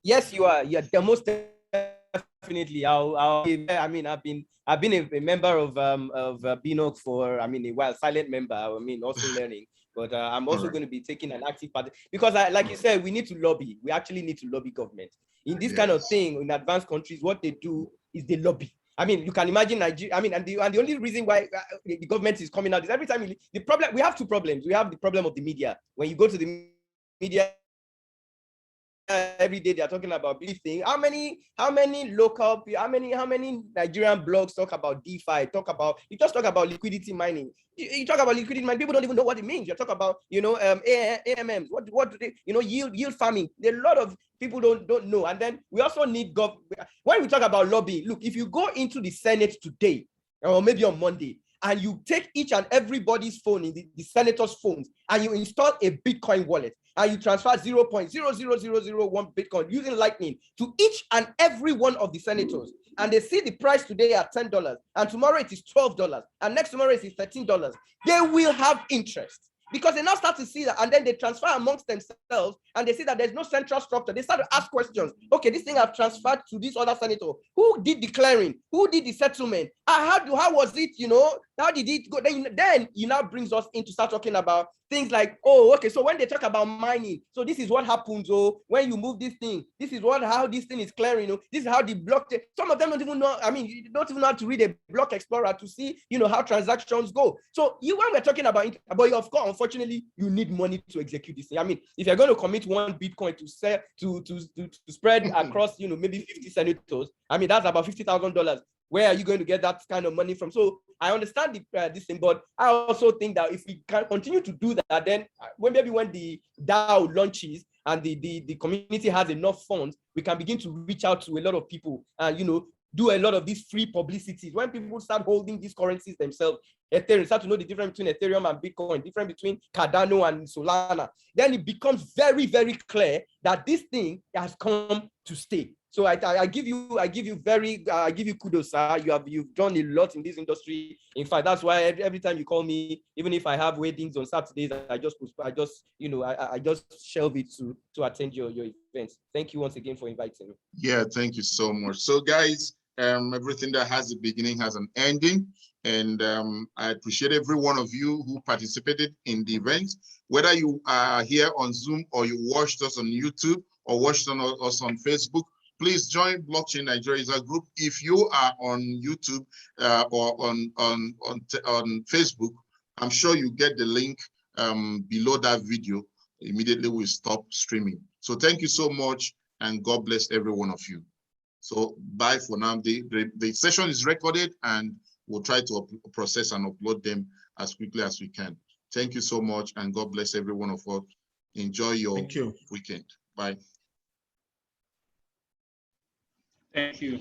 Yes, you are. Yeah, most definitely. I mean, I've been a member of BNOC for a while, silent member. Also learning. But I'm also going to be taking an active part because, like you said, we need to lobby. We actually need to lobby government in this kind of thing. In advanced countries, what they do is they lobby. You can imagine Nigeria. And the only reason why the government is coming out is every time we have 2 problems. We have the problem of the media. When you go to the media every day, they're talking about believing. How many local, how many Nigerian blogs talk about DeFi? You just talk about liquidity mining. You talk about liquidity mining. People don't even know what it means. You talk about AMMs. What do they? Yield farming. A lot of people don't know. And then we also need when we talk about lobbying. Look, if you go into the Senate today or maybe on Monday and you take each and everybody's phone in the senator's phones, and you install a Bitcoin wallet, and you transfer 0.00001 Bitcoin using Lightning to each and every one of the senators, and they see the price today at $10, and tomorrow it is $12, and next tomorrow it is $13, they will have interest. Because they now start to see that, and then they transfer amongst themselves, and they see that there's no central structure. They start to ask questions. Okay, this thing I've transferred to this other senator. Who did the clearing? Who did the settlement? How was it, how did it go? Then you now brings us into start talking about things like, oh, okay, so when they talk about mining, so this is what happens, when you move this thing, this is how this thing is clearing, this is how the blockchain, some of them don't even know, you don't even know how to read a block explorer to see, how transactions go. So when we're talking about, but of course, unfortunately, you need money to execute this thing. If you're going to commit one Bitcoin to sell, to spread across, maybe 50 senators, that's about $50,000. Where are you going to get that kind of money from? So I understand this thing, but I also think that if we can continue to do that, then when the DAO launches and the community has enough funds, we can begin to reach out to a lot of people and do a lot of these free publicities. When people start holding these currencies themselves, Ethereum, start to know the difference between Ethereum and Bitcoin, difference between Cardano and Solana, then it becomes very, very clear that this thing has come to stay. So I give you kudos, sir. You've done a lot in this industry. In fact, that's why every time you call me, even if I have weddings on Saturdays, I just shelve it to attend your events. Thank you once again for inviting me. Yeah, thank you so much. So guys, everything that has a beginning has an ending. And I appreciate every one of you who participated in the event, whether you are here on Zoom or you watched us on YouTube or watched us on Facebook. Please join Blockchain Nigeria group. If you are on YouTube or on Facebook, I'm sure you get the link below that video. Immediately we stop streaming. So thank you so much, and God bless every one of you. So bye for now. The session is recorded, and we'll try to process and upload them as quickly as we can. Thank you so much, and God bless every one of us. Enjoy your weekend. Bye. Thank you.